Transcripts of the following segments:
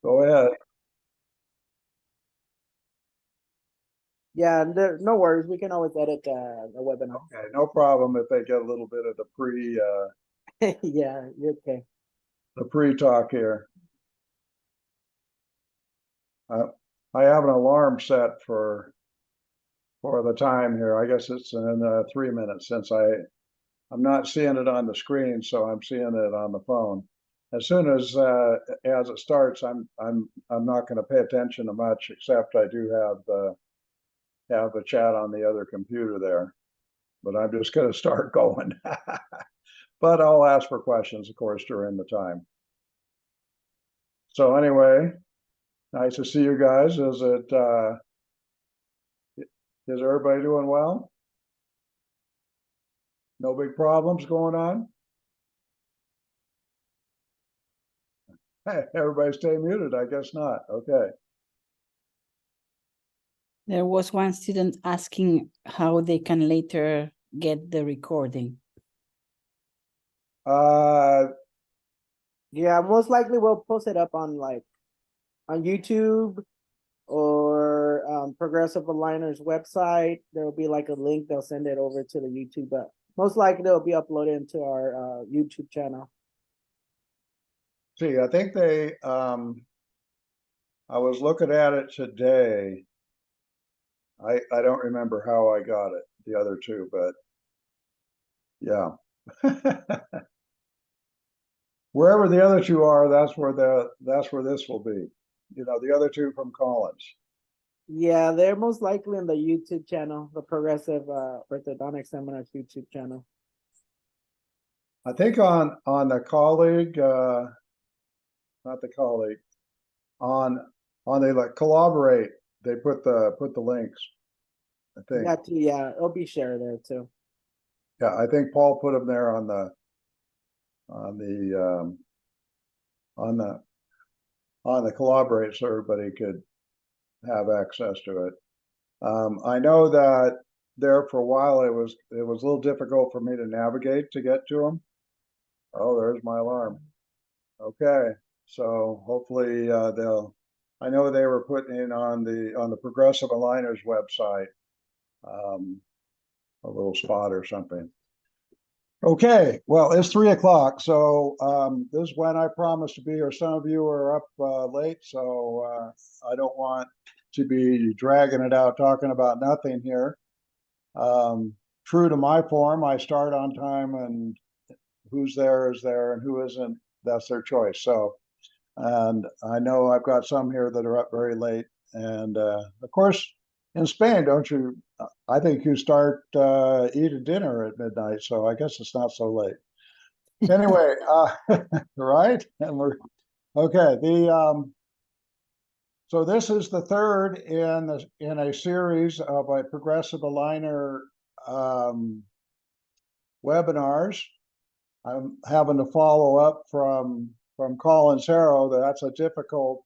Go ahead. Yeah, no worries. We can always edit the webinar. Okay, no problem if they get a little bit of Yeah, you're okay. the pre-talk here. I have an alarm set for the time here. I guess it's in 3 minutes since I'm not seeing it on the screen, so I'm seeing it on the phone. As soon as it starts, I'm not going to pay attention to much, except I do have the chat on the other computer there. But I'm just going to start going. But I'll ask for questions, of course, during the time. So anyway, nice to see you guys. Is everybody doing well? No big problems going on? Hey, everybody stay muted. I guess not. Okay. There was one student asking how they can later get the recording. Yeah, most likely we'll post it up on YouTube or Progressive Aligner's website. There will be like a link. They'll send it over to the YouTube, but most likely it'll be uploaded into our YouTube channel. See, I think they, I was looking at it today. I don't remember how I got it, the other two, but yeah. Wherever the other two are, that's where this will be. You know, the other two from Collins. Yeah, they're most likely in the YouTube channel, the Progressive Orthodontic Seminars YouTube channel. I think on the colleague, not the colleague, on they like collaborate, they put the links. I think. Yeah, it'll be shared there too. Yeah, I think Paul put them there on the collaborate, so everybody could have access to it. I know that there for a while it was a little difficult for me to navigate to get to them. Oh, there's my alarm. Okay, so hopefully they'll. I know they were putting in on the Progressive Aligners website a little spot or something. Okay, well, it's 3 o'clock, so this is when I promised to be here. Some of you are up late, so I don't want to be dragging it out talking about nothing here. True to my form, I start on time, and who's there is there, and who isn't, that's their choice. So, and I know I've got some here that are up very late, and of course, in Spain, don't you? I think you start eating dinner at midnight, so I guess it's not so late. Anyway, right? And we're okay. So this is the third in a series of a progressive aligner webinars. I'm having to follow up from Collins Harrow. That's a difficult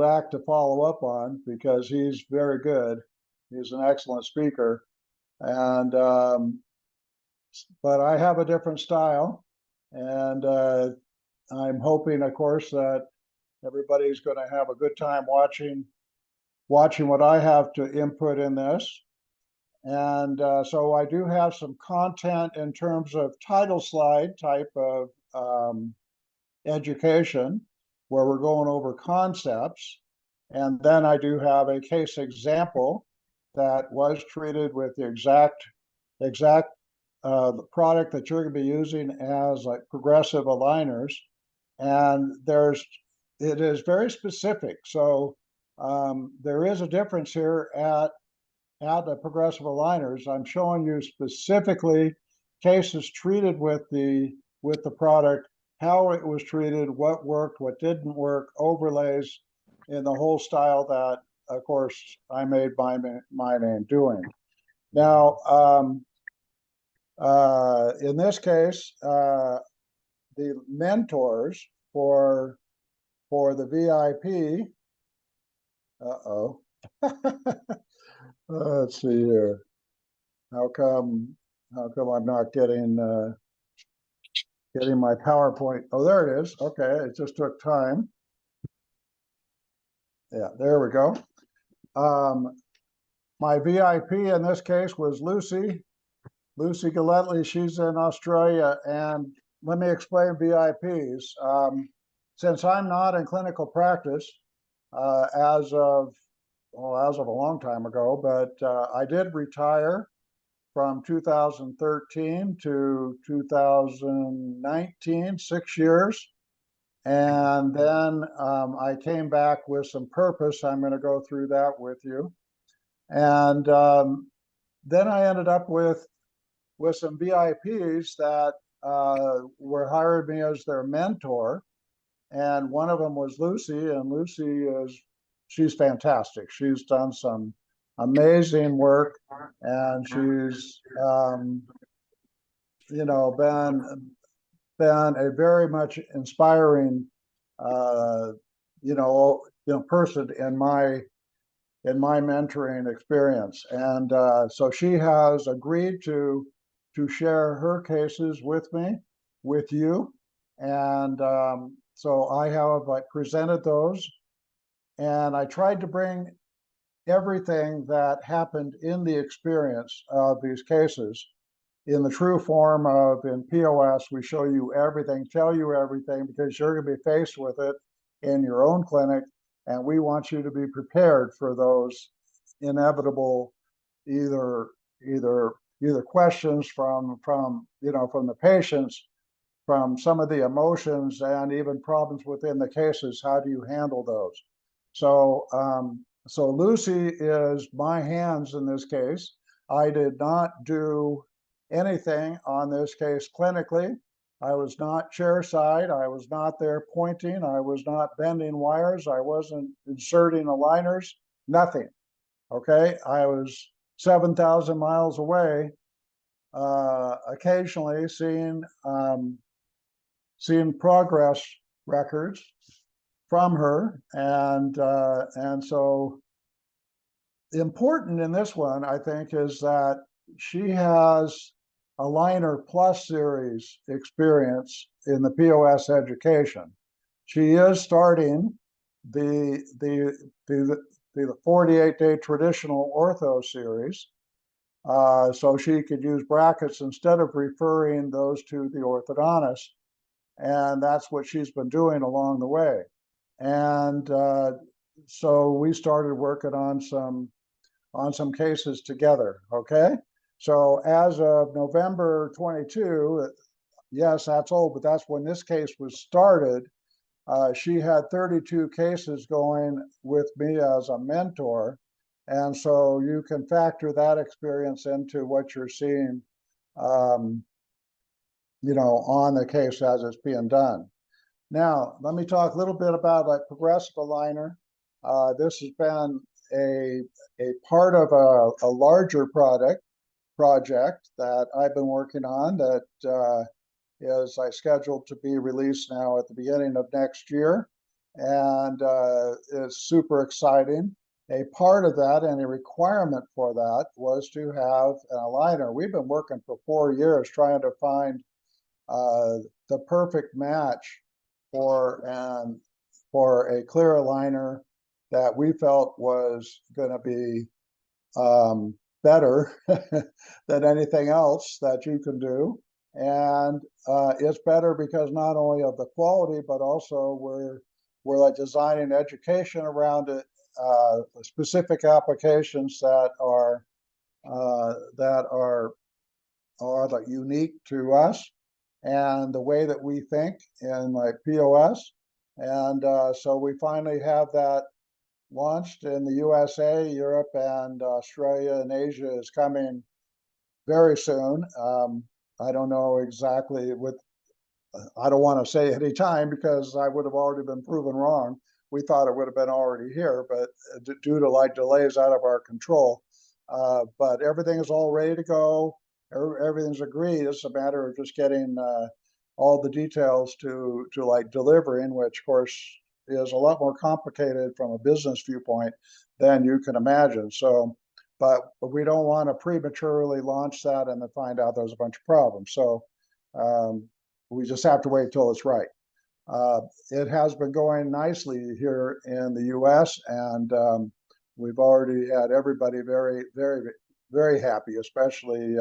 act to follow up on because he's very good. He's an excellent speaker, and but I have a different style, and I'm hoping, of course, that everybody's going to have a good time watching what I have to input in this. And so I do have some content in terms of title slide type of education, where we're going over concepts. And then I do have a case example that was treated with the exact the product that you're going to be using as like progressive aligners. And it is very specific. So there is a difference here at the progressive aligners. I'm showing you specifically cases treated with the product, how it was treated, what worked, what didn't work, overlays in the whole style that, of course, I made my name doing. Now, in this case, the mentors for the VIP. Let's see here. How come I'm not getting my PowerPoint? Oh, there it is. Okay, it just took time. Yeah, there we go. My VIP in this case was Lucy Galletley. She's in Australia. And let me explain VIPs. Since I'm not in clinical practice as of a long time ago, but I did retire from 2013 to 2019, 6 years. And then I came back with some purpose. I'm going to go through that with you. And then I ended up with some VIPs that were hired me as their mentor. And one of them was Lucy, and she's fantastic. She's done some amazing work, and she's been a very much inspiring person in my mentoring experience. And so she has agreed to share her cases with me, with you. And so I have presented those, and I tried to bring everything that happened in the experience of these cases in the true form of, in POS, we show you everything, tell you everything, because you're going to be faced with it in your own clinic, and we want you to be prepared for those inevitable either questions from the patients, from some of the emotions, and even problems within the cases. How do you handle those? So so Lucy is my hands in this case. I did not do anything on this case clinically. I was not chairside. I was not there pointing. I was not bending wires. I wasn't inserting aligners, nothing. Okay, I was 7,000 miles away, occasionally seeing progress records from her, and so important in this one, I think, is that she has a Liner Plus series experience in the POS education. She is starting the 48-day traditional ortho series, so she could use brackets instead of referring those to the orthodontist, and that's what she's been doing along the way. And so we started working on some cases together. Okay, so as of November 22, yes, that's old, but that's when this case was started. She had 32 cases going with me as a mentor, and so you can factor that experience into what you're seeing, on the case as it's being done. Now, let me talk a little bit about progressive aligner. This has been a part of a larger project that I've been working on that is scheduled to be released now at the beginning of next year, and it's super exciting. A part of that and a requirement for that was to have an aligner. We've been working for 4 years trying to find the perfect match for a clear aligner that we felt was going to be better than anything else that you can do. And it's better because not only of the quality, but also we're designing education around it, specific applications that are unique to us and the way that we think in POS. And so we finally have that launched in the USA, Europe, and Australia, and Asia is coming very soon. I don't know exactly I don't want to say any time because I would have already been proven wrong. We thought it would have been already here, but due to delays out of our control. But everything is all ready to go. Everything's agreed. It's a matter of just getting all the details to delivering, which of course is a lot more complicated from a business viewpoint than you can imagine. So, but we don't want to prematurely launch that and then find out there's a bunch of problems. So we just have to wait till it's right. It has been going nicely here in the U.S., and we've already had everybody very, very, very happy, especially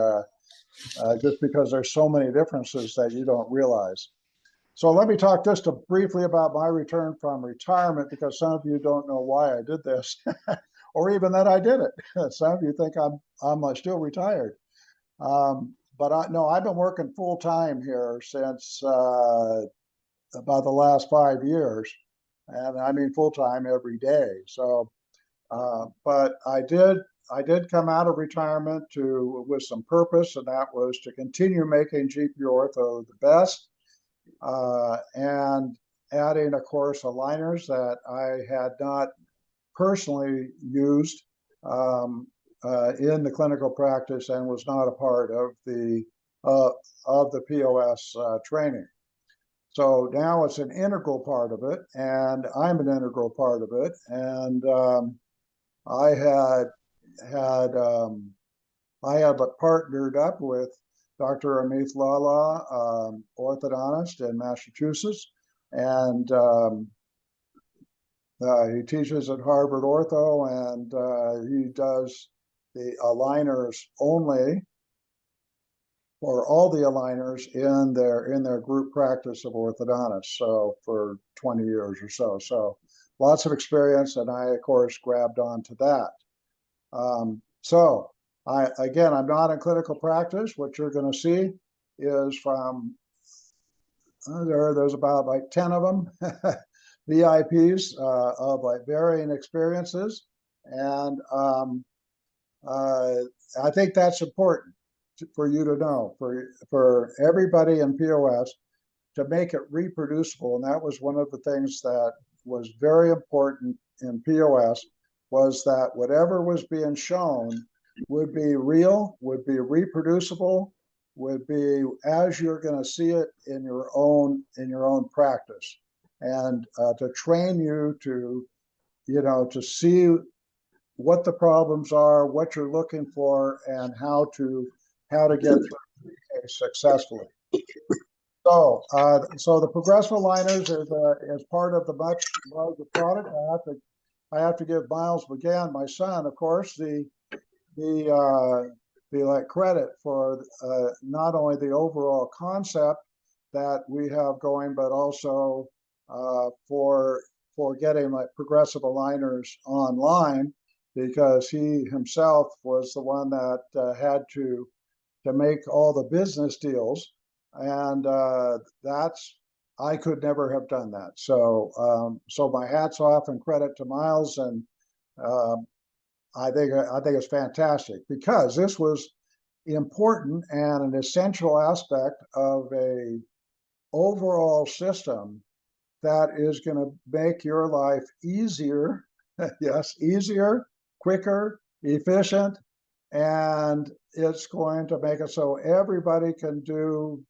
just because there's so many differences that you don't realize. So let me talk just briefly about my return from retirement, because some of you don't know why I did this, or even that I did it. Some of you think I'm still retired. But no, I've been working full time here since about the last 5 years, and I mean full time every day. So, but I did come out of retirement with some purpose, and that was to continue making GP Ortho the best, and adding, of course, aligners that I had not personally used in the clinical practice and was not a part of the POS training. So now it's an integral part of it, and I'm an integral part of it. And I had partnered up with Dr. Amit Lala, orthodontist in Massachusetts, and he teaches at Harvard Ortho, and he does the aligners only, or all the aligners in their group practice of orthodontists. So for 20 years or so. So lots of experience, and I, of course, grabbed onto that. So I'm not in clinical practice. What you're going to see is from there's about like 10 of them, VIPs of like varying experiences, and I think that's important for you to know, for everybody in POS, to make it reproducible. And that was one of the things that was very important in POS, was that whatever was being shown would be real, would be reproducible, would be as you're going to see it in your own practice, and to train you to see what the problems are, what you're looking for, and how to get through the case successfully. So, the progressive aligners is part of the much larger product. I have to give Miles McGann, my son, of course, the credit for not only the overall concept that we have going, but also for getting like progressive aligners online, because he himself was the one that had to make all the business deals, and I could never have done that. So my hat's off and credit to Miles, and I think it's fantastic, because this was important and an essential aspect of a overall system that is going to make your life easier. Yes, easier, quicker, efficient, and it's going to make it so everybody can do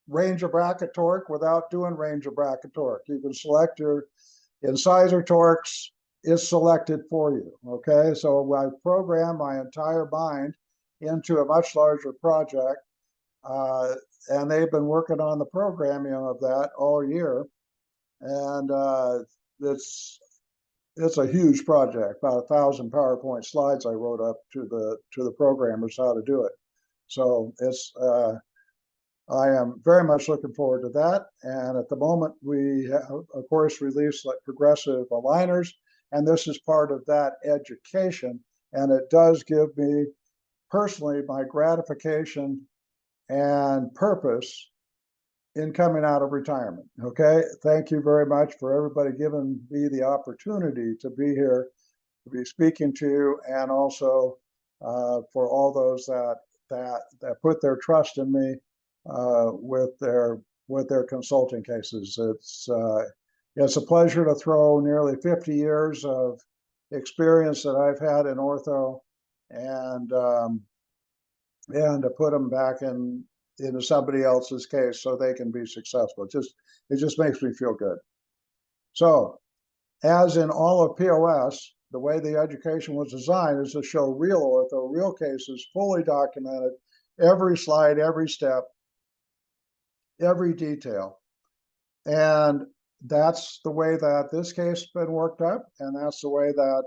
range of bracket torque without doing range of bracket torque. You can select your incisor torques, is selected for you. Okay, so I programmed my entire mind into a much larger project, and they've been working on the programming of that all year, and it's a huge project, about 1,000 PowerPoint slides I wrote up to the programmers how to do it. So I am very much looking forward to that. And at the moment, we have, of course, released like progressive aligners, and this is part of that education. And it does give me personally my gratification and purpose in coming out of retirement. Okay, thank you very much for everybody giving me the opportunity to be here, to be speaking to you, and also for all those that put their trust in me with their consulting cases. It's a pleasure to throw nearly 50 years of experience that I've had in ortho and to put them back into somebody else's case so they can be successful. It just makes me feel good. So, as in all of POS, the way the education was designed is to show real ortho, real cases, fully documented, every slide, every step, every detail. And that's the way that this case has been worked up, and that's the way that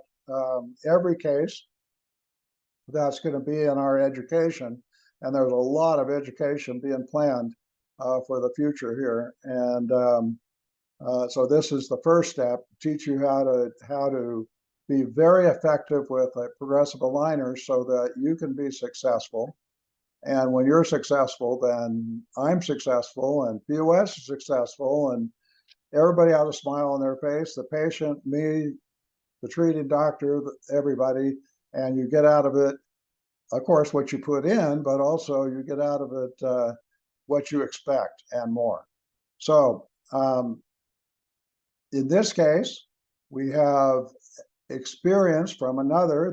every case that's going to be in our education. And there's a lot of education being planned for the future here. And so this is the first step, teach you how to be very effective with progressive aligners so that you can be successful. And when you're successful, then I'm successful and POS is successful, and everybody has a smile on their face, the patient, me, the treating doctor, everybody, and you get out of it, of course, what you put in, but also you get out of it what you expect and more. So in this case, we have experience from another,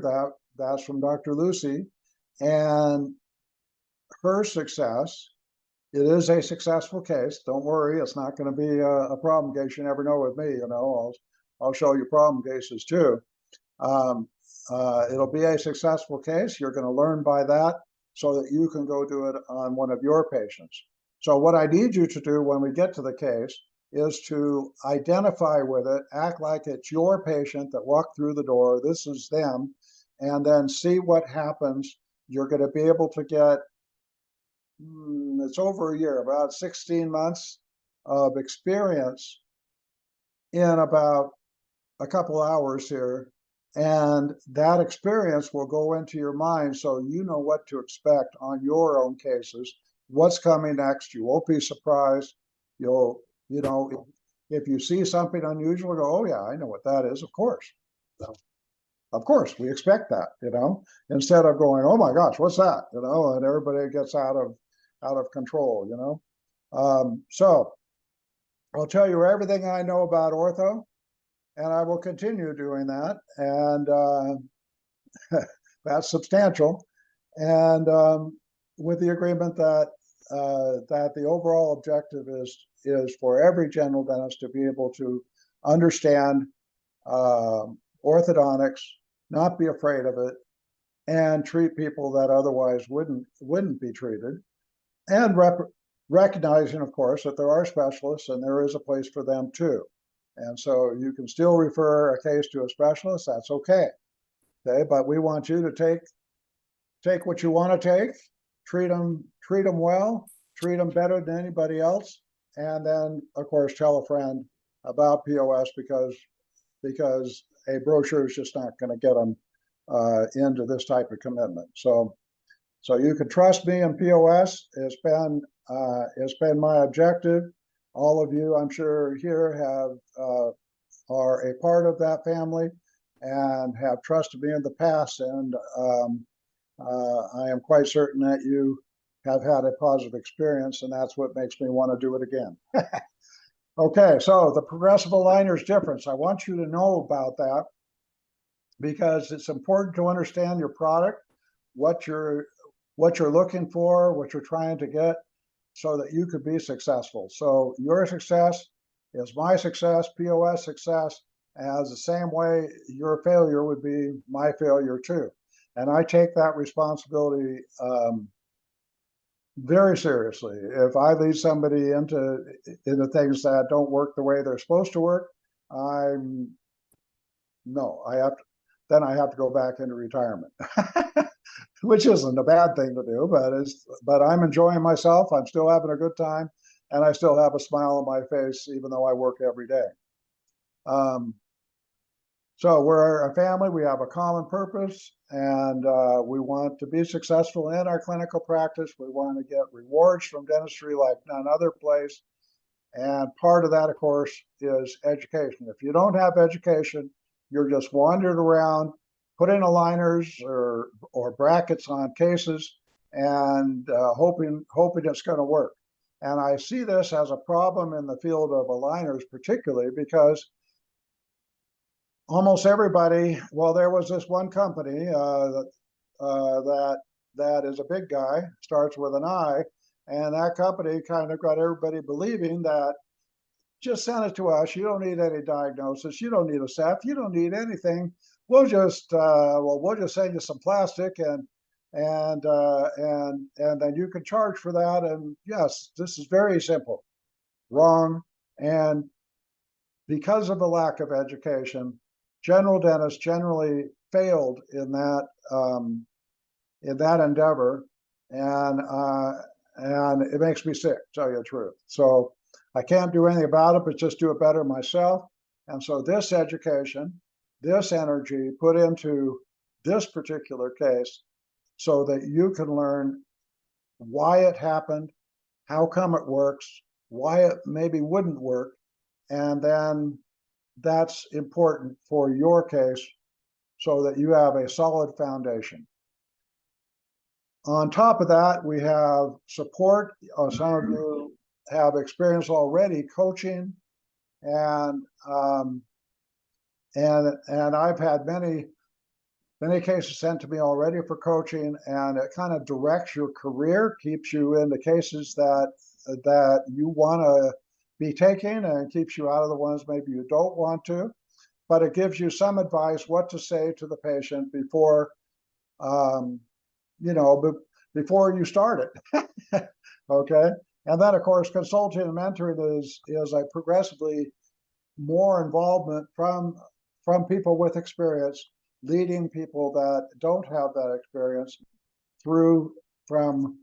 that's from Dr. Lucy, and her success. It is a successful case. Don't worry, it's not going to be a problem case. You never know with me, you know. I'll show you problem cases too. It'll be a successful case. You're going to learn by that so that you can go do it on one of your patients. So what I need you to do when we get to the case is to identify with it, act like it's your patient that walked through the door, this is them, and then see what happens. You're going to be able to get, it's over a year, about 16 months of experience in about a couple hours here. And that experience will go into your mind so you know what to expect on your own cases, what's coming next. You won't be surprised. You'll, you know, if you see something unusual, go, oh yeah, I know what that is, of course. So, of course, we expect that, you know, instead of going, oh my gosh, what's that? You know, and everybody gets out of control, you know. So I'll tell you everything I know about ortho, and I will continue doing that. And that's substantial. And with the agreement that that the overall objective is for every general dentist to be able to understand orthodontics, not be afraid of it, and treat people that otherwise wouldn't be treated, and recognizing, of course, that there are specialists and there is a place for them too. And so you can still refer a case to a specialist, that's okay. Okay, but we want you to take what you want to take, treat them well, treat them better than anybody else, and then of course tell a friend about POS because a brochure is just not going to get them into this type of commitment. So you can trust me in POS. It's been my objective. All of you, I'm sure, here are a part of that family and have trusted me in the past. And I am quite certain that you have had a positive experience, and that's what makes me want to do it again. Okay, so the progressive aligners difference. I want you to know about that because it's important to understand your product, what you're looking for, what you're trying to get, so that you could be successful. So your success is my success, POS success, as the same way your failure would be my failure too. And I take that responsibility very seriously. If I lead somebody into things that don't work the way they're supposed to work, I have to go back into retirement. Which isn't a bad thing to do, but I'm enjoying myself. I'm still having a good time, and I still have a smile on my face, even though I work every day. So we're a family. We have a common purpose, and we want to be successful in our clinical practice. We want to get rewards from dentistry like none other place. And part of that, of course, is education. If you don't have education, you're just wandering around, putting aligners or brackets on cases and hoping it's going to work. And I see this as a problem in the field of aligners, particularly because almost everybody, well, there was this one company that is a big guy, starts with an I, and that company kind of got everybody believing that just send it to us. You don't need any diagnosis. You don't need a SEP. You don't need anything. We'll just send you some plastic and then you can charge for that. And yes, this is very simple. Wrong. And because of the lack of education, general dentists generally failed in that endeavor, and it makes me sick, to tell you the truth. So I can't do anything about it, but just do it better myself. And so this education, this energy put into this particular case, so that you can learn why it happened, how come it works, why it maybe wouldn't work, and then that's important for your case so that you have a solid foundation. On top of that, we have support. Some of you have experience already coaching, and I've had many cases sent to me already for coaching, and it kind of directs your career, keeps you in the cases that you want to be taking, and keeps you out of the ones maybe you don't want to. But it gives you some advice what to say to the patient before, before you start it. Okay. And then, of course, consulting and mentoring is a progressively more involvement from people with experience, leading people that don't have that experience through from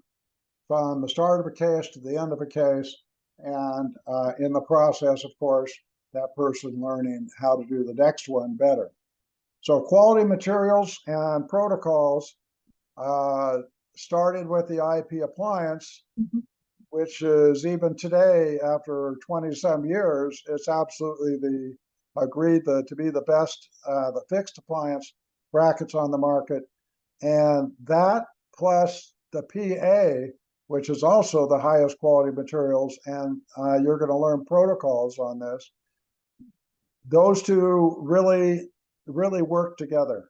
the start of a case to the end of a case. And in the process, of course, that person learning how to do the next one better. So quality materials and protocols started with the IP appliance, which is even today, after 20 some years, it's absolutely agreed to be the best, the fixed appliance brackets on the market. And that plus the PA, which is also the highest quality materials, and you're going to learn protocols on this. Those two really work together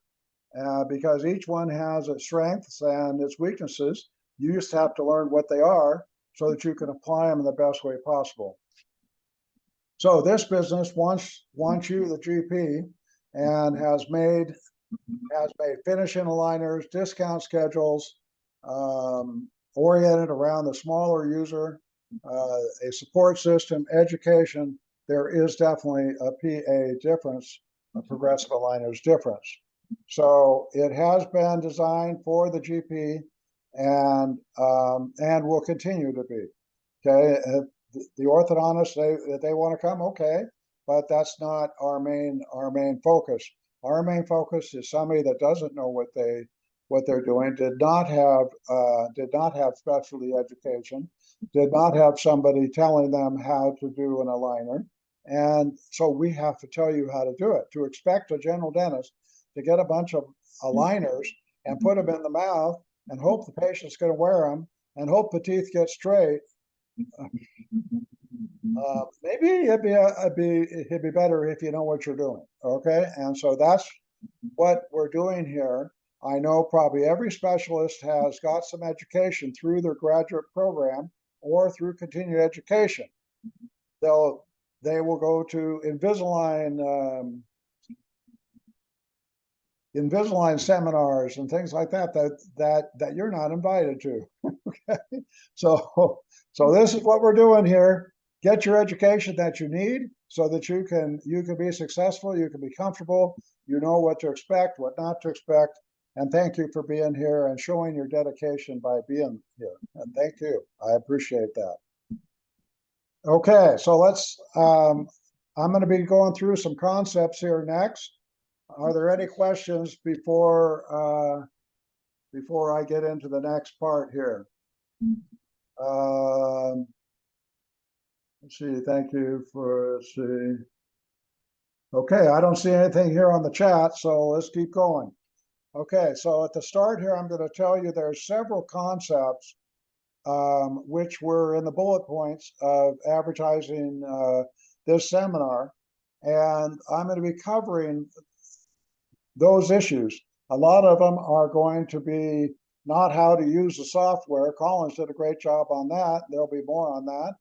because each one has its strengths and its weaknesses. You just have to learn what they are so that you can apply them in the best way possible. So this business wants you, the GP, and has made finishing aligners, discount schedules, oriented around the smaller user, a support system, education. There is definitely a PA difference, a progressive aligners difference. So it has been designed for the GP, and will continue to be. Okay, the orthodontists, they want to come, okay, but that's not our main focus. Our main focus is somebody that doesn't know what they're doing, did not have specialty education, did not have somebody telling them how to do an aligner. And so we have to tell you how to do it. To expect a general dentist to get a bunch of aligners and put them in the mouth and hope the patient's going to wear them and hope the teeth get straight, maybe it'd be better if you know what you're doing. Okay, and so that's what we're doing here. I know probably every specialist has got some education through their graduate program or through continued education. They will go to Invisalign seminars and things like that you're not invited to. Okay, so this is what we're doing here. Get your education that you need so that you can be successful, you can be comfortable, you know what to expect, what not to expect. And thank you for being here and showing your dedication by being here. And thank you. I appreciate that. Okay, so let's, I'm going to be going through some concepts here next. Are there any questions before I get into the next part here? Let's see, thank you for, let's see. Okay, I don't see anything here on the chat, so let's keep going. Okay, so at the start here, I'm going to tell you there's several concepts which were in the bullet points of advertising this seminar, and I'm going to be covering those issues. A lot of them are going to be not how to use the software. Collins did a great job on that. There'll be more on that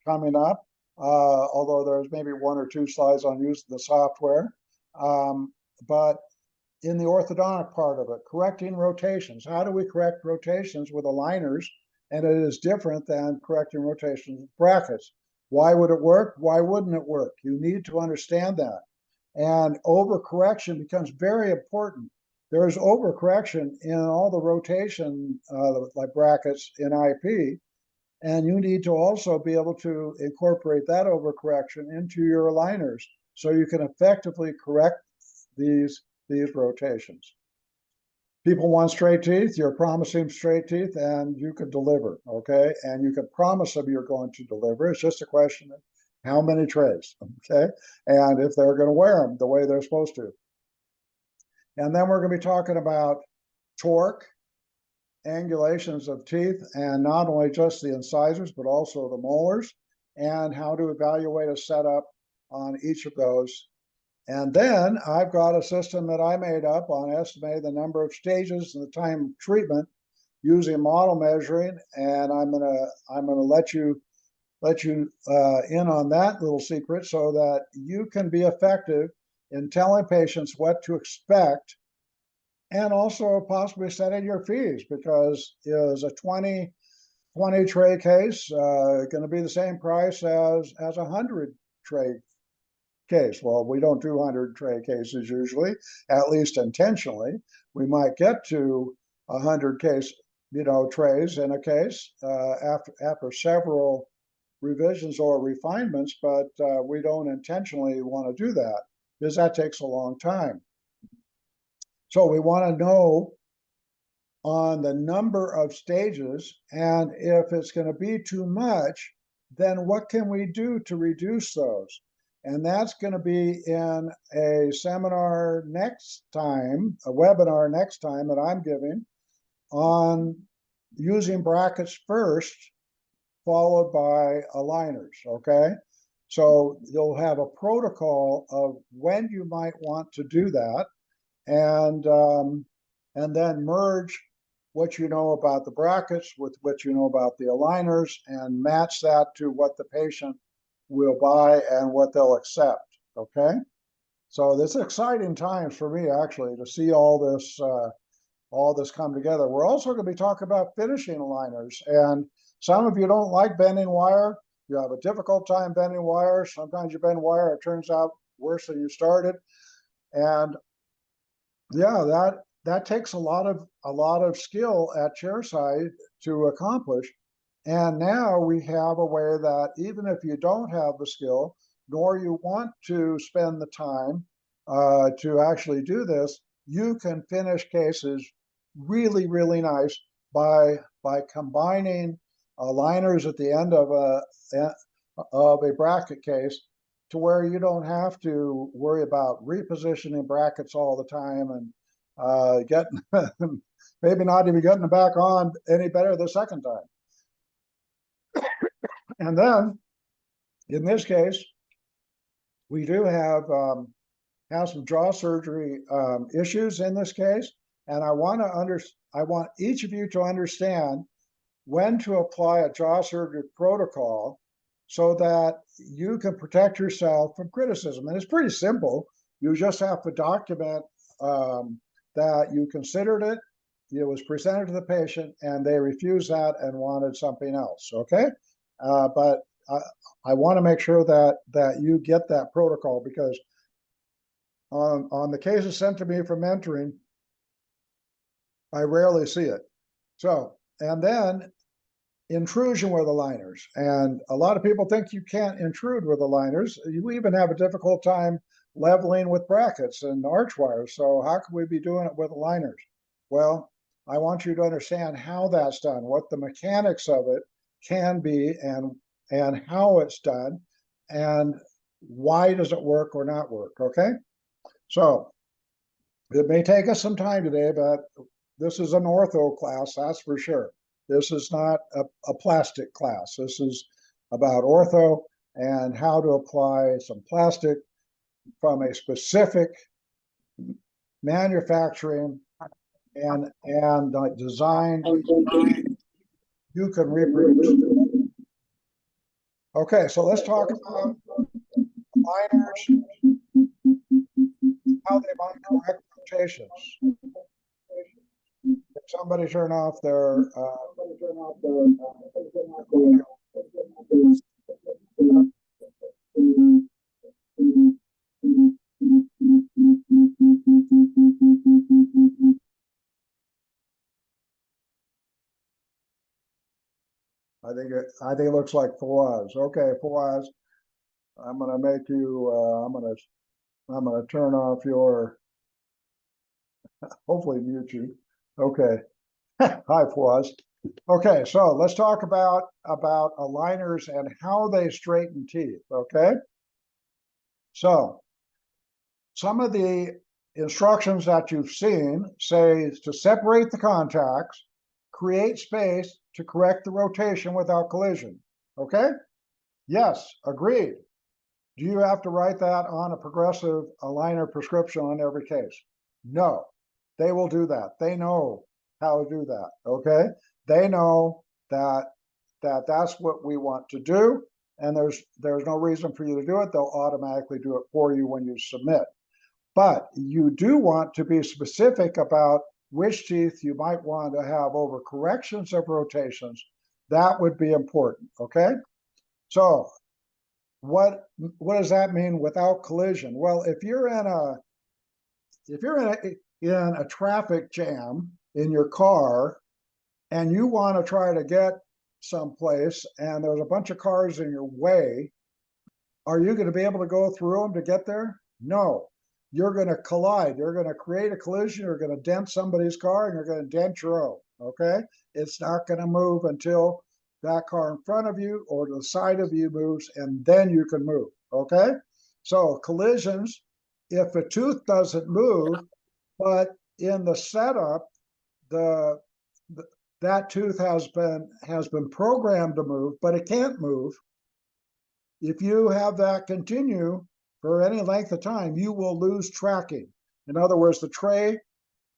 coming up, although there's maybe 1 or 2 slides on using the software. But in the orthodontic part of it, correcting rotations. How do we correct rotations with aligners? And it is different than correcting rotations with brackets. Why would it work? Why wouldn't it work? You need to understand that. And overcorrection becomes very important. There is overcorrection in all the rotation, like brackets in IP, and you need to also be able to incorporate that overcorrection into your aligners so you can effectively correct these rotations. People want straight teeth, you're promising straight teeth, and you can deliver, okay? And you can promise them you're going to deliver. It's just a question of how many trays, okay? And if they're going to wear them the way they're supposed to. And then we're going to be talking about torque, angulations of teeth, and not only just the incisors, but also the molars, and how to evaluate a setup on each of those. And then I've got a system that I made up on estimating the number of stages and the time of treatment using model measuring, and I'm gonna let you in on that little secret so that you can be effective in telling patients what to expect, and also possibly setting your fees, because is a 20 tray case going to be the same price as a 100 tray case? Well, we don't do 100 tray cases usually, at least intentionally. We might get to 100 case, trays in a case after several revisions or refinements, but we don't intentionally want to do that because that takes a long time. So we want to know on the number of stages, and if it's going to be too much, then what can we do to reduce those? And that's going to be in a seminar next time, a webinar next time that I'm giving on using brackets first, followed by aligners, okay? So you'll have a protocol of when you might want to do that, and then merge what you know about the brackets with what you know about the aligners and match that to what the patient will buy and what they'll accept, okay? So this is exciting times for me, actually, to see all this come together. We're also going to be talking about finishing aligners, and some of you don't like bending wire. You have a difficult time bending wire. Sometimes you bend wire, it turns out worse than you started. And yeah, that takes a lot of skill at chairside to accomplish. And now we have a way that even if you don't have the skill, nor you want to spend the time to actually do this, you can finish cases really, really nice by combining aligners at the end of a bracket case, to where you don't have to worry about repositioning brackets all the time and getting maybe not even getting them back on any better the second time. And then in this case, we do have some jaw surgery issues in this case, and I want each of you to understand when to apply a jaw surgery protocol so that you can protect yourself from criticism. And it's pretty simple. You just have to document that you considered it, it was presented to the patient, and they refused that and wanted something else, okay? But I want to make sure that you get that protocol, because on the cases sent to me for mentoring, I rarely see it. So, and then intrusion with aligners. And a lot of people think you can't intrude with aligners. You even have a difficult time leveling with brackets and arch wires. So how can we be doing it with aligners? Well, I want you to understand how that's done, what the mechanics of it can be, and how it's done, and why does it work or not work, okay? So it may take us some time today, but this is an ortho class, that's for sure. This is not a plastic class. This is about ortho and how to apply some plastic from a specific manufacturing and design you can reproduce. Okay, so let's talk about aligners, how they might correct rotations. If somebody turn off their I think it looks like Fawaz. Okay, Fawaz, I'm gonna make you. I'm gonna turn off your. Hopefully mute you. Okay. Hi, Fawaz. Okay, so let's talk about aligners and how they straighten teeth. Okay. So some of the instructions that you've seen say to separate the contacts, create space to correct the rotation without collision. Okay? Yes, agreed. Do you have to write that on a progressive aligner prescription on every case? No, they will do that. They know how to do that. Okay? They know that that's what we want to do, and there's no reason for you to do it. They'll automatically do it for you when you submit. But you do want to be specific about which teeth you might want to have over corrections of rotations. That would be important. Okay? So what does that mean without collision? Well, if you're in a traffic jam in your car and you want to try to get someplace and there's a bunch of cars in your way, are you going to be able to go through them to get there? No. You're going to collide. You're going to create a collision. You're going to dent somebody's car and you're going to dent your own. Okay? It's not going to move until that car in front of you or to the side of you moves, and then you can move. Okay? So collisions, if a tooth doesn't move, but in the setup, that tooth has been programmed to move, but it can't move. If you have that continue for any length of time, you will lose tracking. In other words, the tray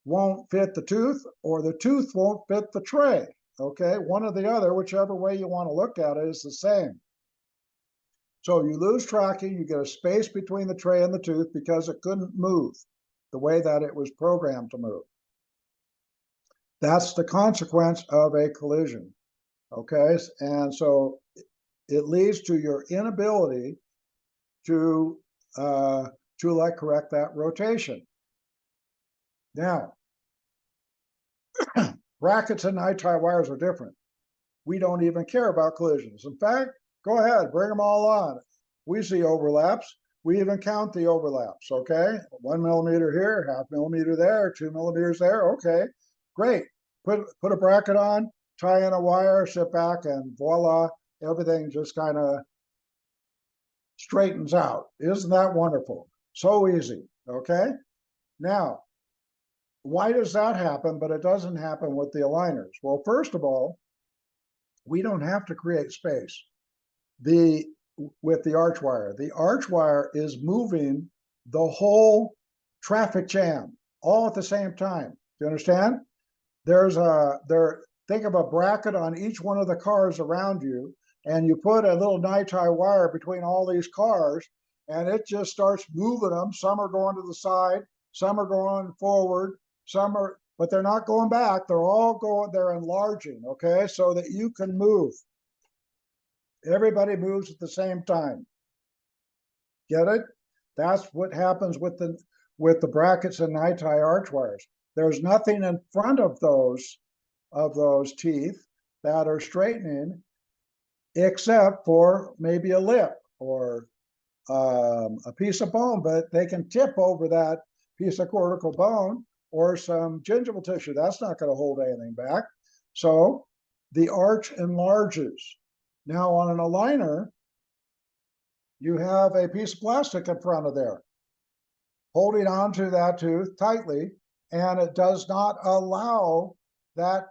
won't fit the tooth or the tooth won't fit the tray. Okay, one or the other, whichever way you want to look at it, is the same. So you lose tracking, you get a space between the tray and the tooth because it couldn't move the way that it was programmed to move. That's the consequence of a collision. Okay, and so it leads to your inability to correct that rotation. Now, brackets and eye-tie wires are different. We don't even care about collisions. In fact, go ahead, bring them all on. We see overlaps. We even count the overlaps, okay? 1 millimeter here, 0.5 millimeter there, 2 millimeters there, okay, great. Put a bracket on, tie in a wire, sit back, and voila, everything just kind of straightens out. Isn't that wonderful? So easy, okay? Now, why does that happen, but it doesn't happen with the aligners? Well, first of all, we don't have to create space with the arch wire. The arch wire is moving the whole traffic jam all at the same time. Do you understand? Think of a bracket on each one of the cars around you, and you put a little tie wire between all these cars, and it just starts moving them. Some are going to the side, some are going forward, but they're not going back. They're enlarging, okay, so that you can move. Everybody moves at the same time. Get it? That's what happens with the brackets and tie arch wires. There's nothing in front of those teeth that are straightening, except for maybe a lip or a piece of bone, but they can tip over that piece of cortical bone or some gingival tissue. That's not going to hold anything back. So the arch enlarges. Now on an aligner, you have a piece of plastic in front of there, holding onto that tooth tightly, and it does not allow that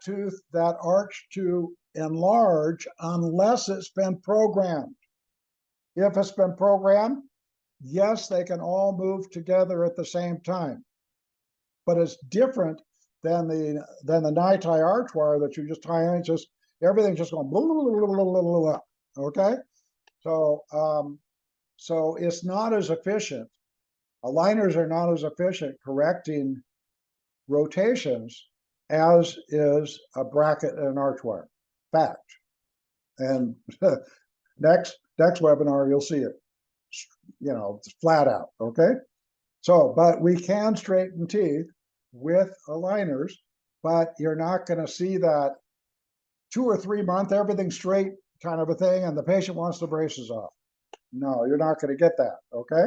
arch to enlarge unless it's been programmed. If it's been programmed, yes, they can all move together at the same time. But it's different than the tie arch wire that you just tie in. Everything's just going blah, blah, blah, blah, blah, blah, okay? So it's not as efficient. Aligners are not as efficient correcting rotations as is a bracket and an arch wire. Fact. And next webinar, you'll see it, flat out, okay? So, but we can straighten teeth with aligners, but you're not going to see that 2 or 3 month, everything straight kind of a thing, and the patient wants the braces off. No, you're not going to get that, okay?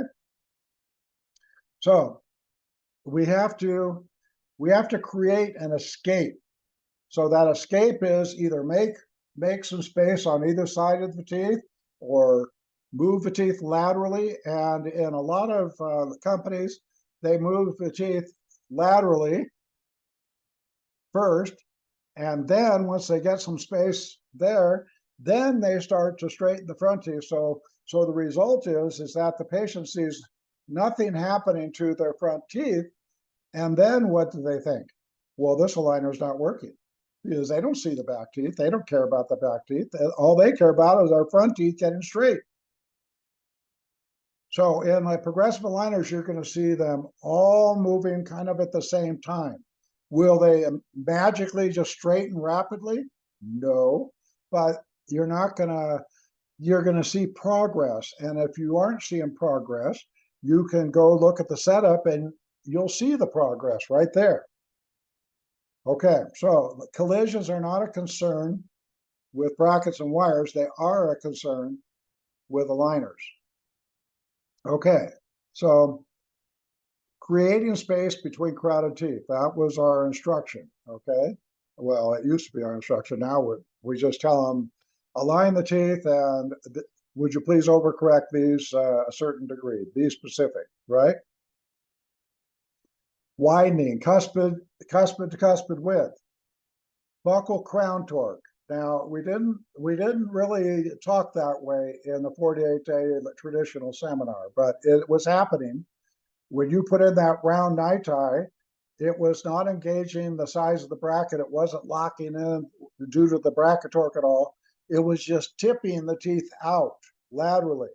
So we have to create an escape. So that escape is either make some space on either side of the teeth or move the teeth laterally. And in a lot of companies, they move the teeth laterally first. And then once they get some space there, then they start to straighten the front teeth. So the result is that the patient sees nothing happening to their front teeth. And then what do they think? Well, this aligner is not working, because they don't see the back teeth. They don't care about the back teeth. All they care about is our front teeth getting straight. So in my progressive aligners, you're going to see them all moving kind of at the same time. Will they magically just straighten rapidly? No, but you're going to see progress. And if you aren't seeing progress, you can go look at the setup and you'll see the progress right there. Okay, so collisions are not a concern with brackets and wires. They are a concern with aligners. Okay, so creating space between crowded teeth. That was our instruction, okay? Well, it used to be our instruction. Now we just tell them, align the teeth and would you please overcorrect these a certain degree, be specific, right? Widening, cuspid to cuspid width, buccal crown torque. Now we didn't really talk that way in the 48-day traditional seminar, but it was happening. When you put in that round niti, it was not engaging the size of the bracket. It wasn't locking in due to the bracket torque at all. It was just tipping the teeth out laterally,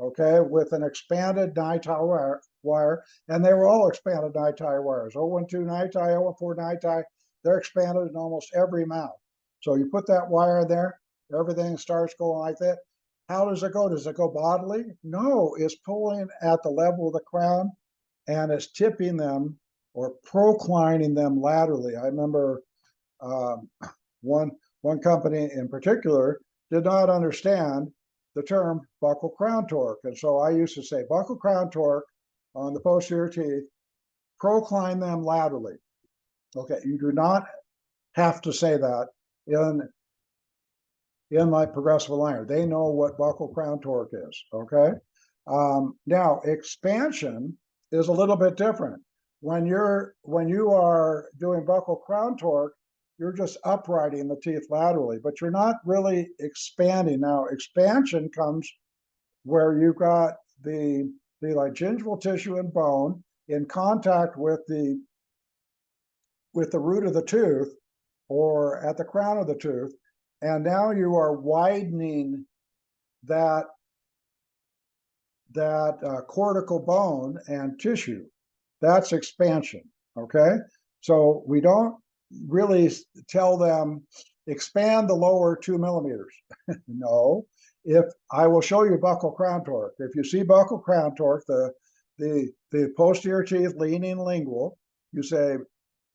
okay, with an expanded niti wire, and they were all expanded niti wires. 012 niti, 014 niti, they're expanded in almost every mouth. So you put that wire in there, everything starts going like that. How does it go? Does it go bodily? No, it's pulling at the level of the crown and it's tipping them or proclining them laterally. I remember one company in particular did not understand the term buccal crown torque. And so I used to say buccal crown torque on the posterior teeth, procline them laterally. Okay, you do not have to say that in my progressive aligner. They know what buccal crown torque is, okay? Now, expansion is a little bit different. When you are doing buccal crown torque, you're just uprighting the teeth laterally, but you're not really expanding. Now, expansion comes where you've got the like gingival tissue and bone in contact with the root of the tooth or at the crown of the tooth, and now you are widening that cortical bone and tissue. That's expansion, okay? So we don't really tell them expand the lower 2 millimeters. No, if I will show you buccal crown torque. If you see buccal crown torque, the posterior teeth leaning lingual, you say,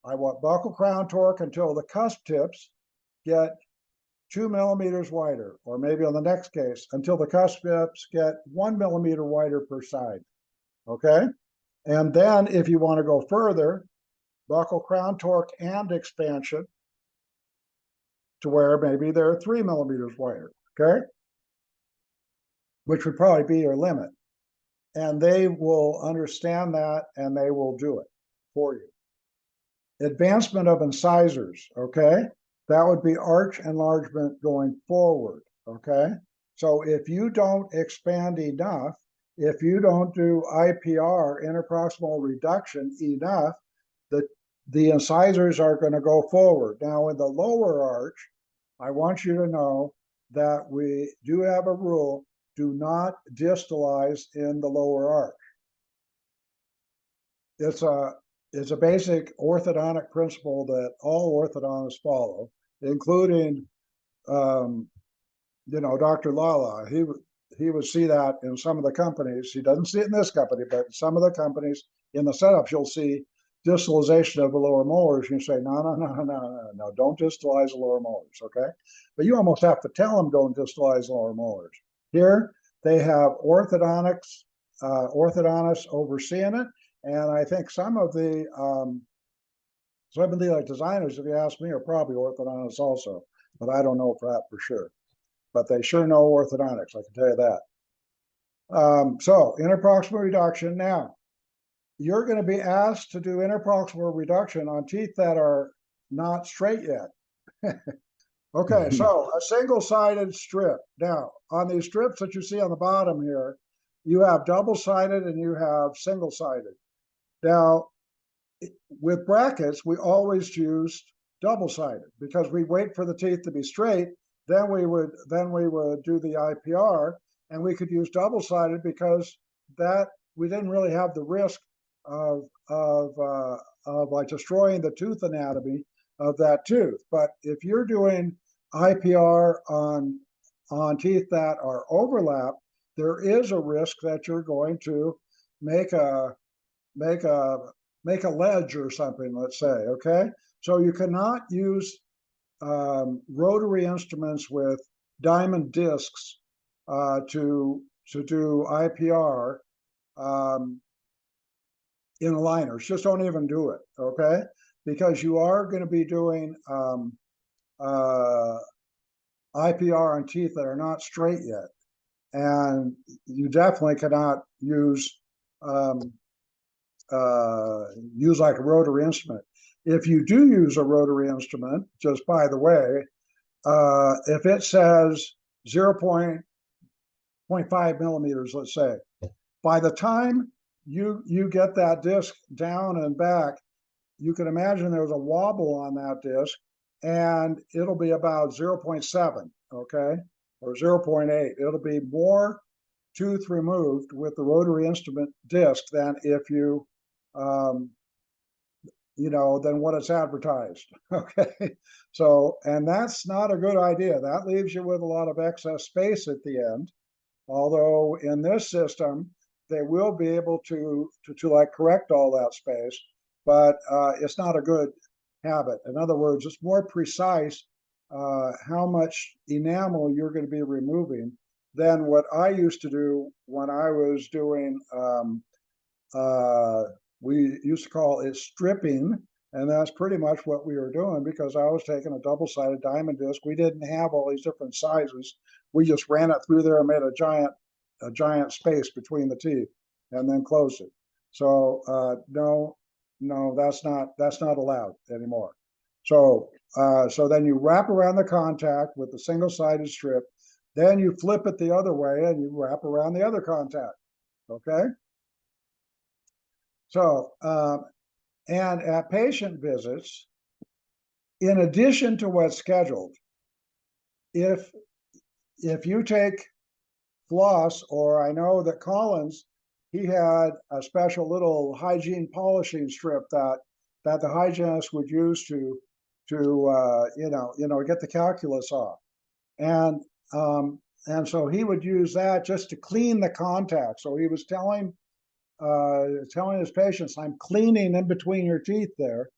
I want buccal crown torque until the cusp tips get 2 millimeters wider, or maybe on the next case, until the cusp tips get 1 millimeter wider per side, okay? And then if you want to go further, buccal crown torque and expansion to where maybe they're 3 millimeters wider, okay? Which would probably be your limit. And they will understand that and they will do it for you. Advancement of incisors, okay? That would be arch enlargement going forward, okay? So if you don't expand enough, if you don't do IPR, interproximal reduction, enough, the incisors are going to go forward. Now in the lower arch, I want you to know that we do have a rule, do not distalize in the lower arch. It's a basic orthodontic principle that all orthodontists follow, including, Dr. Lala. He would see that in some of the companies. He doesn't see it in this company, but some of the companies in the setups, you'll see distalization of the lower molars, you say, no, don't distalize the lower molars, okay? But you almost have to tell them don't distalize the lower molars. Here, they have orthodontics, orthodontists overseeing it, and I think some of the designers, if you ask me, are probably orthodontists also, but I don't know for that for sure. But they sure know orthodontics, I can tell you that. So interproximal reduction. Now, you're going to be asked to do interproximal reduction on teeth that are not straight yet. Okay, so a single-sided strip. Now, on these strips that you see on the bottom here, you have double-sided and you have single-sided. Now, with brackets, we always used double-sided because we wait for the teeth to be straight. Then we would do the IPR, and we could use double-sided because that we didn't really have the risk of like destroying the tooth anatomy of that tooth. But if you're doing IPR on teeth that are overlap, there is a risk that you're going to make a ledge or something, let's say, okay? So you cannot use rotary instruments with diamond discs to do IPR in aligners. Just don't even do it, okay? Because you are going to be doing IPR on teeth that are not straight yet, and you definitely cannot use like a rotary instrument. If you do use a rotary instrument, just by the way, if it says 0.5 millimeters, let's say, by the time you get that disc down and back, you can imagine there's a wobble on that disc, and it'll be about 0.7, okay, or 0.8. It'll be more tooth removed with the rotary instrument disc than if you, than what it's advertised, okay? So, and that's not a good idea. That leaves you with a lot of excess space at the end. Although in this system, they will be able to like correct all that space, but it's not a good habit. In other words, it's more precise how much enamel you're going to be removing than what I used to do when I was doing, we used to call it stripping, and that's pretty much what we were doing because I was taking a double-sided diamond disc. We didn't have all these different sizes. We just ran it through there and made a giant space between the teeth and then closed it. So no, that's not allowed anymore. So then you wrap around the contact with the single-sided strip, then you flip it the other way and you wrap around the other contact, okay? So, and at patient visits, in addition to what's scheduled, if you take floss, or I know that Collins, he had a special little hygiene polishing strip that the hygienist would use to get the calculus off, and so he would use that just to clean the contact. So he was telling his patients, I'm cleaning in between your teeth there.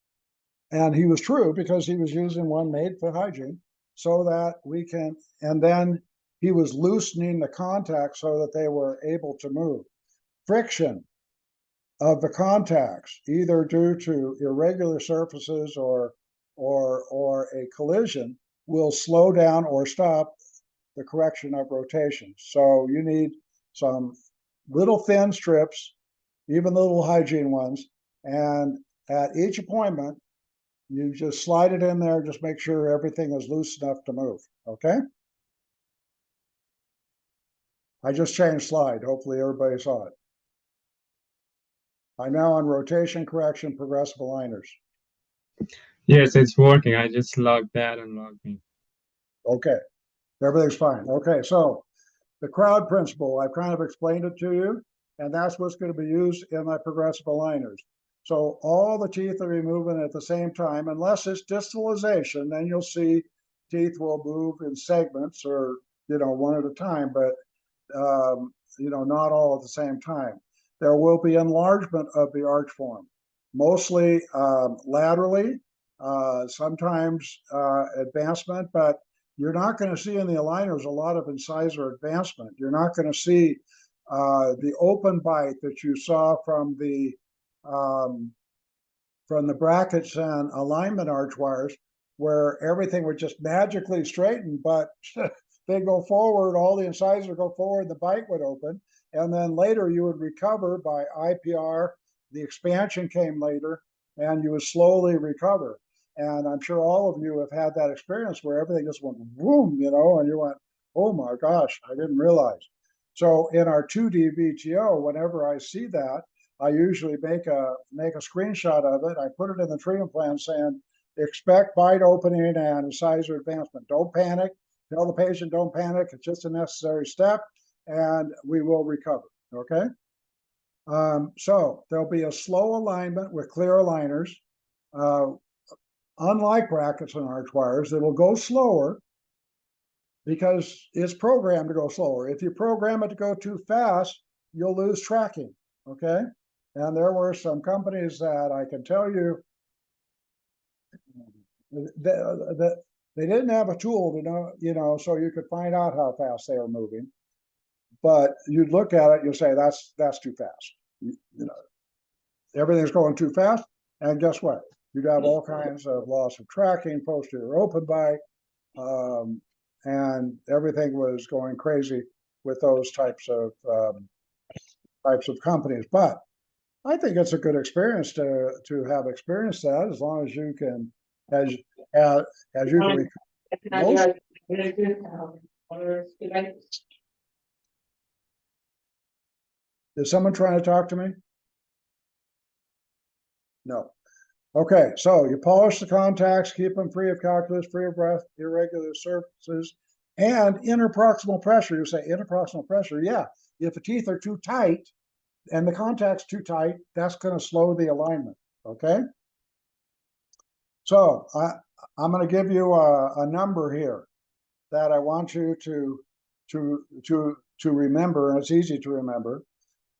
And he was true because he was using one made for hygiene so that we can, and then he was loosening the contact so that they were able to move. Friction of the contacts, either due to irregular surfaces or a collision, will slow down or stop the correction of rotation. So you need some little thin strips, even little hygiene ones, and at each appointment, you just slide it in there, just make sure everything is loose enough to move, okay? I just changed slide, hopefully everybody saw it. I'm now on rotation correction, progressive aligners. Yes, it's working. I just logged that and logged in. Okay, everything's fine. Okay, so the crowd principle, I've kind of explained it to you, and that's what's going to be used in my progressive aligners. So all the teeth are moving at the same time, unless it's distalization, then you'll see teeth will move in segments or, one at a time, but, not all at the same time. There will be enlargement of the arch form. mostly laterally, sometimes advancement, but you're not going to see in the aligners a lot of incisor advancement. You're not going to see the open bite that you saw from the brackets and alignment arch wires, where everything would just magically straighten, but they go forward, all the incisors go forward, the bite would open, and then later you would recover by IPR. The expansion came later, and you would slowly recover. And I'm sure all of you have had that experience where everything just went boom, you know, and you went, oh my gosh, I didn't realize. So in our 2D VTO, whenever I see that, I usually make a screenshot of it. I put it in the treatment plan saying, expect bite opening and incisor advancement. Don't panic. Tell the patient, don't panic. It's just a necessary step, and we will recover. Okay. So there'll be a slow alignment with clear aligners. Unlike brackets and arch wires, it will go slower because it's programmed to go slower. If you program it to go too fast, you'll lose tracking. Okay. And there were some companies that I can tell you that they didn't have a tool to know, you know, so you could find out how fast they were moving. But you'd look at it, you'll say that's too fast. You know, everything's going too fast, and guess what? You'd have all kinds of loss of tracking, posterior open bite, and everything was going crazy with those types of companies. But I think it's a good experience to have experienced that, as long as you can, as you can. Is someone trying to talk to me? No. Okay, so you polish the contacts, keep them free of calculus, free of breath, irregular surfaces, and interproximal pressure. You say interproximal pressure. Yeah, if the teeth are too tight and the contact's too tight, that's going to slow the alignment. Okay. So I'm going to give you a number here that I want you to remember, and it's easy to remember.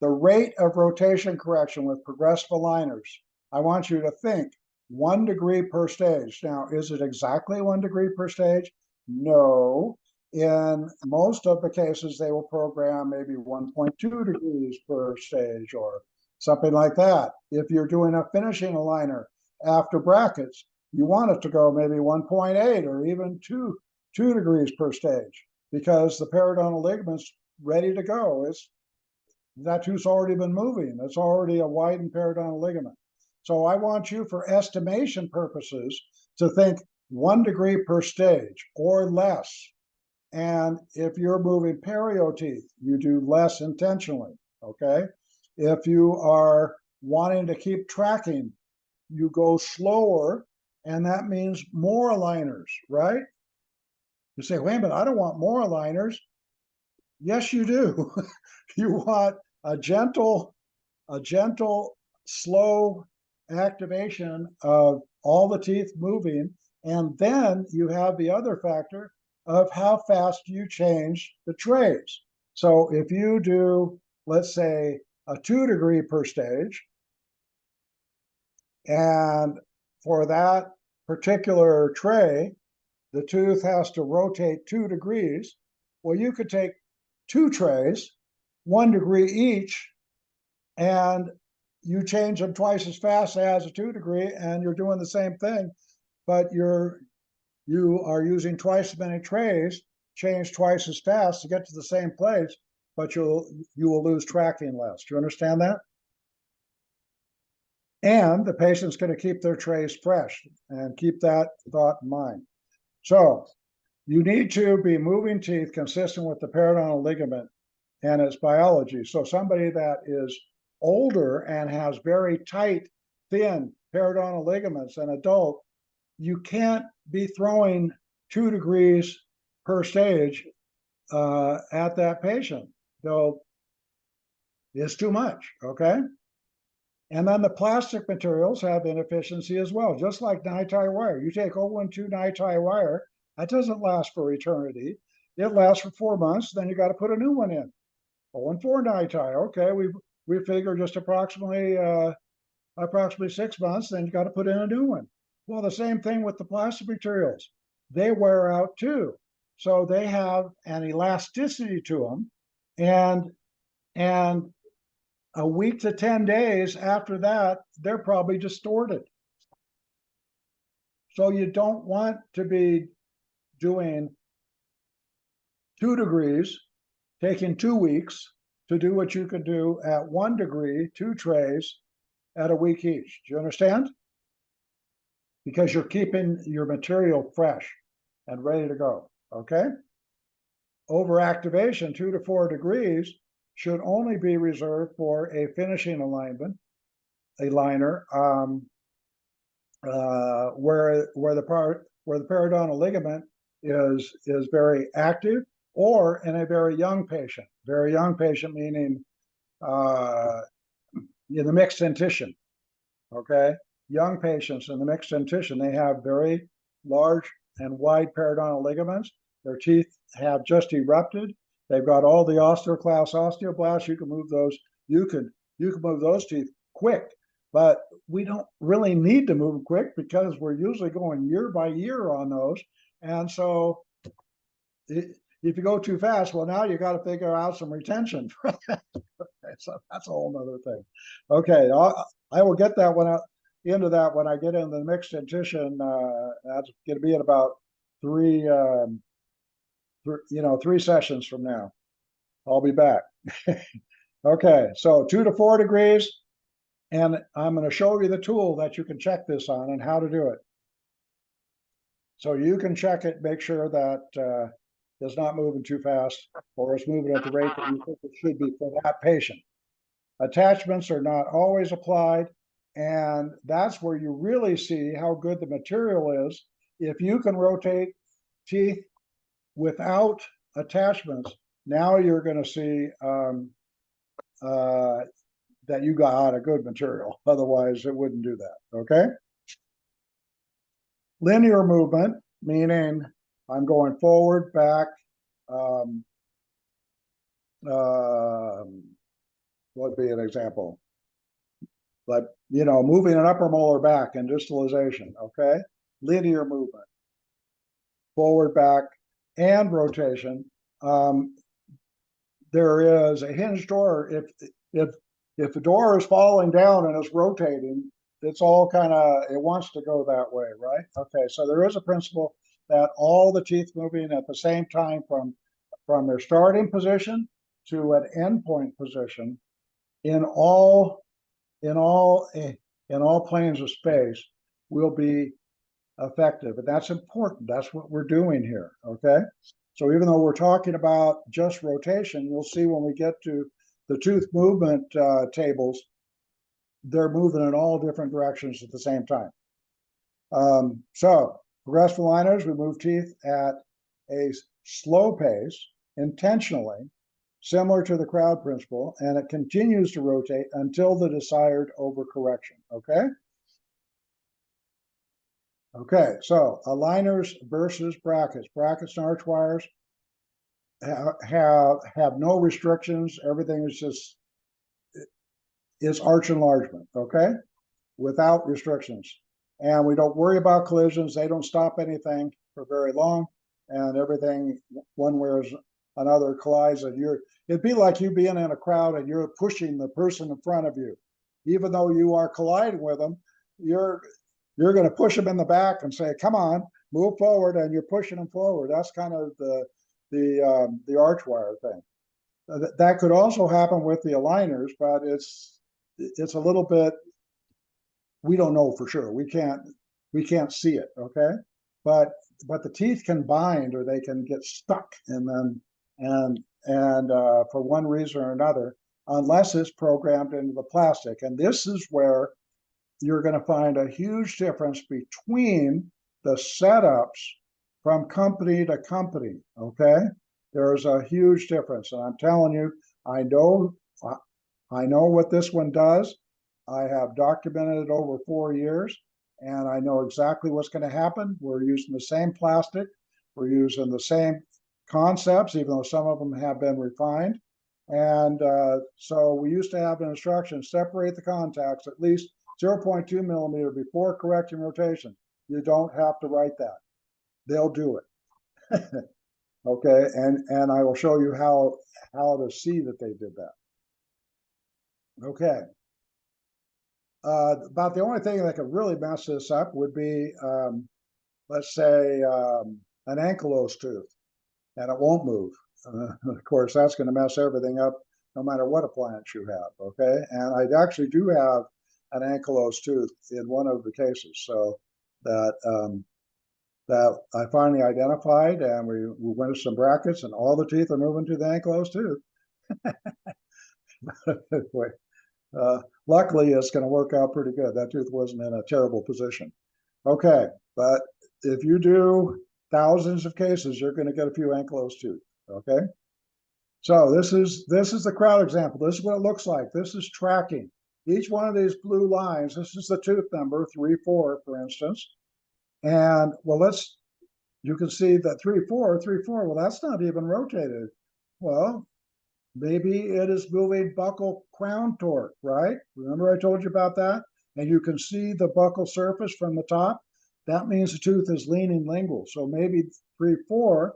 The rate of rotation correction with progressive aligners. I want you to think 1 degree per stage. Now, is it exactly 1 degree per stage? No. In most of the cases, they will program maybe 1.2 degrees per stage or something like that. If you're doing a finishing aligner after brackets, you want it to go maybe 1.8 or even 2 degrees per stage, because the periodontal ligament's ready to go. That tooth's already been moving. It's already a widened periodontal ligament. So I want you, for estimation purposes, to think 1 degree per stage or less. And if you're moving perio teeth, you do less intentionally, okay? If you are wanting to keep tracking, you go slower, and that means more aligners, right? You say, wait a minute, I don't want more aligners. Yes, you do. You want a gentle, slow activation of all the teeth moving, and then you have the other factor of how fast you change the trays. So if you do, let's say, a 2 degree per stage, and for that particular tray, the tooth has to rotate 2 degrees, well, you could take 2 trays, 1 degree each, and you change them twice as fast as a 2 degree, and you're doing the same thing, but you are using twice as many trays, change twice as fast to get to the same place, but you will lose tracking less. Do you understand that? And the patient's going to keep their trays fresh, and keep that thought in mind. So you need to be moving teeth consistent with the periodontal ligament and its biology. So somebody that is older and has very tight, thin periodontal ligaments, an adult, you can't be throwing 2 degrees per stage at that patient. So it's too much, okay? And then the plastic materials have inefficiency as well, just like nitrile wire. You take 012 nitrile wire, that doesn't last for eternity. It lasts for 4 months, then you got to put a new one in. 014 nitrile, okay, we figure just approximately approximately 6 months, then you got to put in a new one. Well, the same thing with the plastic materials. They wear out too. So they have an elasticity to them. And a week to 10 days after that, they're probably distorted. So you don't want to be doing 2 degrees, taking 2 weeks to do what you could do at 1 degree, 2 trays at a week each. Do you understand? Because you're keeping your material fresh and ready to go, okay? Overactivation, 2 to 4 degrees, should only be reserved for a finishing alignment, a liner, where the periodontal ligament is very active, or in a very young patient. Very young patient meaning in the mixed dentition. Okay, young patients in the mixed dentition, they have very large and wide periodontal ligaments. Their teeth have just erupted. They've got all the Ortho Class osteoblasts. You can move those. You can move those teeth quick, but we don't really need to move them quick because we're usually going year by year on those. And so if you go too fast, well, now you got to figure out some retention. So that's a whole nother thing. Okay, I will get that one out into that when I get into the mixed dentition. That's going to be at about 3 sessions from now. I'll be back. Okay, so 2 to 4 degrees, and I'm going to show you the tool that you can check this on and how to do it. So you can check it, make sure that it's not moving too fast, or it's moving at the rate that you think it should be for that patient. Attachments are not always applied, and that's where you really see how good the material is. If you can rotate teeth without attachments, now you're going to see that you got a good material. Otherwise, it wouldn't do that. Okay. Linear movement, meaning I'm going forward, back. What would be an example? But, moving an upper molar back in distalization, okay? Linear movement, forward, back, and rotation. There is a hinge door. If the door is falling down and it's rotating, it's all it wants to go that way, right? Okay, so there is a principle that all the teeth moving at the same time from their starting position to an endpoint position in all planes of space will be effective. And that's important. That's what we're doing here, okay? So even though we're talking about just rotation, you'll see when we get to the tooth movement tables, they're moving in all different directions at the same time. So progressive aligners, we move teeth at a slow pace, intentionally, similar to the crowd principle, and it continues to rotate until the desired overcorrection, okay? Okay, so aligners versus brackets. Brackets and arch wires have no restrictions. Everything is arch enlargement, okay? Without restrictions. And we don't worry about collisions. They don't stop anything for very long, and everything, one way or another, collides, and it'd be like you being in a crowd and you're pushing the person in front of you. Even though you are colliding with them, you're going to push them in the back and say, come on, move forward, and you're pushing them forward. That's kind of the arch wire thing. That could also happen with the aligners, but it's a little bit, we don't know for sure. We can't see it, okay? But the teeth can bind, or they can get stuck, and for one reason or another, unless it's programmed into the plastic. And this is where you're going to find a huge difference between the setups from company to company, okay? There's a huge difference, and I'm telling you, I know what this one does. I have documented it over 4 years, and I know exactly what's going to happen. We're using the same plastic. We're using the same concepts, even though some of them have been refined. And so we used to have an instruction, separate the contacts at least 0.2 millimeter before correcting rotation. You don't have to write that. They'll do it. Okay, and I will show you how to see that they did that. Okay. About the only thing that could really mess this up would be, let's say, an ankylos tooth, and it won't move. Of course, that's going to mess everything up no matter what appliance you have, okay? And I actually do have an ankylosed tooth in one of the cases, so that that I finally identified, and we went to some brackets, and all the teeth are moving to the ankylosed tooth. Luckily, it's going to work out pretty good. That tooth wasn't in a terrible position. Okay, but if you do thousands of cases, you're going to get a few ankylosed tooth, okay? So this is the crowd example. This is what it looks like. This is tracking. Each one of these blue lines, this is the tooth number, 3, 4, for instance. And well, you can see that 3, 4, 3, 4, well, that's not even rotated. Well, maybe it is moving buccal crown torque, right? Remember I told you about that? And you can see the buccal surface from the top. That means the tooth is leaning lingual. So maybe 3, 4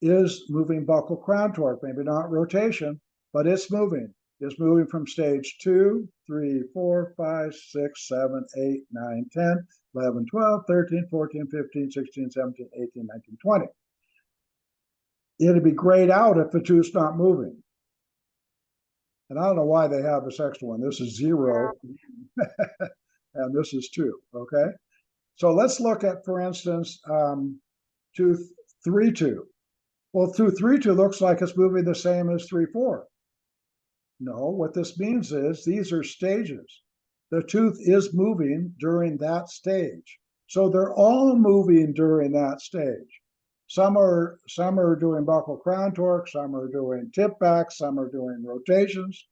is moving buccal crown torque, maybe not rotation, but it's moving. It's moving from stage 2, 3, 4, 5, 6, 7, 8, 9, 10, 11, 12, 13, 14, 15, 16, 17, 18, 19, 20. It'd be grayed out if the tooth's not moving. And I don't know why they have this extra one. This is 0, and this is 2, okay? So let's look at, for instance, tooth 3, 2. Well, tooth 3, 2 looks like it's moving the same as 3, 4. No, what this means is these are stages. The tooth is moving during that stage. So they're all moving during that stage. Some are doing buccal crown torque, some are doing tip back, some are doing rotations,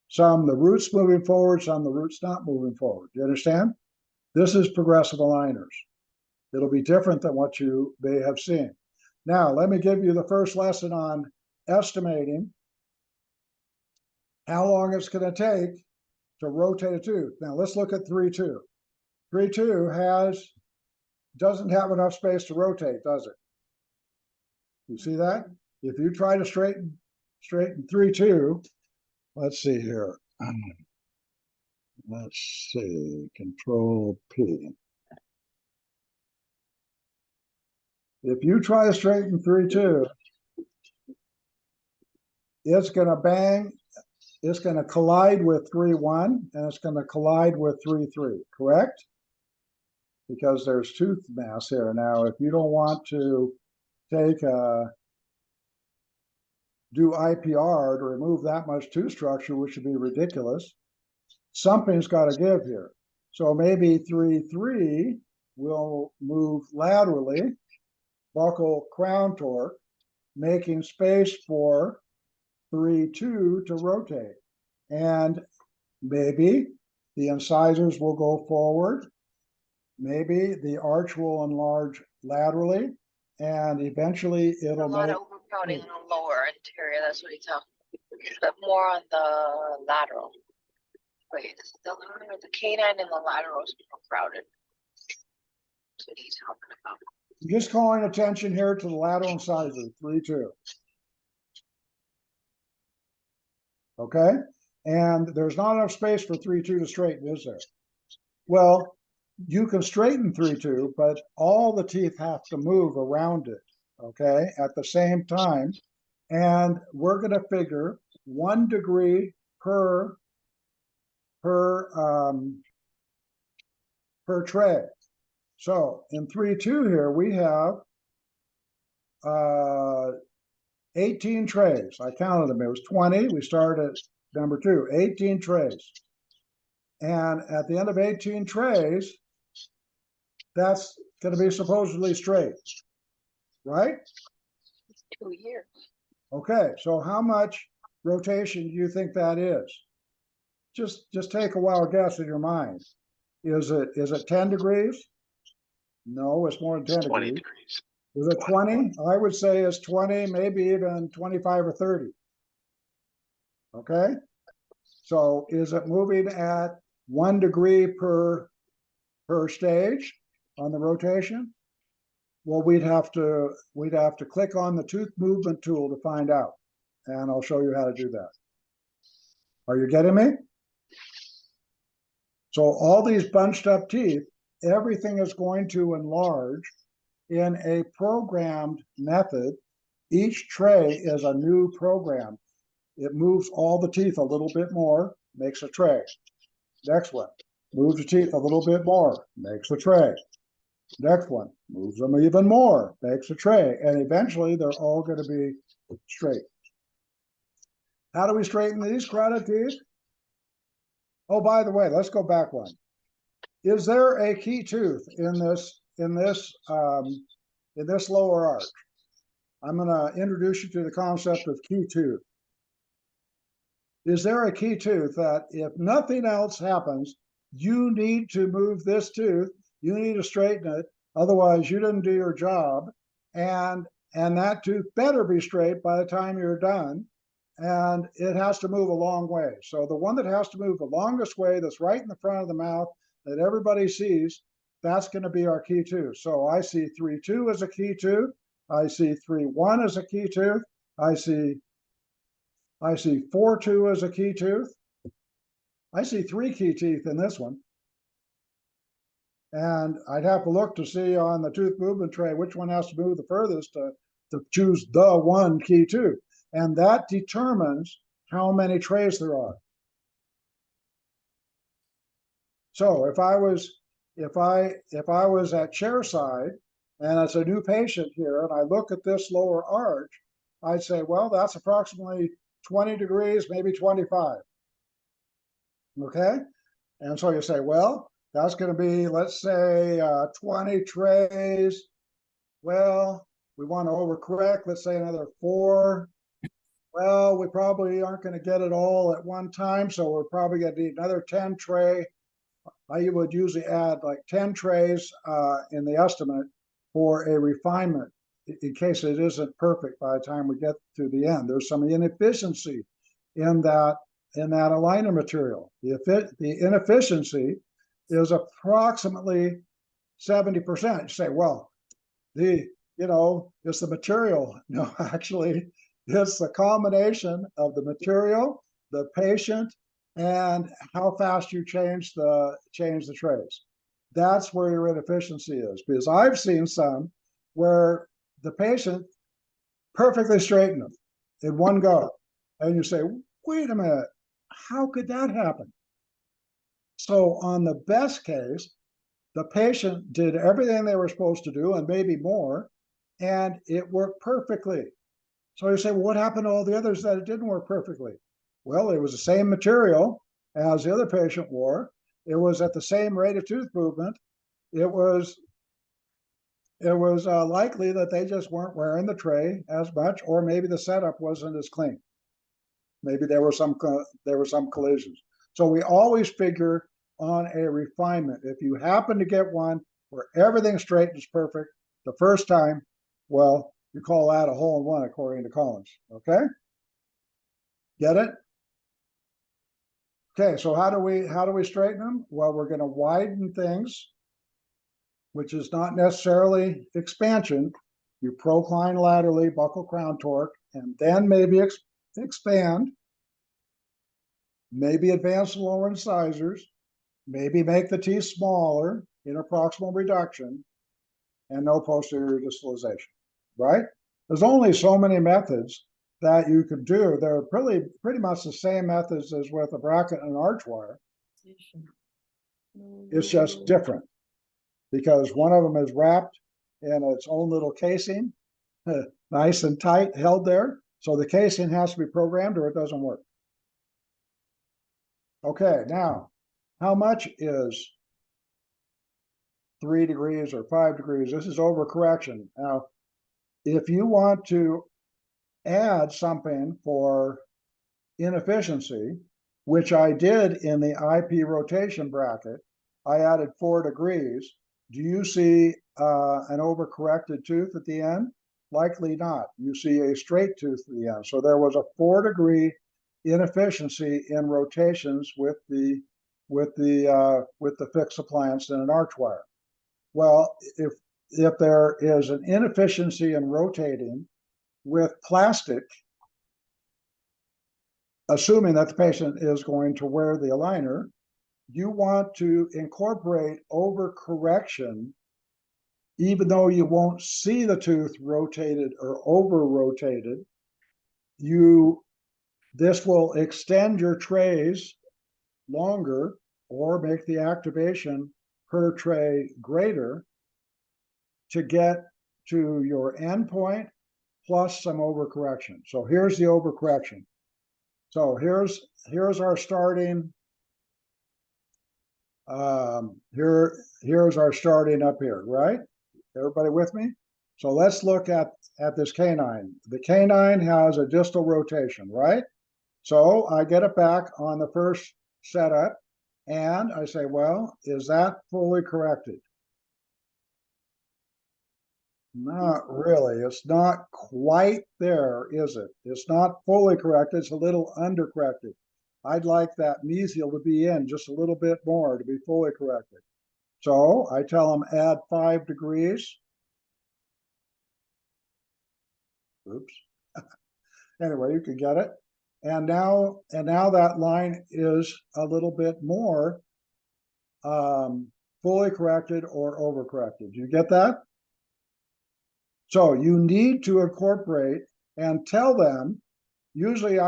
some the root's moving forward, some the root's not moving forward. You understand? This is progressive aligners. It'll be different than what you may have seen. Now, let me give you the first lesson on estimating how long it's going to take to rotate a tooth. Now, let's look at 3, 2. 3, 2 doesn't have enough space to rotate, does it? You see that? If you try to straighten 3, 2, let's see here. Let's see, Control P. If you try to straighten 3, 2, it's going to bang, it's going to collide with 3, 1, and it's going to collide with 3, 3, correct? Because there's tooth mass here. Now, if you don't want to do IPR to remove that much tooth structure, which would be ridiculous, something's got to give here. So maybe 3, 3 will move laterally, buccal crown torque, making space for 3, 2 to rotate. And maybe the incisors will go forward. Maybe the arch will enlarge laterally, and eventually it'll a lot of overcrowding on the lower anterior. That's what he's talking about. But more on the lateral. Wait, the canine and the lateral is more crowded. That's what he's talking about. Just calling attention here to the lateral incisor, 3, 2. Okay? And there's not enough space for 3, 2 to straighten, is there? Well, you can straighten 3, 2, but all the teeth have to move around it, okay, at the same time. And we're going to figure 1 degree per tray. So in 3, 2 here, we have 18 trays. I counted them. It was 20. We started at number 2, 18 trays. And at the end of 18 trays, that's going to be supposedly straight, right? 2 years. Okay, so how much rotation do you think that is? Just take a wild guess in your mind. Is it 10 degrees? No, it's more than 10 20 degrees. degrees. Is it 20? I would say it's 20, maybe even 25 or 30. Okay? So is it moving at 1 degree per stage on the rotation? Well, we'd have to click on the tooth movement tool to find out. And I'll show you how to do that. Are you getting me? So all these bunched up teeth, everything is going to enlarge in a programmed method. Each tray is a new program. It moves all the teeth a little bit more, makes a tray. Next one, moves the teeth a little bit more, makes a tray. Next one, moves them even more, makes a tray. And eventually they're all going to be straight. How do we straighten these crowded teeth? Oh, by the way, let's go back one. Is there a key tooth in this lower arch? I'm going to introduce you to the concept of key tooth. Is there a key tooth that if nothing else happens, you need to move this tooth, you need to straighten it, otherwise you didn't do your job, and that tooth better be straight by the time you're done, and it has to move a long way. So the one that has to move the longest way, that's right in the front of the mouth, that everybody sees, that's going to be our key tooth. So I see 3-2 as a key tooth. I see 3-1 as a key tooth. I see 4-2 as a key tooth. I see 3 key teeth in this one. And I'd have to look to see on the tooth movement tray which one has to move the furthest to choose the one key tooth. And that determines how many trays there are. So if I was at chair side and it's a new patient here and I look at this lower arch, I'd say, well, that's approximately 20 degrees, maybe 25. Okay? And so you say, well, that's going to be, let's say, 20 trays. Well, we want to overcorrect, let's say another 4. Well, we probably aren't going to get it all at one time, so we're probably going to need another 10 tray. I would usually add like 10 trays in the estimate for a refinement in case it isn't perfect by the time we get to the end. There's some inefficiency in that aligner material. The inefficiency is approximately 70%. You say, well, it's the material. No, actually, it's the combination of the material, the patient, and how fast you change the trays. That's where your inefficiency is. Because I've seen some where the patient perfectly straightened them in one go. And you say, wait a minute, how could that happen? So on the best case, the patient did everything they were supposed to do and maybe more, and it worked perfectly. So you say, well, what happened to all the others that it didn't work perfectly? Well, it was the same material as the other patient wore. It was at the same rate of tooth movement. It was likely that they just weren't wearing the tray as much, or maybe the setup wasn't as clean. Maybe there were some collisions. So we always figure on a refinement. If you happen to get one where everything straight is perfect the first time, well, you call that a hole in one according to Collins. Okay? Get it? Okay, so how do we straighten them? Well, we're going to widen things, which is not necessarily expansion. You procline laterally, buccal crown torque, and then maybe expand, maybe advance the lower incisors, maybe make the teeth smaller, interproximal reduction, and no posterior distalization, right? There's only so many methods that you could do. They're pretty much the same methods as with a bracket and an arch wire. It's just different because one of them is wrapped in its own little casing, nice and tight, held there. So the casing has to be programmed or it doesn't work. Okay, now, how much is 3 degrees or 5 degrees? This is overcorrection. Now, if you want to add something for inefficiency, which I did in the IP rotation bracket, I added 4 degrees. Do you see an overcorrected tooth at the end? Likely not. You see a straight tooth at the end. So there was a 4 degree inefficiency in rotations with the with the fixed appliance in an arch wire. Well, if there is an inefficiency in rotating with plastic, assuming that the patient is going to wear the aligner, you want to incorporate overcorrection, even though you won't see the tooth rotated or over-rotated. This will extend your trays longer or make the activation per tray greater to get to your endpoint plus some overcorrection. So here's the overcorrection. So here's our starting. Here's our starting up here, right? Everybody with me? So let's look at this canine. The canine has a distal rotation, right? So I get it back on the first setup and I say, well, is that fully corrected? Not really. It's not quite there, is it? It's not fully corrected. It's a little undercorrected. I'd like that mesial to be in just a little bit more to be fully corrected. So I tell them add 5 degrees. Oops. Anyway, you can get it. And now that line is a little bit more fully corrected or overcorrected. Do you get that? So you need to incorporate and tell them, usually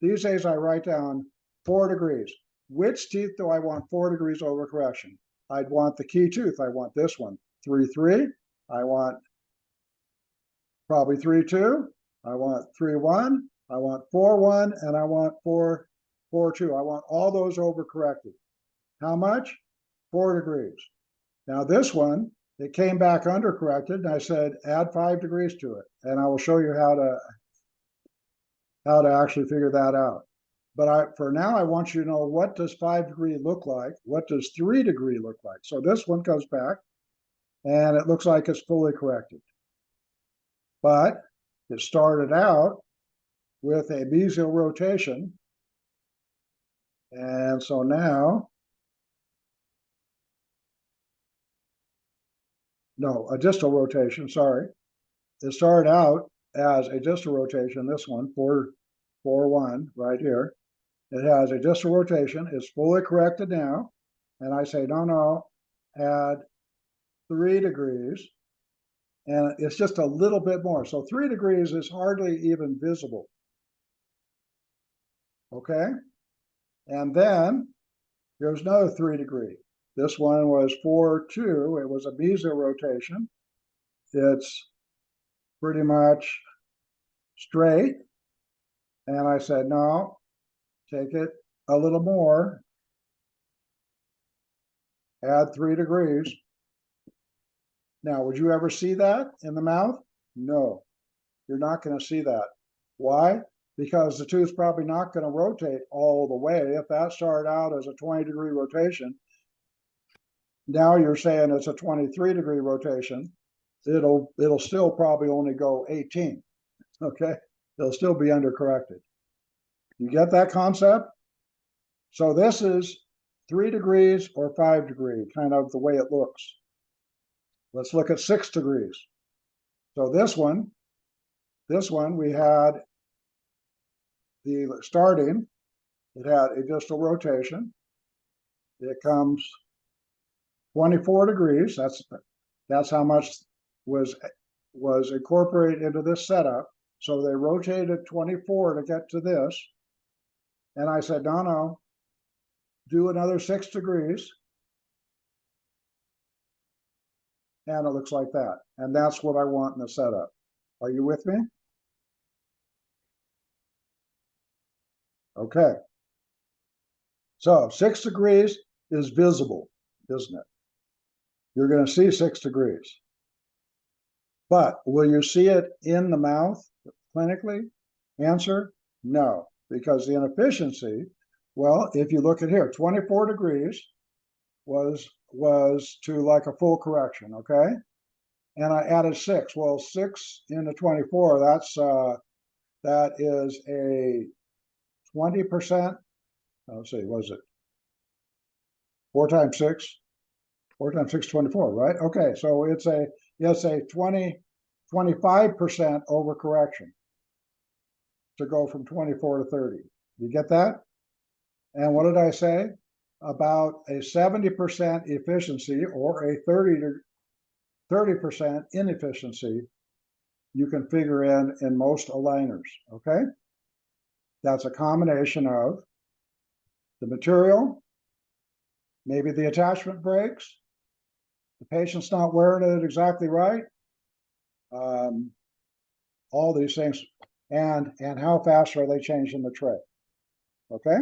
these days I write down 4 degrees. Which teeth do I want 4 degrees overcorrection? I'd want the key tooth. I want this one. 3-3. I want probably 3-2. I want 3-1. I want 4-1. And I want 4-2. I want all those overcorrected. How much? 4 degrees. Now this one, it came back undercorrected, and I said, add 5 degrees to it. And I will show you how to actually figure that out. But for now, I want you to know, what does 5 degree look like? What does 3 degree look like? So this one comes back, and it looks like it's fully corrected. But it started out with a mesial rotation. And so now, no, a distal rotation, sorry. It started out as a distal rotation, this one, 4-1 right here. It has a distal rotation. It's fully corrected now. And I say, no, add 3 degrees. And it's just a little bit more. So 3 degrees is hardly even visible. Okay? And then here's another 3 degree. This one was 4-2. It was a mesial rotation. It's pretty much straight. And I said, no, take it a little more. Add 3 degrees. Now, would you ever see that in the mouth? No, you're not going to see that. Why? Because the tooth's probably not going to rotate all the way. If that started out as a 20-degree rotation, now you're saying it's a 23-degree rotation. It'll still probably only go 18. Okay, it'll still be undercorrected. You get that concept? So this is 3 degrees or 5 degree, kind of the way it looks. Let's look at 6 degrees. So this one we had the starting. It had a distal rotation. It comes 24 degrees. That's how much was incorporated into this setup. So they rotated 24 to get to this. And I said, no, do another 6 degrees. And it looks like that. And that's what I want in the setup. Are you with me? Okay. So 6 degrees is visible, isn't it? You're going to see 6 degrees. But will you see it in the mouth clinically? Answer, no, because the inefficiency, well, if you look at here, 24 degrees was to like a full correction, okay? And I added 6. Well, 6 into 24, that is a 20%. Let's see, was it 4 times 6, 4 times 6, 24, right? Okay, so it's a 25% overcorrection to go from 24 to 30. You get that? And what did I say? About a 70% efficiency or a 30% inefficiency you can figure in most aligners, okay? That's a combination of the material, maybe the attachment breaks, the patient's not wearing it exactly right, all these things, and how fast are they changing the tray, okay?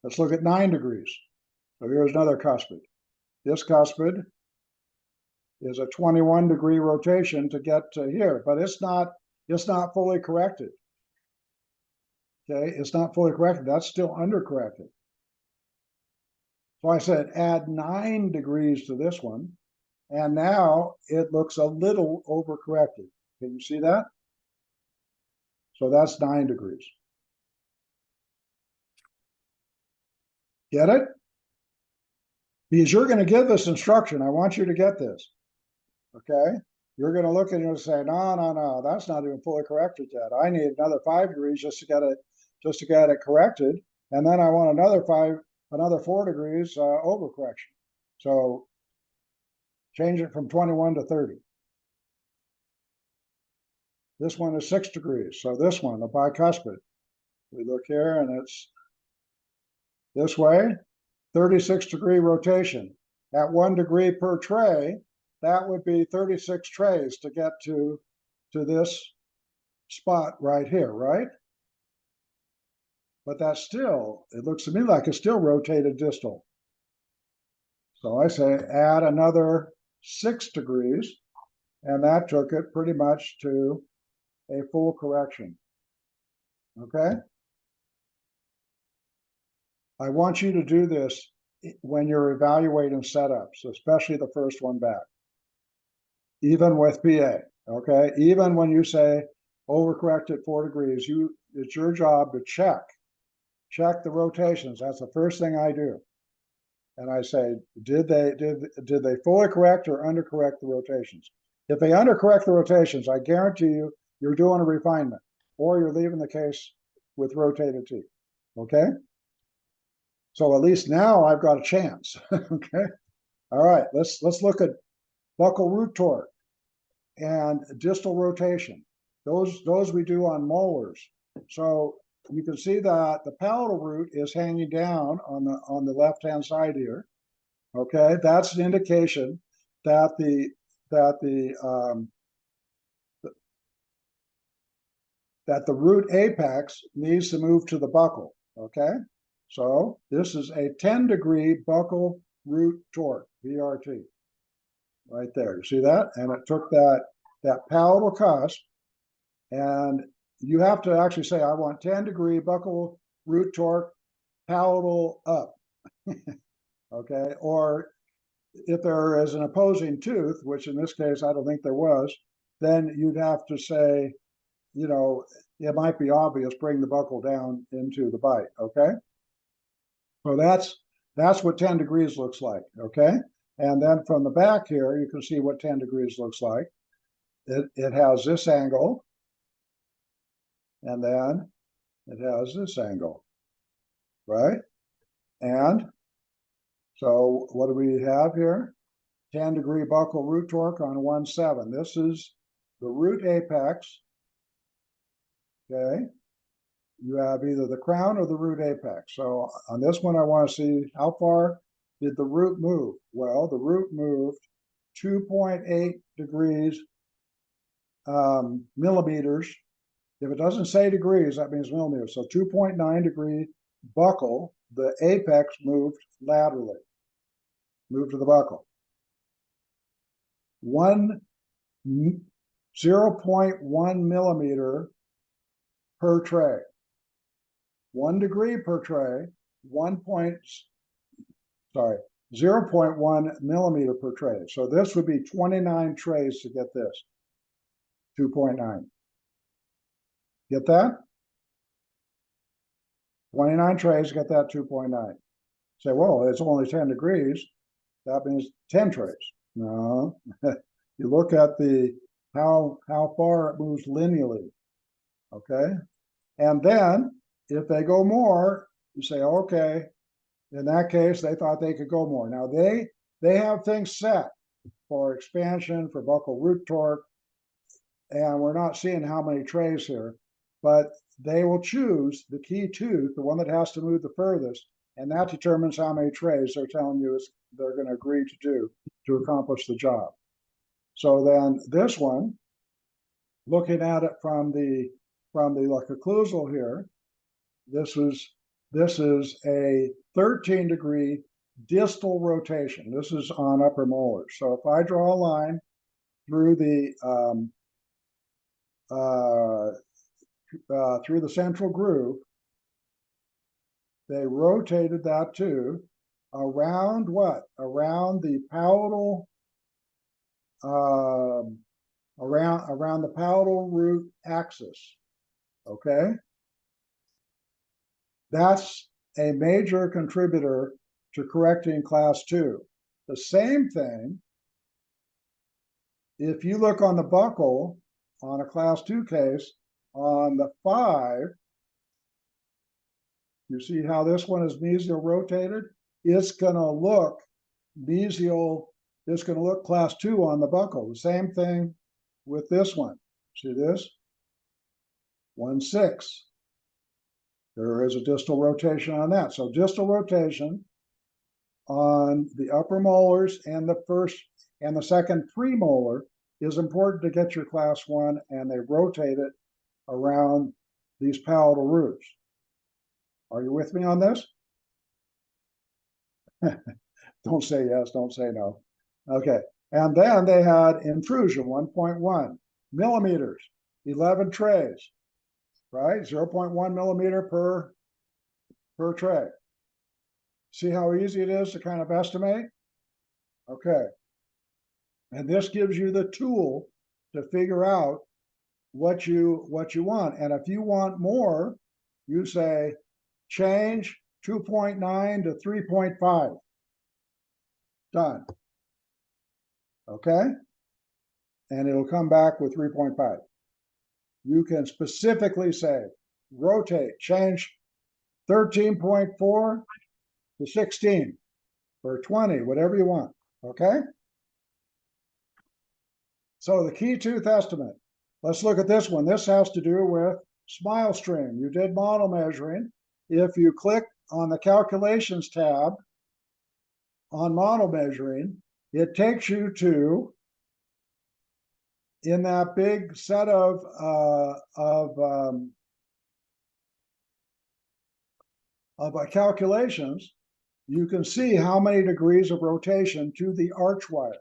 Let's look at 9 degrees. So here's another cuspid. This cuspid is a 21-degree rotation to get to here, but it's not fully corrected. Okay, it's not fully corrected. That's still undercorrected. So I said add 9 degrees to this one, and now it looks a little overcorrected. Can you see that? So that's 9 degrees. Get it? Because you're going to give this instruction. I want you to get this. Okay? You're going to look at it and say, no, that's not even fully corrected yet. I need another 5 degrees just to get it corrected. And then I want another 4 degrees overcorrection. So change it from 21 to 30. This one is 6 degrees. So this one, the bicuspid, we look here and it's this way, 36-degree rotation. At 1 degree per tray, that would be 36 trays to get to this spot right here, right? But that's still, it looks to me like it's still rotated distal. So I say add another 6 degrees, and that took it pretty much to a full correction. Okay? I want you to do this when you're evaluating setups, especially the first one back. Even with PA, okay? Even when you say overcorrect at 4 degrees, it's your job to check the rotations. That's the first thing I do. And I say, did they fully correct or undercorrect the rotations? If they undercorrect the rotations, I guarantee you, you're doing a refinement, or you're leaving the case with rotated teeth, okay? So at least now I've got a chance, okay? All right, let's look at buccal root torque and distal rotation. Those we do on molars. So you can see that the palatal root is hanging down on the left-hand side here. Okay, that's an indication that the root apex needs to move to the buccal. Okay, so this is a 10-degree buccal root torque, BRT, right there. You see that? And it took that palatal cusp, and you have to actually say, I want 10-degree buccal root torque, palatal up. Okay, or if there is an opposing tooth, which in this case I don't think there was, then you'd have to say, you know, it might be obvious, bring the buccal down into the bite. Okay, so that's what 10 degrees looks like. Okay, and then from the back here, you can see what 10 degrees looks like. It has this angle, and then it has this angle, right? And so what do we have here? 10-degree buccal root torque on 1/7. This is the root apex. Okay. You have either the crown or the root apex. So on this one, I want to see how far did the root move? Well, the root moved 2.8 degrees millimeters. If it doesn't say degrees, that means millimeters. So 2.9 degree buccal, the apex moved laterally, moved to the buccal. 0.1 millimeter per tray. 1 degree per tray, 0.1 millimeter per tray. So this would be 29 trays to get this, 2.9. Get that? 29 trays, get that 2.9. Say, well, it's only 10 degrees. That means 10 trays. No, you look at the how far it moves linearly. Okay, and then if they go more, you say, okay, in that case, they thought they could go more. Now they have things set for expansion, for buccal root torque, and we're not seeing how many trays here, but they will choose the key tooth, the one that has to move the furthest, and that determines how many trays they're telling you they're going to agree to do to accomplish the job. So then this one, looking at it from the occlusal here, this is a 13-degree distal rotation. This is on upper molars. So if I draw a line through the central groove, they rotated that tooth around what? Around the palatal, around the palatal root axis. Okay, that's a major contributor to correcting class 2. The same thing, if you look on the buccal on a class 2 case, on the 5, you see how this one is mesial rotated? It's going to look mesial, it's going to look class 2 on the buccal. The same thing with this one. See this? 1/6. There is a distal rotation on that. So distal rotation on the upper molars and the first and the second premolar is important to get your class 1, and they rotate it around these palatal roots. Are you with me on this? Don't say yes, don't say no. Okay, and then they had intrusion, 1.1 millimeters, 11 trays, right? 0.1 millimeter per tray. See how easy it is to kind of estimate? Okay. And this gives you the tool to figure out what you want. And if you want more, you say change 2.9 to 3.5. Done. Okay? And it'll come back with 3.5. You can specifically say rotate, change 13.4 to 16 or 20, whatever you want. Okay? So the key tooth estimate. Let's look at this one. This has to do with smile stream. You did model measuring. If you click on the calculations tab on model measuring, it takes you to, in that big set of calculations, you can see how many degrees of rotation to the arch wire.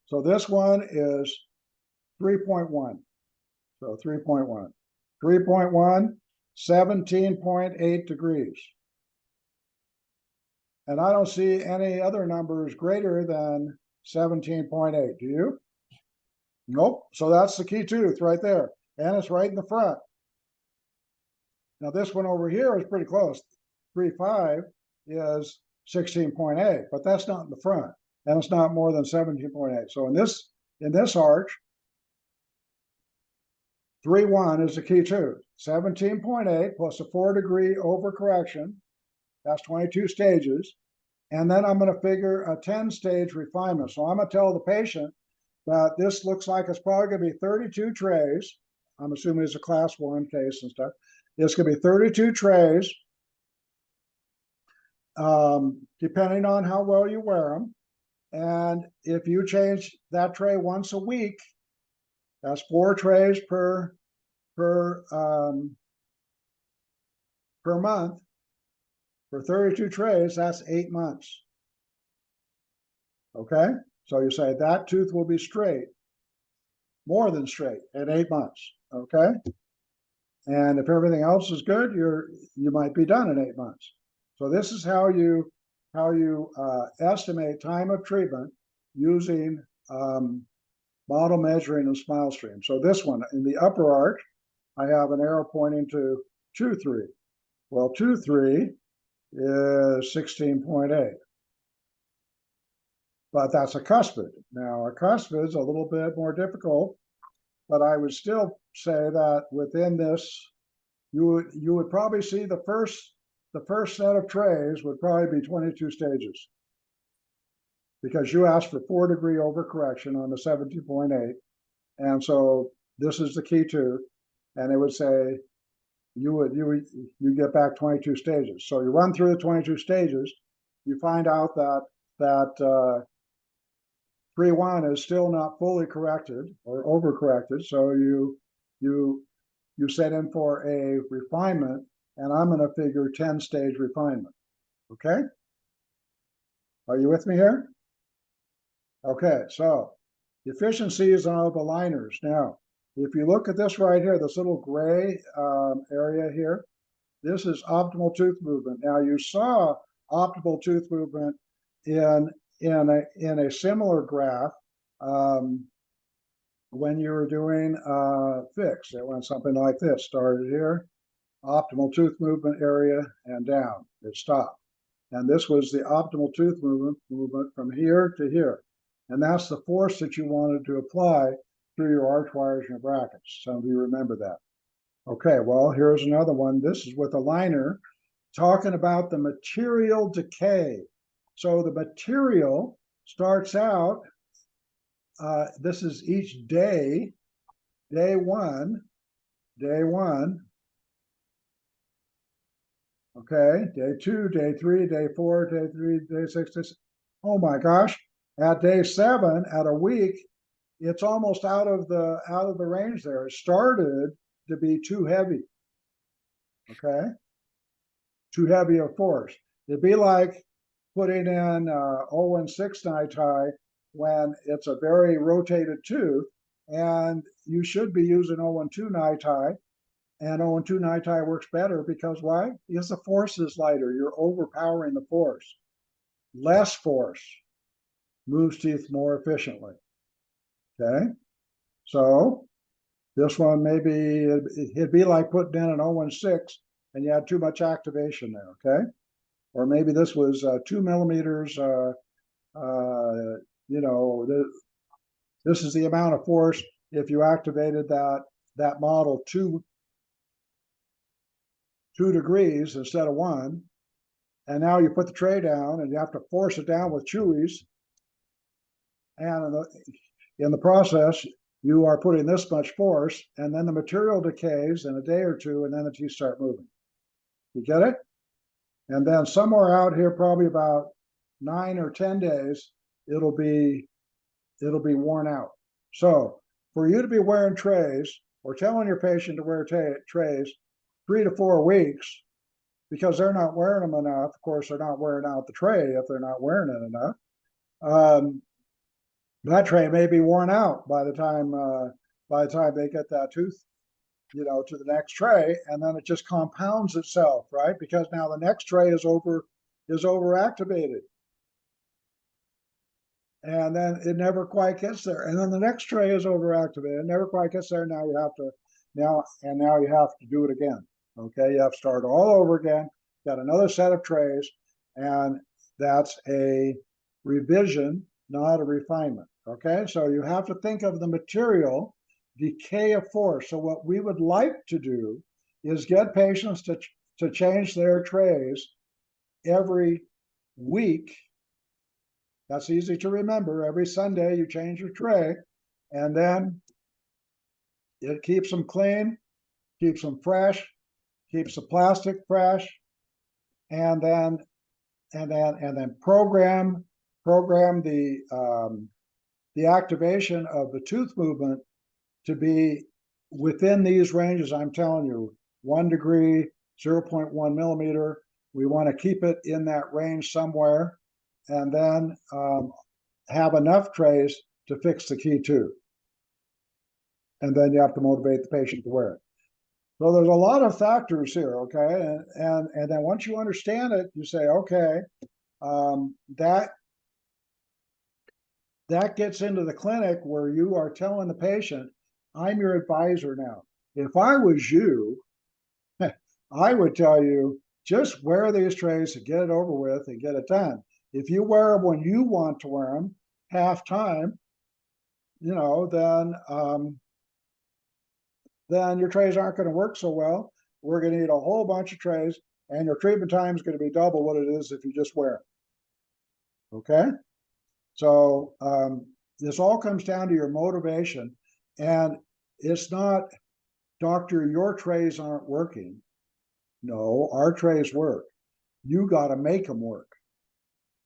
So this one is 3.1. So 3.1. 3.1, 17.8 degrees. And I don't see any other numbers greater than 17.8. Do you? Nope. So that's the key tooth right there. And it's right in the front. Now this one over here is pretty close. 3.5 is 16.8, but that's not in the front. And it's not more than 17.8. So in this arch, 3.1 is the key tooth. 17.8 plus a 4-degree overcorrection. That's 22 stages. And then I'm going to figure a 10-stage refinement. So I'm going to tell the patient that this looks like it's probably going to be 32 trays. I'm assuming it's a class 1 case and stuff. It's going to be 32 trays, depending on how well you wear them. And if you change that tray once a week, that's 4 trays per month. For 32 trays, that's 8 months. Okay, so you say that tooth will be straight, more than straight, at 8 months. Okay, and if everything else is good, you might be done in 8 months. So this is how you estimate time of treatment using model measuring and smile stream. So this one in the upper arch, I have an arrow pointing to 2.3. Well, 2.3 is 16.8. But that's a cuspid. Now, a cuspid is a little bit more difficult, but I would still say that within this, you would probably see the first set of trays would probably be 22 stages, because you asked for 4-degree overcorrection on the 17.8, and so this is the key to, and it would say you get back 22 stages. So you run through the 22 stages, you find out that 3.1 is still not fully corrected or overcorrected. So you set in for a refinement, and I'm going to figure 10-stage refinement. Okay? Are you with me here? Okay, so efficiencies of the aligners. Now, if you look at this right here, this little gray area here, this is optimal tooth movement. Now, you saw optimal tooth movement in a similar graph when you were doing fixed. It went something like this. Started here, optimal tooth movement area, and down. It stopped. And this was the optimal tooth movement from here to here. And that's the force that you wanted to apply through your arch wires and your brackets. Some of you remember that. Okay, well, here's another one. This is with a liner talking about the material decay. So the material starts out, this is each day, day one, okay, day 2, day 3, day 4, day 3, day 6, day 6. Oh my gosh, at day 7, at a week, it's almost out of the range there. It started to be too heavy, okay? Too heavy a force. It'd be like putting in 0.6 NiTi when it's a very rotated tooth, and you should be using 0.2 NiTi, and 0.2 NiTi works better because why? Because the force is lighter. You're overpowering the force. Less force moves teeth more efficiently. Okay, so this one maybe it'd be like putting in an 0.6 and you had too much activation there. Okay, or maybe this was 2 millimeters. You know, this is the amount of force if you activated that model 2 degrees instead of 1, and now you put the tray down and you have to force it down with chewies, and in the process you are putting this much force, and then the material decays in a day or two, and then the teeth start moving. You get it? And then somewhere out here, probably about 9 or 10 days, it'll be worn out. So for you to be wearing trays or telling your patient to wear trays 3 to 4 weeks because they're not wearing them enough. Of course, they're not wearing out the tray if they're not wearing it enough. That tray may be worn out by the time they get that tooth, you know, to the next tray, and then it just compounds itself, right? Because now the next tray is overactivated, and then it never quite gets there, and then the next tray is overactivated, it never quite gets there. Now you have to do it again. Okay, you have to start all over again. Got another set of trays, and that's a revision, not a refinement. Okay, so you have to think of the material decay of force. So what we would like to do is get patients to change their trays every week. That's easy to remember. Every Sunday you change your tray, and then it keeps them clean, keeps them fresh, keeps the plastic fresh, and then program the activation of the tooth movement to be within these ranges. I'm telling you, 1 degree, 0.1 millimeter. We want to keep it in that range somewhere, and then have enough trays to fix the key tooth. And then you have to motivate the patient to wear it. So there's a lot of factors here, okay? And then once you understand it, you say, okay, that gets into the clinic where you are telling the patient, I'm your advisor now. If I was you, I would tell you just wear these trays and get it over with and get it done. If you wear them when you want to wear them, half time, then your trays aren't going to work so well. We're going to need a whole bunch of trays, and your treatment time is going to be double what it is if you just wear them. Okay? So this all comes down to your motivation, and it's not, doctor, your trays aren't working. No, our trays work. You got to make them work.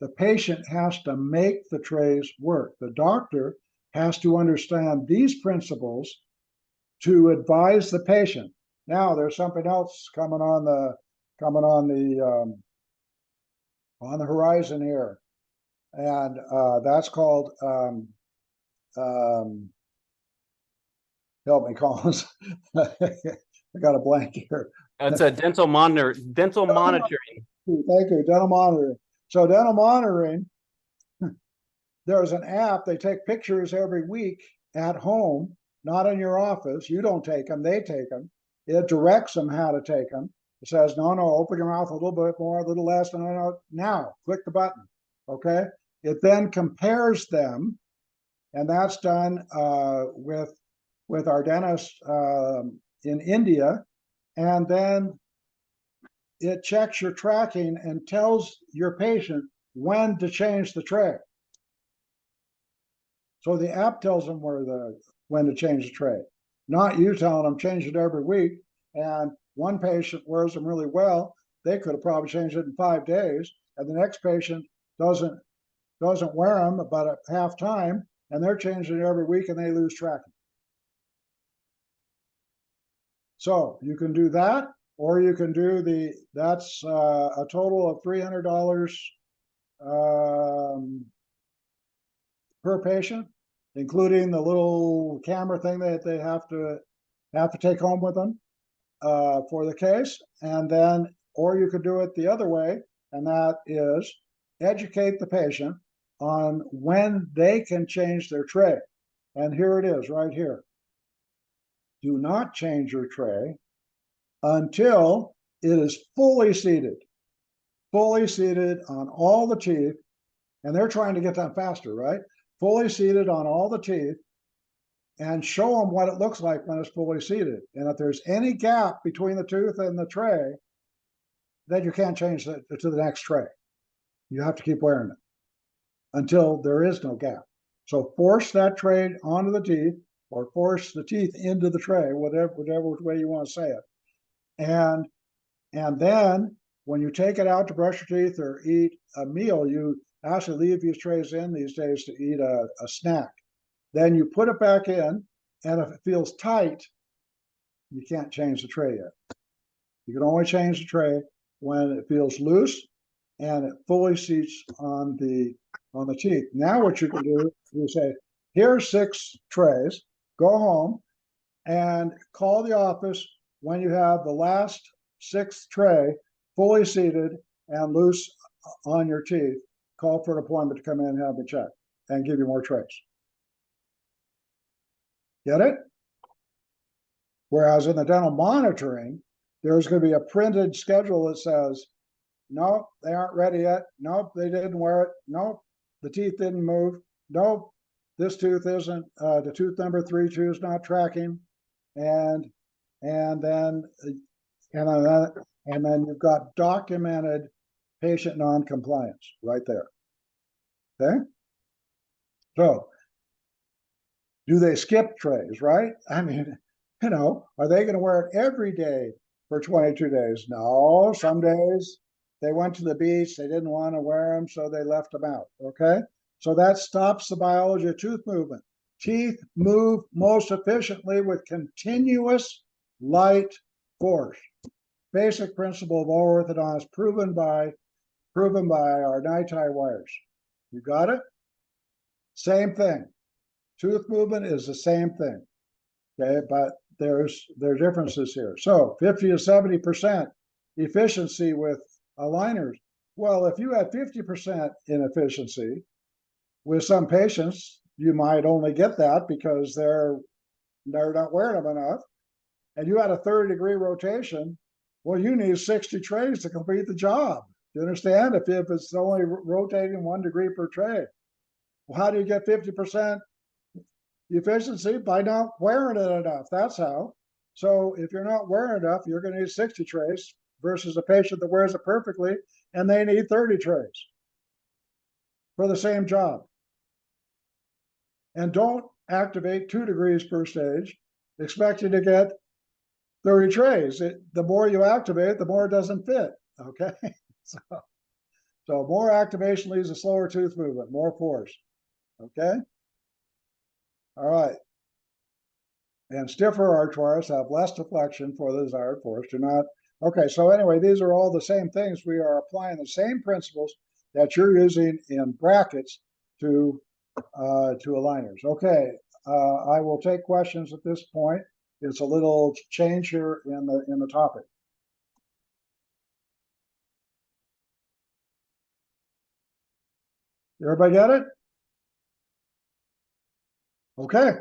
The patient has to make the trays work. The doctor has to understand these principles to advise the patient. Now, there's something else coming on the horizon here, and that's called help me, Collins. I got a blank here. That's a dental monitoring. Thank you, dental monitoring. So dental monitoring, there's an app. They take pictures every week at home, not in your office. You don't take them, they take them. It directs them how to take them. It says, no, open your mouth a little bit more, a little less. No, now, click the button, okay? It then compares them, and that's done with our dentist in India, and then it checks your tracking and tells your patient when to change the tray. So the app tells them when to change the tray, not you telling them change it every week. And one patient wears them really well. They could have probably changed it in 5 days, and the next patient doesn't wear them but at half time, and they're changing it every week and they lose tracking. So you can do that, or you can do that's a total of $300 per patient, including the little camera thing that they have to take home with them for the case. And then, or you could do it the other way, and that is educate the patient on when they can change their tray. And here it is right here. Do not change your tray until it is fully seated on all the teeth. And they're trying to get that faster, right? Fully seated on all the teeth, and show them what it looks like when it's fully seated. And if there's any gap between the tooth and the tray, then you can't change it to the next tray. You have to keep wearing it until there is no gap. So force that tray onto the teeth, or force the teeth into the tray, whatever way you want to say it. And then when you take it out to brush your teeth or eat a meal, you actually leave these trays in these days to eat a snack. Then you put it back in, and if it feels tight, you can't change the tray yet. You can only change the tray when it feels loose and it fully seats on the teeth. Now what you can do, you say, here's 6 trays, go home and call the office when you have the last 6th tray fully seated and loose on your teeth. Call for an appointment to come in and have me check and give you more trays. Get it? Whereas in the dental monitoring, there's going to be a printed schedule that says, nope, they aren't ready yet. Nope, they didn't wear it. Nope, the teeth didn't move. Nope, this tooth isn't, the tooth number 3 tooth is not tracking. And then you've got documented patient non-compliance right there. Okay? So, do they skip trays, right? I mean, are they going to wear it every day for 22 days? No, some days they went to the beach, they didn't want to wear them, so they left them out, okay? So that stops the biology of tooth movement. Teeth move most efficiently with continuous light force. Basic principle of all orthodontics, proven by our night-tie wires. You got it? Same thing. Tooth movement is the same thing. Okay, but there's differences here. So 50 to 70% efficiency with aligners. Well, if you had 50% inefficiency with some patients, you might only get that because they're not wearing them enough. And you had a 30-degree rotation, Well, you need 60 trays to complete the job. Do you understand? If it's only rotating 1 degree per tray. Well, how do you get 50% efficiency? By not wearing it enough. That's how. So if you're not wearing enough, you're going to need 60 trays versus a patient that wears it perfectly and they need 30 trays for the same job. And don't activate 2 degrees per stage, expecting to get 30 trays. The more you activate, the more it doesn't fit. Okay. So more activation leads to slower tooth movement, more force. Okay. All right. And stiffer arch wires have less deflection for the desired force. Do not. Okay. So anyway, these are all the same things. We are applying the same principles that you're using in brackets to aligners. Okay. I will take questions at this point. It's a little change here in the topic. Everybody get it? Okay.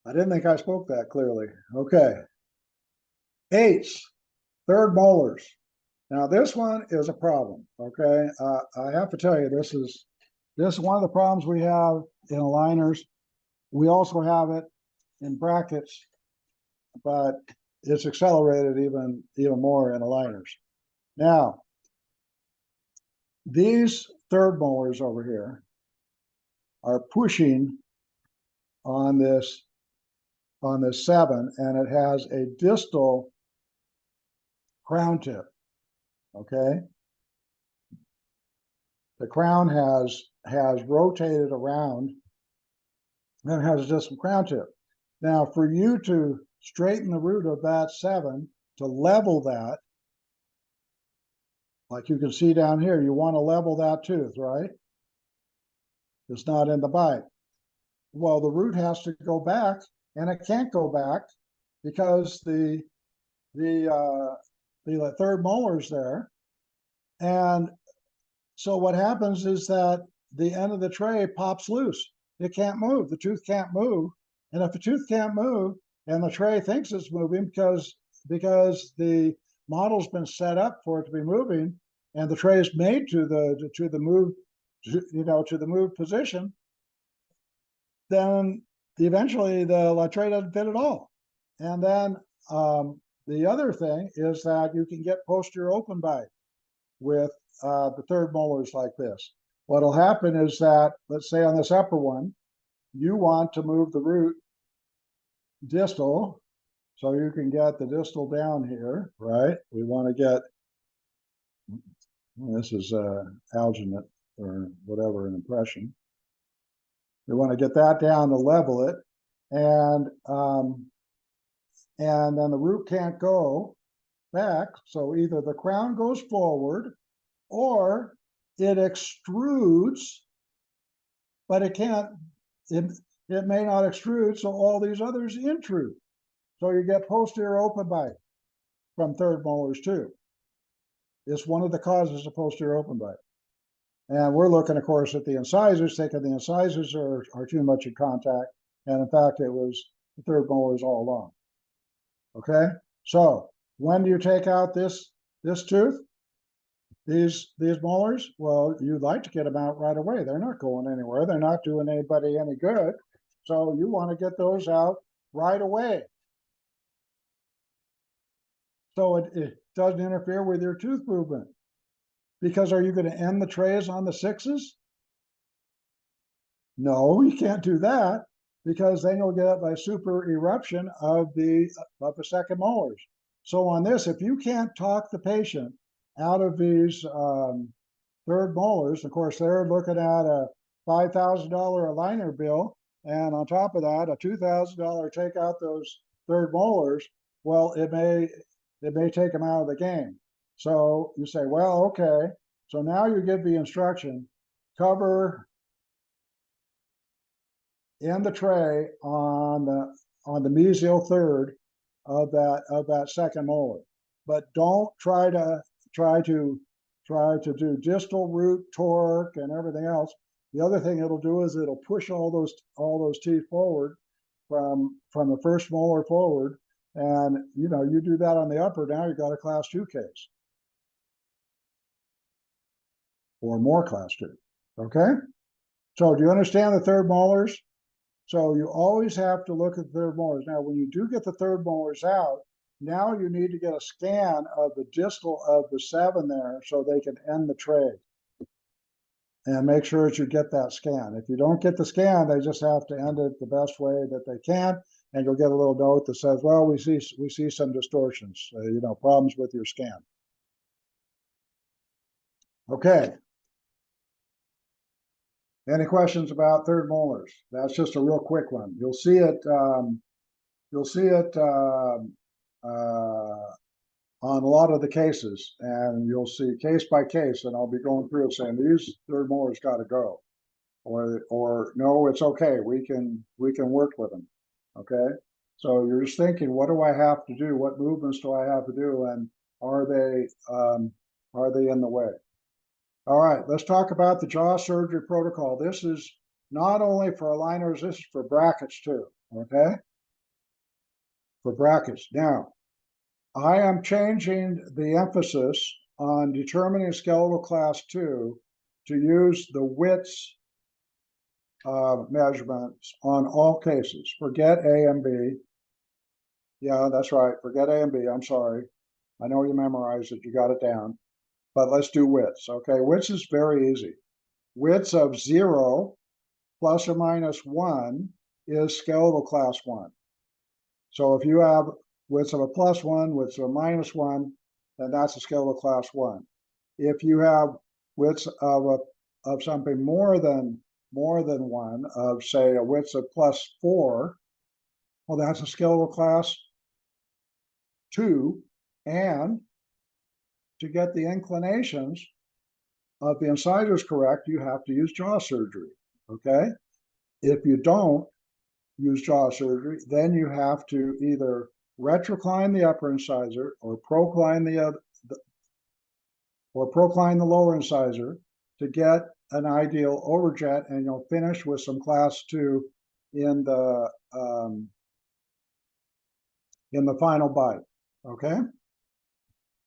I didn't think I spoke that clearly. Okay. 8s, third molars. Now this one is a problem. Okay. I have to tell you, this is one of the problems we have in aligners. We also have it in brackets, but it's accelerated even more in aligners. Now, these third molars over here are pushing on this 7, and it has a distal crown tip. Okay, the crown has rotated around and has a distal crown tip. Now, for you to straighten the root of that 7 to level that, like you can see down here, you want to level that tooth, right? It's not in the bite. Well, the root has to go back, and it can't go back because the third molar is there. And so what happens is that the end of the tray pops loose. It can't move. The tooth can't move. And if the tooth can't move and the tray thinks it's moving because the model's been set up for it to be moving and the tray is made to the move position, then eventually the tray doesn't fit at all. And then the other thing is that you can get posterior open bite with the third molars like this. What'll happen is that, let's say on this upper one, you want to move the root distal, so you can get the distal down here, right? We want to get, this is alginate or whatever, an impression. We want to get that down to level it, and then the root can't go back, so either the crown goes forward or it extrudes, but it can't, it may not extrude, so all these others intrude. So you get posterior open bite from third molars too. It's one of the causes of posterior open bite. And we're looking, of course, at the incisors, thinking the incisors are too much in contact. And in fact, it was the third molars all along. Okay, so when do you take out this tooth? These molars? Well, you'd like to get them out right away. They're not going anywhere. They're not doing anybody any good. So you want to get those out right away, so it doesn't interfere with your tooth movement. Because are you going to end the trays on the 6s? No, you can't do that, because then you'll get a super eruption of the second molars. So on this, if you can't talk the patient out of these third molars, of course, they're looking at a $5,000 aligner bill, and on top of that, a $2,000 take out those third molars. Well, it may take them out of the game. So you say, well, okay. So now you give the instruction, cover in the tray on the mesial third of that second molar, but don't try to do distal root torque and everything else. The other thing it'll do is it'll push all those teeth forward from the first molar forward, And, you know, you do that on the upper, now you've got a class 2 case. Or more class 2, okay? So do you understand the third molars? So you always have to look at the third molars. Now, when you do get the third molars out, now you need to get a scan of the distal of the 7 there so they can end the tray. And make sure that you get that scan. If you don't get the scan, they just have to end it the best way that they can, and you'll get a little note that says, well, we see some distortions, you know, problems with your scan. Okay. Any questions about third molars? That's just a real quick one. You'll see it. You'll see it on a lot of the cases, and you'll see case by case, and I'll be going through it saying these third molars got to go, or no, it's okay. We can work with them. Okay. So you're just thinking, what do I have to do? What movements do I have to do? And are they in the way? All right, let's talk about the jaw surgery protocol. This is not only for aligners, this is for brackets too, okay? For brackets. Now, I am changing the emphasis on determining skeletal class 2 to use the widths measurements on all cases. Forget A and B. Yeah, that's right, forget A and B, I'm sorry. I know you memorized it, you got it down. But let's do widths, okay? Widths is very easy. Widths of 0 plus or minus 1 is skeletal class 1. So if you have widths of a +1, widths of a -1, then that's a skeletal class 1. If you have widths of something more than 1, of say a width of +4, well, that's a skeletal class 2, and to get the inclinations of the incisors correct, you have to use jaw surgery, okay? If you don't use jaw surgery, then you have to either retrocline the upper incisor or procline the lower incisor to get an ideal overjet, and you'll finish with some class 2 in the final bite, okay?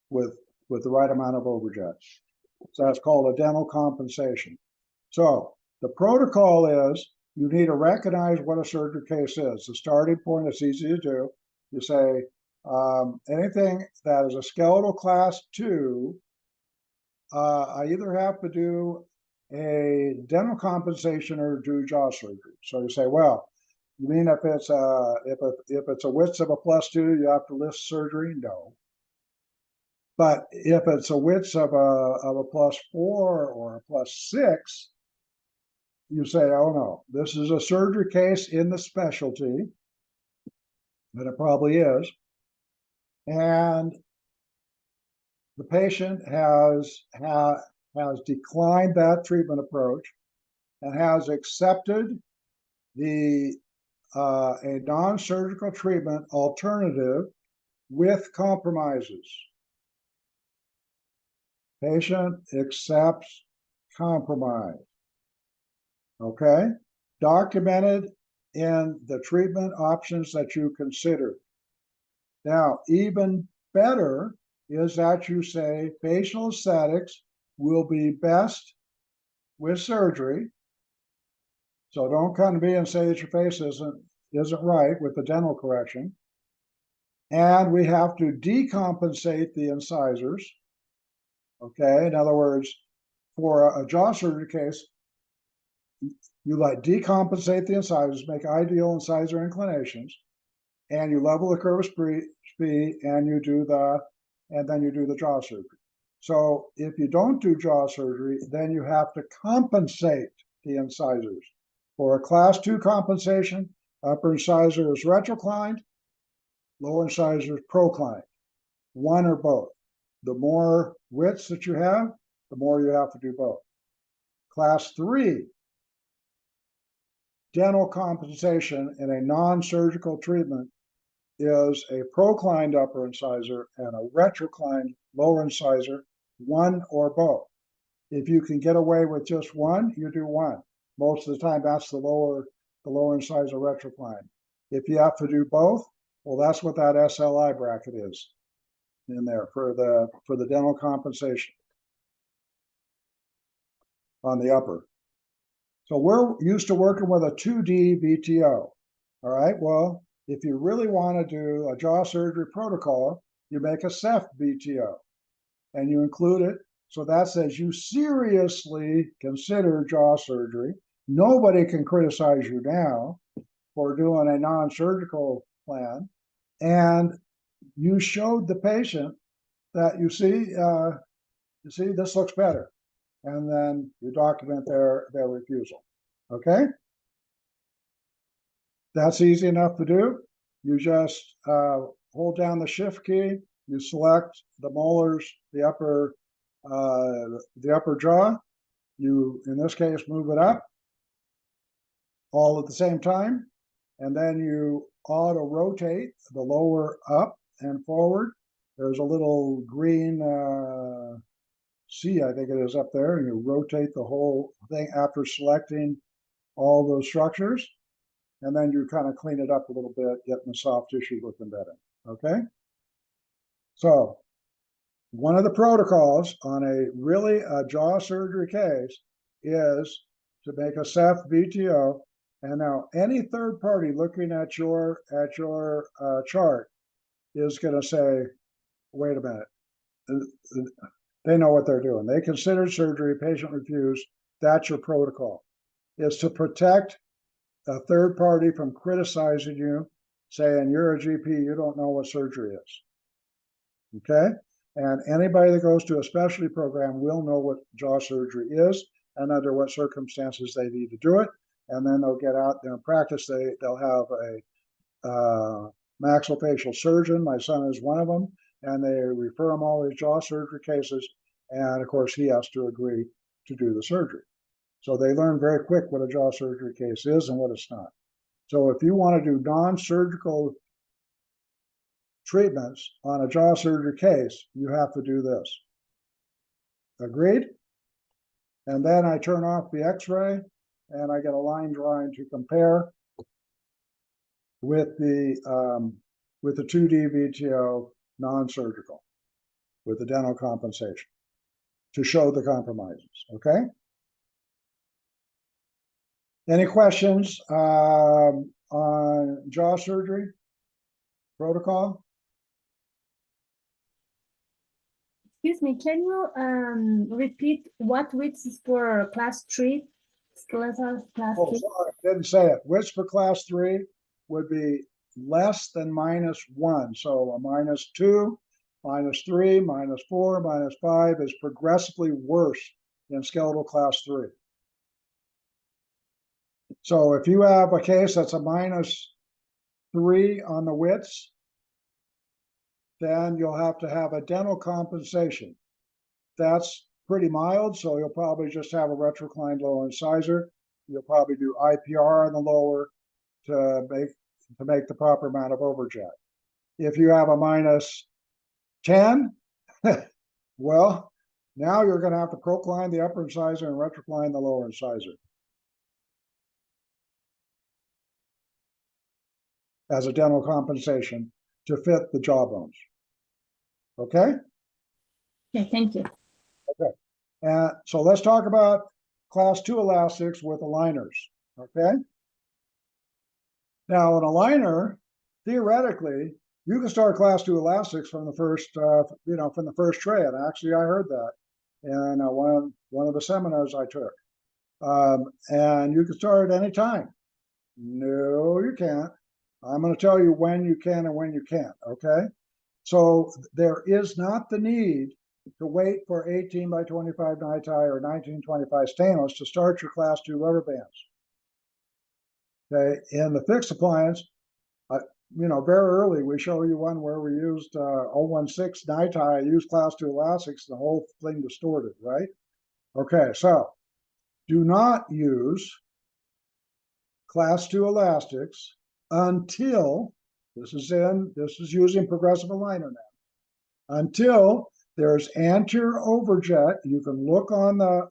With the right amount of overjets. So that's called a dental compensation. So the protocol is you need to recognize what a surgery case is. The starting point is easy to do. You say anything that is a skeletal class 2, I either have to do a dental compensation or do jaw surgery. So you say, well, you mean if it's a width of a +2, you have to list surgery? No. But if it's a width of a +4 or a +6, you say, oh no, this is a surgery case in the specialty, and it probably is. And the patient has declined that treatment approach and has accepted a non-surgical treatment alternative with compromises. Patient accepts compromise. Okay? Documented in the treatment options that you consider. Now, even better is that you say facial aesthetics will be best with surgery. So don't come to me and say that your face isn't right with the dental correction. And we have to decompensate the incisors. Okay, in other words, for a jaw surgery case, you decompensate the incisors, make ideal incisor inclinations, and you level the curvus speed, and then you do the jaw surgery. So if you don't do jaw surgery, then you have to compensate the incisors. For a class 2 compensation, upper incisor is retroclined, lower incisor is proclined, one or both. The more widths that you have, the more you have to do both. Class 3, dental compensation in a non-surgical treatment is a proclined upper incisor and a retroclined lower incisor, one or both. If you can get away with just one, you do one. Most of the time, that's the lower incisor retrocline. If you have to do both, Well, that's what that SLI bracket is in there for the dental compensation on the upper. So we're used to working with a 2D VTO. All right, well, if you really want to do a jaw surgery protocol, you make a CEF VTO and you include it. So that says you seriously consider jaw surgery. Nobody can criticize you now for doing a non-surgical plan. And you showed the patient that you see, this looks better. And then you document their refusal. Okay? That's easy enough to do. You just hold down the shift key. You select the molars, the upper jaw. You, in this case, move it up all at the same time. And then you auto rotate the lower up and forward. There's a little green C, I think it is up there, and you rotate the whole thing after selecting all those structures. And then you kind of clean it up a little bit, getting the soft tissue looking better. Okay? So one of the protocols on a jaw surgery case is to make a CEF VTO. And now any third party looking at your chart is going to say, wait a minute. They know what they're doing. They considered surgery, patient refused. That's your protocol. Is to protect a third party from criticizing you, saying you're a GP, you don't know what surgery is. Okay? And anybody that goes to a specialty program will know what jaw surgery is and under what circumstances they need to do it. And then they'll get out there and practice. They'll have a maxillofacial surgeon. My son is one of them. And they refer him all these jaw surgery cases. And of course, he has to agree to do the surgery. So they learn very quick what a jaw surgery case is and what it's not. So if you want to do non-surgical treatments on a jaw surgery case, you have to do this. Agreed? And then I turn off the x-ray and I get a line drawing to compare with the 2D VTO non-surgical with the dental compensation to show the compromises. Okay? Any questions on jaw surgery protocol? Excuse me, can you repeat what width is for class 3? Class Oh, 3? sorry, I didn't say it. Width for class 3 would be less than -1. So a -2, -3, -4, -5 is progressively worse in skeletal class 3. So if you have a case that's a -3 on the widths, then you'll have to have a dental compensation. That's pretty mild, so you'll probably just have a retroclined lower incisor. You'll probably do IPR on the lower to make the proper amount of overjet. If you have a -10, well, now you're going to have to procline the upper incisor and retrocline the lower incisor as a dental compensation to fit the jawbones. Okay? Okay, thank you. Okay. So let's talk about class 2 elastics with aligners. Okay? Now, an aligner, theoretically, you can start class 2 elastics from the first, from the first tray. And actually, I heard that in one of the seminars I took. And you can start at any time. No, you can't. I'm going to tell you when you can and when you can't. Okay? So there is not the need to wait for 18 by 25 NiTi or 1925 stainless to start your class 2 rubber bands. Okay, in the fixed appliance, very early we show you one where we used 016 NiTi. I used class 2 elastics, the whole thing distorted, right? Okay, so do not use class 2 elastics until this is using progressive aligner now. Until there's anterior overjet, you can look on the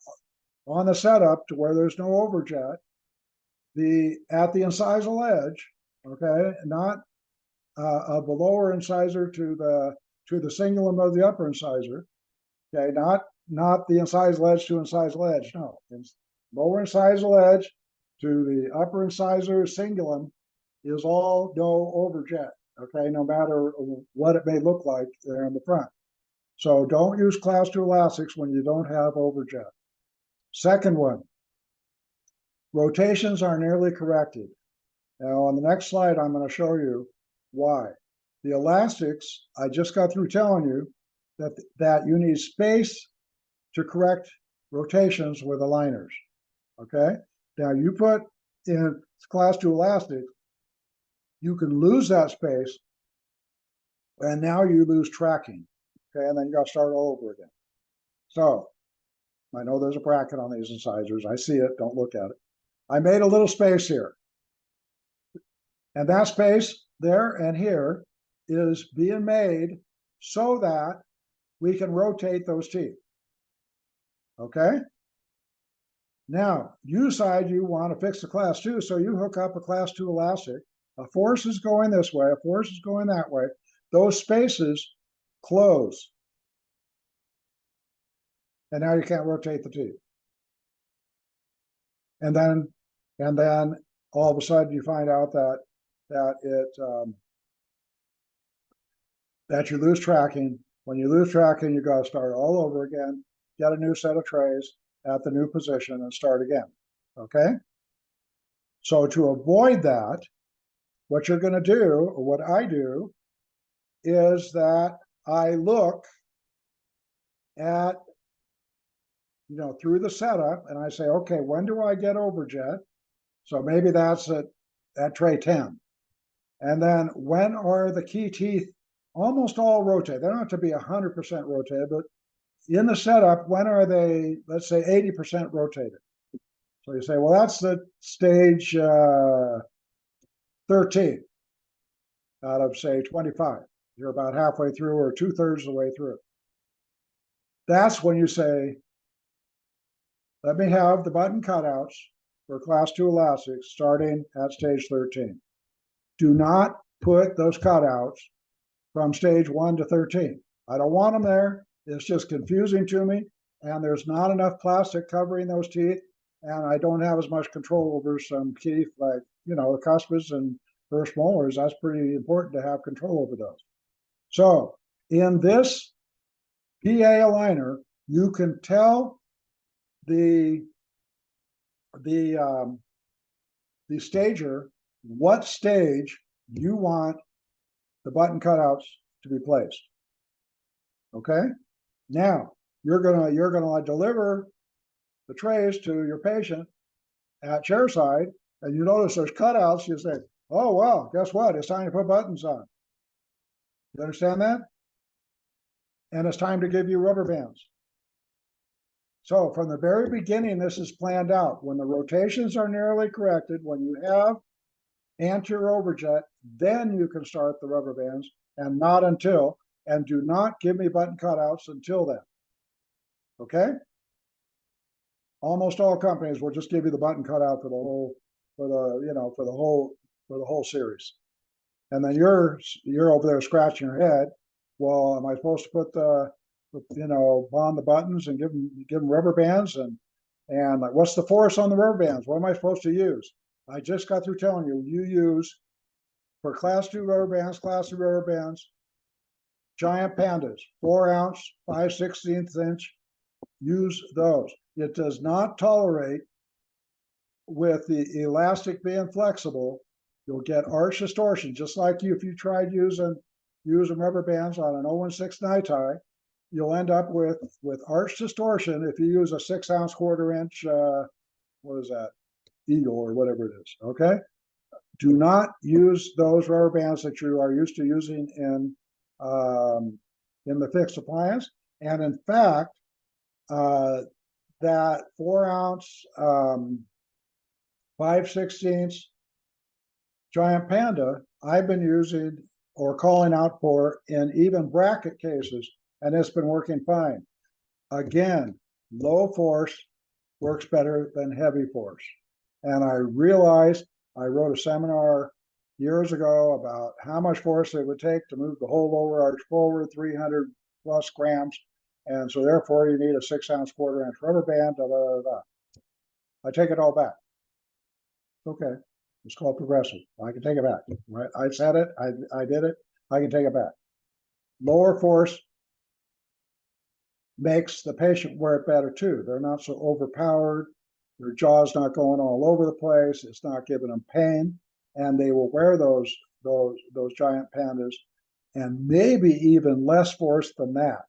setup to where there's no overjet. At the incisal edge, okay, not of the lower incisor to the cingulum of the upper incisor. Okay, not the incisal edge to incisal edge. No, it's lower incisal edge to the upper incisor cingulum is all no overjet. Okay, no matter what it may look like there in the front. So don't use class 2 elastics when you don't have overjet. Second one, rotations are nearly corrected. Now on the next slide, I'm going to show you why. The elastics, I just got through telling you that you need space to correct rotations with aligners. Okay, now you put in class 2 elastic, you can lose that space, and now you lose tracking. Okay, and then you got to start all over again. So I know there's a bracket on these incisors. I see it. Don't look at it. I made a little space here, and that space there and here is being made so that we can rotate those teeth. Okay. Now, you decide you want to fix the class 2, so you hook up a class 2 elastic. A force is going this way, a force is going that way. Those spaces close. And now you can't rotate the teeth. And then all of a sudden you find out that you lose tracking. When you lose tracking, you got to start all over again, get a new set of trays at the new position and start again. Okay? So to avoid that, what you're going to do, or what I do, is that I look at, through the setup, and I say, okay, when do I get overjet? So maybe that's at tray 10. And then when are the key teeth almost all rotated? They don't have to be 100% rotated, but in the setup, when are they, let's say 80% rotated? So you say, well, that's the stage 13 out of say 25. You're about halfway through or 2/3 of the way through. That's when you say, let me have the button cutouts for class 2 elastics starting at stage 13. Do not put those cutouts from stage 1 to 13. I don't want them there. It's just confusing to me, and there's not enough plastic covering those teeth, and I don't have as much control over some teeth like, the cuspids and first molars. That's pretty important to have control over those. So in this PA aligner, you can tell the stager what stage you want the button cutouts to be placed. Okay. Now you're gonna deliver the trays to your patient at chairside, and you notice there's cutouts. You say, "Oh well, guess what? It's time to put buttons on." You understand that? And it's time to give you rubber bands. So from the very beginning, this is planned out. When the rotations are nearly corrected, when you have anterior overjet, then you can start the rubber bands, and not until. And do not give me button cutouts until then. Okay? Almost all companies will just give you the button cutout for the whole series. And then you're over there scratching your head. Well, am I supposed to put bond the buttons and give them rubber bands, and like, what's the force on the rubber bands? What am I supposed to use? I just got through telling you, you use for class 2 rubber bands, giant pandas, 4 ounce, 5/16 inch. Use those. It does not tolerate, with the elastic being flexible, you'll get arch distortion. Just like if you tried using rubber bands on an 016 night tie, you'll end up with arch distortion if you use a 6 ounce 1/4 inch, what is that, eagle or whatever it is. Okay. Do not use those rubber bands that you are used to using in the fixed appliance. And in fact, that 4 ounce 5/16 giant panda, I've been using or calling out for in even bracket cases, and it's been working fine. Again, low force works better than heavy force. And I realized, I wrote a seminar years ago about how much force it would take to move the whole lower arch forward, 300 plus grams. And so therefore you need a 6-ounce quarter-inch rubber band, da, da, da, da. I take it all back. Okay, it's called progressive. I can take it back, right? I said it, I did it, I can take it back. Lower force makes the patient wear it better too. They're not so overpowered. Their jaw's not going all over the place. It's not giving them pain, and they will wear those giant pandas, and maybe even less force than that.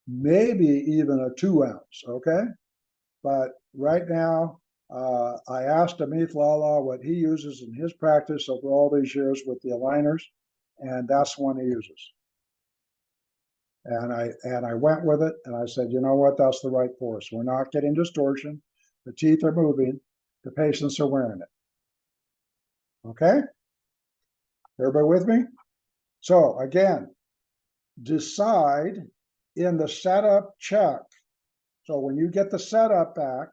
Maybe even a 2-ounce. Okay, but right now, I asked Amit Lala what he uses in his practice over all these years with the aligners, and that's the one he uses. And I went with it, and I said, you know what, that's the right force. We're not getting distortion. The teeth are moving. The patients are wearing it. Okay? Everybody with me? So again, decide in the setup check. So when you get the setup back,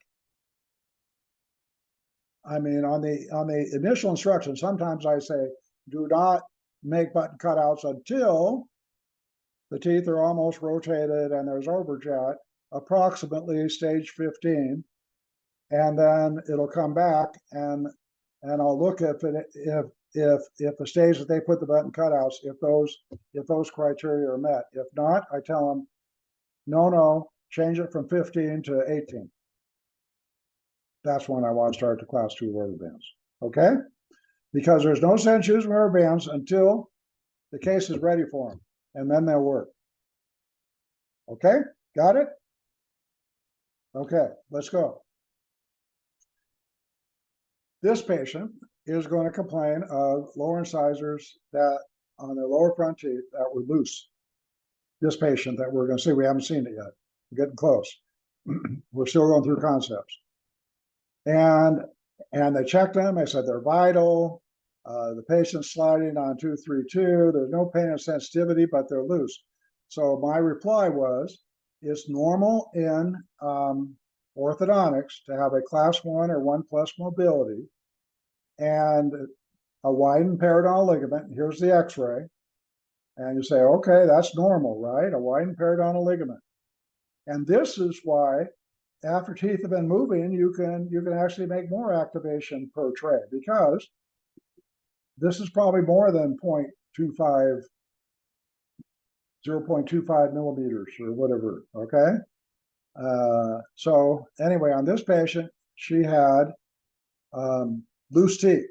I mean, on the initial instructions, sometimes I say, do not make button cutouts until the teeth are almost rotated and there's overjet, approximately stage 15, and then it'll come back and I'll look if the stage that they put the button cutouts, if those criteria are met. If not, I tell them, no, change it from 15 to 18. That's when I want to start the class 2 rubber bands. Okay? Because there's no sense using rubber bands until the case is ready for them, and then they'll work. Okay? Got it? Okay, let's go. This patient is going to complain of lower incisors that on their lower front teeth that were loose. This patient that we're going to see, we haven't seen it yet. We're getting close. We're still going through concepts. And they checked them. They said they're vital. The patient's sliding on 232. There's no pain and sensitivity, but they're loose. So my reply was, it's normal in orthodontics to have a class 1 or 1+ mobility and a widened periodontal ligament. Here's the x-ray. And you say, okay, that's normal, right? A widened periodontal ligament. And this is why after teeth have been moving, you can actually make more activation per tray, because this is probably more than 0.25 millimeters or whatever. Okay. So anyway, on this patient, she had loose teeth.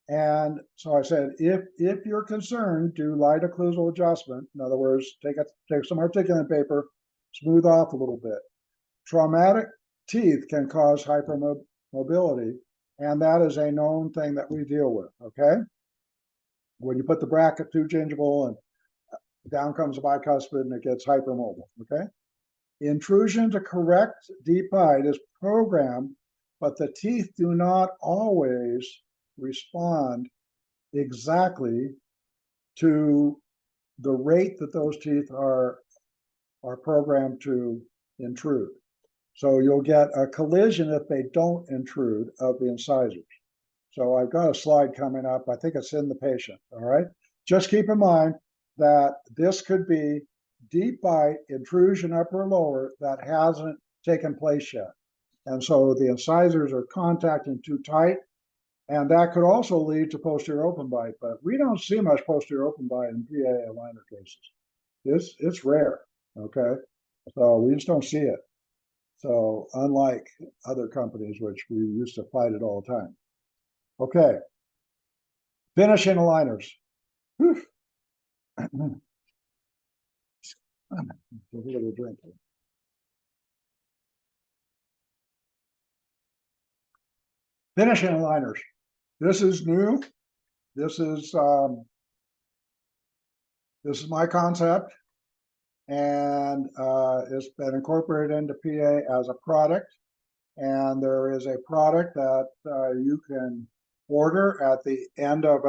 And so I said, if you're concerned, do light occlusal adjustment. In other words, take some articulant paper, smooth off a little bit. Traumatic teeth can cause hypermobility, and that is a known thing that we deal with. Okay, when you put the bracket through gingival and down comes the bicuspid and it gets hypermobile. Okay, intrusion to correct deep bite is programmed, but the teeth do not always respond exactly to the rate that those teeth are programmed to intrude. So you'll get a collision if they don't intrude of the incisors. So I've got a slide coming up. I think it's in the patient. All right. Just keep in mind that this could be deep bite, intrusion upper or lower, that hasn't taken place yet. And so the incisors are contacting too tight. And that could also lead to posterior open bite, but we don't see much posterior open bite in PA aligner cases. It's rare. Okay. So we just don't see it. So unlike other companies, which we used to fight it all the time. Okay. Finishing aligners. Finishing aligners. This is new. This is my concept, and it's been incorporated into PA as a product. And there is a product that you can order at the end of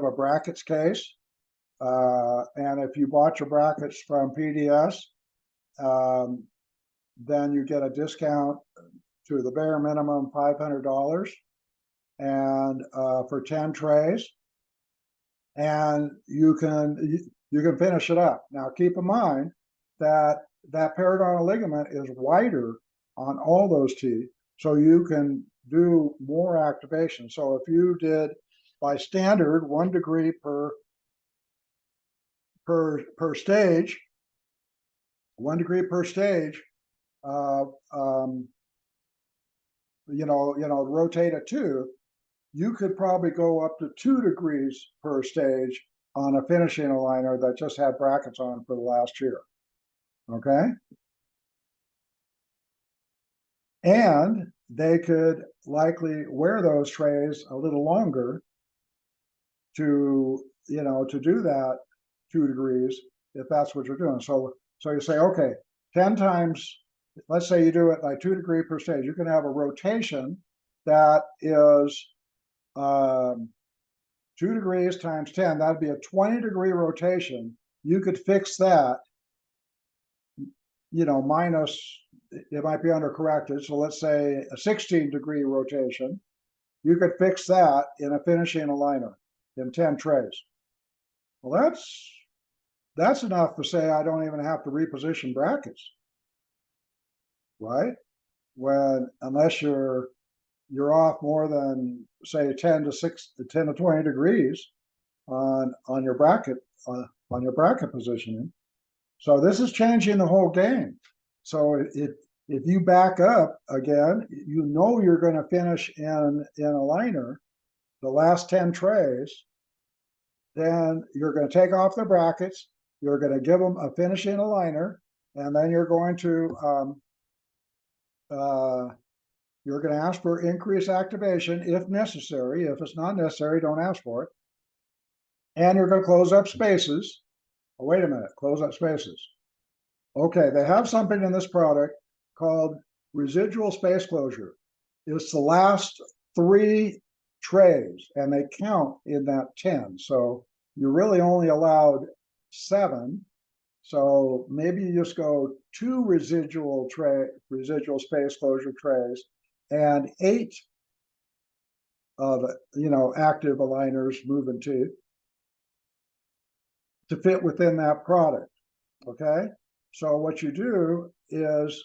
a brackets case. And if you bought your brackets from PDS, then you get a discount to the bare minimum $500. and for 10 trays, and you can finish it up. Now, keep in mind that that periodontal ligament is wider on all those teeth, so you can do more activation. So if you did by standard 1 degree per stage, 1 degree per stage, rotate a tooth, you could probably go up to 2 degrees per stage on a finishing aligner that just had brackets on for the last year. Okay. And they could likely wear those trays a little longer to do that 2 degrees if that's what you're doing. So you say, okay, 10 times, let's say you do it like 2 degree per stage. You can have a rotation that is 2 degrees times 10. That'd be a 20 degree rotation. You could fix that, minus, it might be undercorrected. So let's say a 16 degree rotation. You could fix that in a finishing aligner in 10 trays. Well, that's enough to say I don't even have to reposition brackets, right? Unless you're off more than say 10 to 20 degrees on your bracket positioning. So this is changing the whole game. So if you back up again, you're going to finish in a liner the last 10 trays. Then you're going to take off the brackets. You're going to give them a finishing aligner, and then you're going to ask for increased activation if necessary. If it's not necessary, don't ask for it. And you're going to close up spaces. Oh, wait a minute, close up spaces. Okay, they have something in this product called residual space closure. It's the last 3 trays, and they count in that 10. So you're really only allowed 7. So maybe you just go 2 residual space closure trays and 8 of active aligners moving teeth to fit within that product. Okay, so what you do is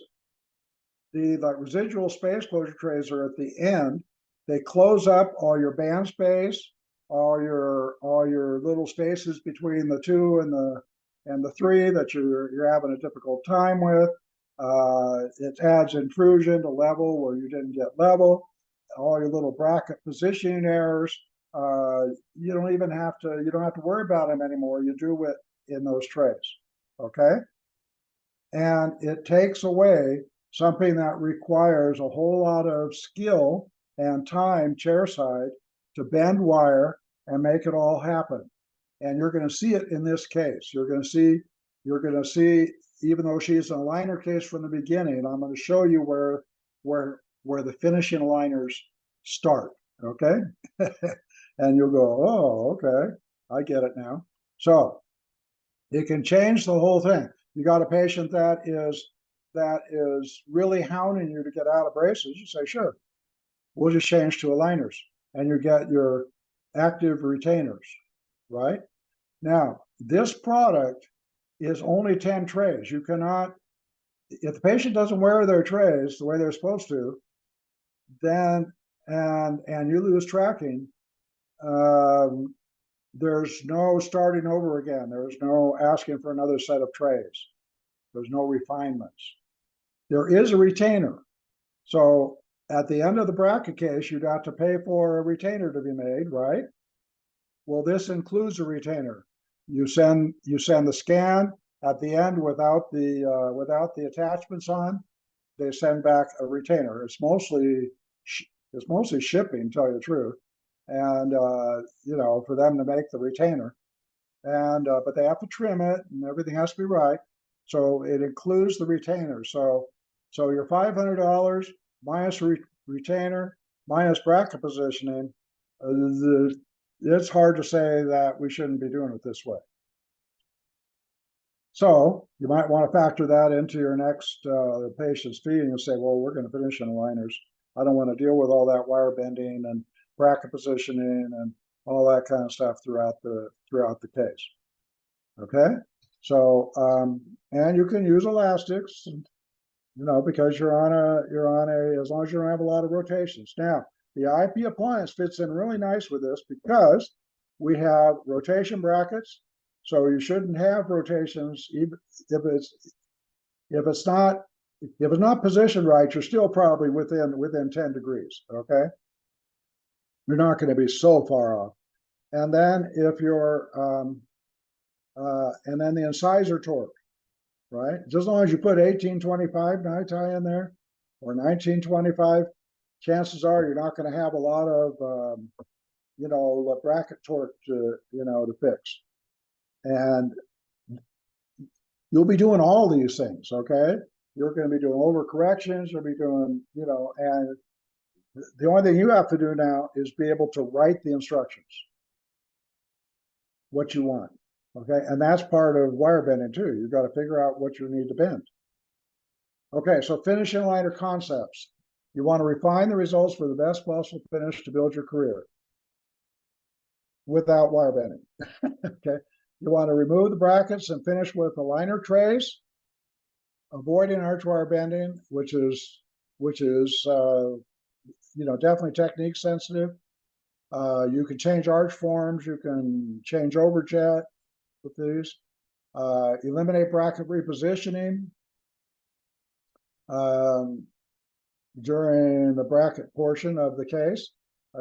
the residual space closure trays are at the end. They close up all your band space, all your little spaces between the 2 and the 3 that you're having a difficult time with. It adds intrusion to level where you didn't get level. All your little bracket positioning errors. You don't have to worry about them anymore. You do it in those trays. Okay, and it takes away something that requires a whole lot of skill and time chairside to bend wire and make it all happen. And you're going to see it in this case. You're going to see, even though she's an aligner case from the beginning, I'm going to show you where the finishing aligners start. Okay, and you'll go, oh, okay, I get it now. So it can change the whole thing. You got a patient that is really hounding you to get out of braces. You say, sure, we'll just change to aligners, and you get your active retainers. Right now, this product is only 10 trays. You cannot, if the patient doesn't wear their trays the way they're supposed to, then and you lose tracking, there's no starting over again. There's no asking for another set of trays. There's no refinements. There is a retainer. So at the end of the bracket case, you'd have to pay for a retainer to be made, right? Well, this includes a retainer. You send the scan at the end without the attachments on. They send back a retainer. It's mostly shipping, to tell you the truth, and for them to make the retainer, and but they have to trim it, and everything has to be right. So it includes the retainer. So your $500 minus retainer minus bracket positioning. It's hard to say that we shouldn't be doing it this way. So you might want to factor that into your next patient's fee, and you say, well, we're going to finish in aligners. I don't want to deal with all that wire bending bracket positioning and all that kind of stuff throughout the case. Okay, so and you can use elastics, because you're on a as long as you don't have a lot of rotations. Now, the IP appliance fits in really nice with this because we have rotation brackets, so you shouldn't have rotations even if it's not positioned right. You're still probably within 10 degrees. Okay, you're not going to be so far off. And then if you're and then the incisor torque, right? Just as long as you put 1825 NiTi in there or 1925, chances are you're not going to have a lot of bracket torque to fix. And you'll be doing all these things, okay? You're going to be doing overcorrections, you'll be doing, and the only thing you have to do now is be able to write the instructions, what you want, okay? And that's part of wire bending too. You've got to figure out what you need to bend. Okay, so finishing aligner concepts. You want to refine the results for the best possible finish to build your career without wire bending, okay? You want to remove the brackets and finish with aligner trays, avoiding arch wire bending, which is definitely technique sensitive. You can change arch forms, you can change overjet with these, eliminate bracket repositioning during the bracket portion of the case,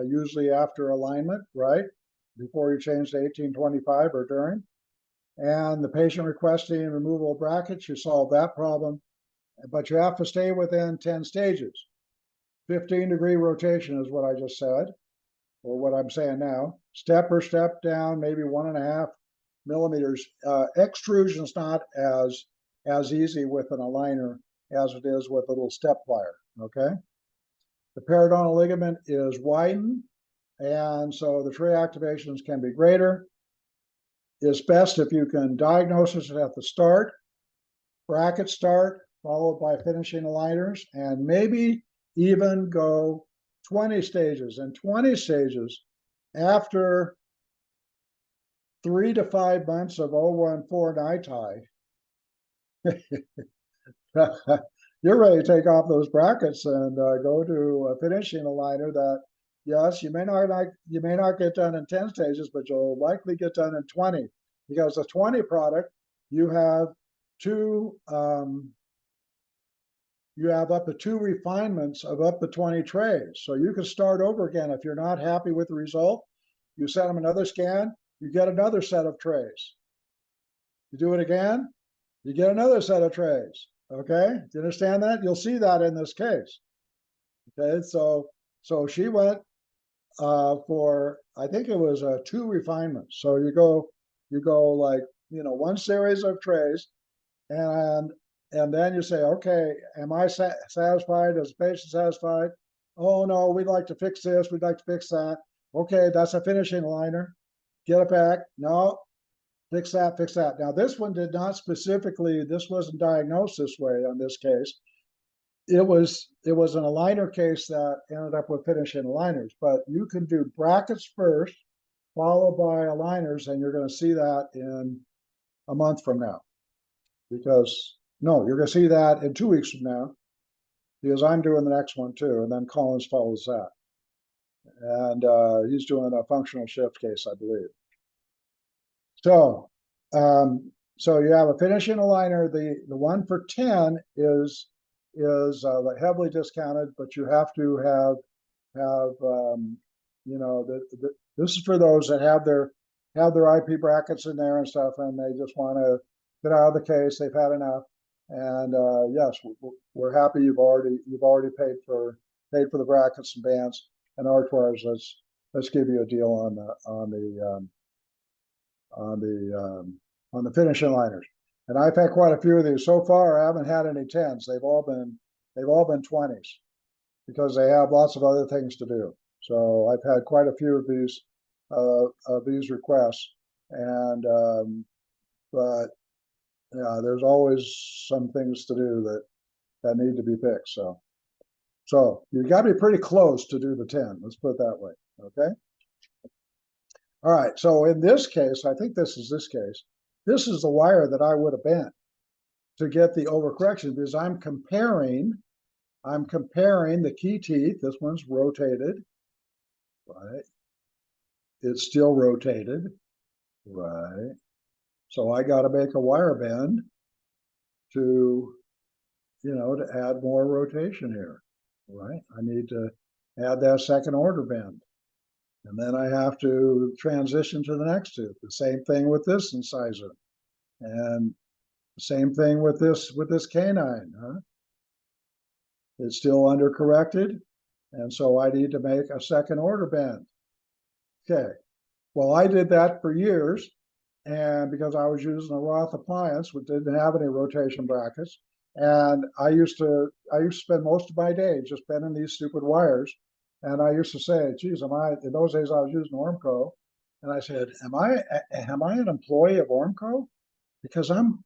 usually after alignment, right? Before you change to 1825 or during. And the patient requesting removal of brackets, you solve that problem, but you have to stay within 10 stages. 15-degree rotation is what I just said, or what I'm saying now. Step or step down, maybe 1.5 millimeters. Extrusion is not as easy with an aligner as it is with a little step wire, okay? The periodontal ligament is widened, and so the tray activations can be greater. It's best if you can diagnose it at the start, bracket start, followed by finishing aligners, and maybe even go 20 stages. And 20 stages after 3 to 5 months of 014 NiTi, you're ready to take off those brackets and go to a finishing aligner that, yes, you may not get done in 10 stages, but you'll likely get done in 20, because the 20 product, you have up to 2 refinements of up to 20 trays. So you can start over again. If you're not happy with the result, you send them another scan, you get another set of trays. You do it again, you get another set of trays. Okay, do you understand that? You'll see that in this case. Okay, so she went for, I think it was 2 refinements. So you go like, 1 series of trays, and then you say, okay, am I satisfied? Is the patient satisfied? Oh no, we'd like to fix this, we'd like to fix that. Okay, that's a finishing aligner. Get it back. No, fix that, fix that. Now this one did not specifically, this wasn't diagnosed this way on this case. It was an aligner case that ended up with finishing aligners, but you can do brackets first, followed by aligners, and you're going to see that in a month from now. Because, no, you're going to see that in 2 weeks from now, because I'm doing the next one too, and then Collins follows that. And he's doing a functional shift case, I believe. So, so you have a finishing aligner. The one for 10 is heavily discounted, but you have to have this is for those that have their IP brackets in there and stuff, and they just want to get out of the case. They've had enough, and yes, we're happy you've already paid for the brackets and bands and arch wires. Let's give you a deal on the finishing aligners. And I've had quite a few of these so far. I haven't had any 10s. They've all been 20s because they have lots of other things to do. So I've had quite a few of these requests, and but yeah, there's always some things to do that need to be fixed. So you got to be pretty close to do the 10. Let's put it that way. okay? All right, so in this case, I think this is the wire that I would have bent to get the overcorrection because I'm comparing the key teeth. This one's rotated, right? It's still rotated, right? So I got to make a wire bend to, to add more rotation here, right? I need to add that second order bend. And then I have to transition to the next tooth. The same thing with this incisor. And same thing with this canine, huh? It's still undercorrected. And so I need to make a second order bend. Okay. Well, I did that for years. And because I was using a Roth appliance, which didn't have any rotation brackets. And I used to spend most of my day just bending these stupid wires. And I used to say, geez, in those days I was using Ormco. And I said, am I an employee of Ormco? Because I'm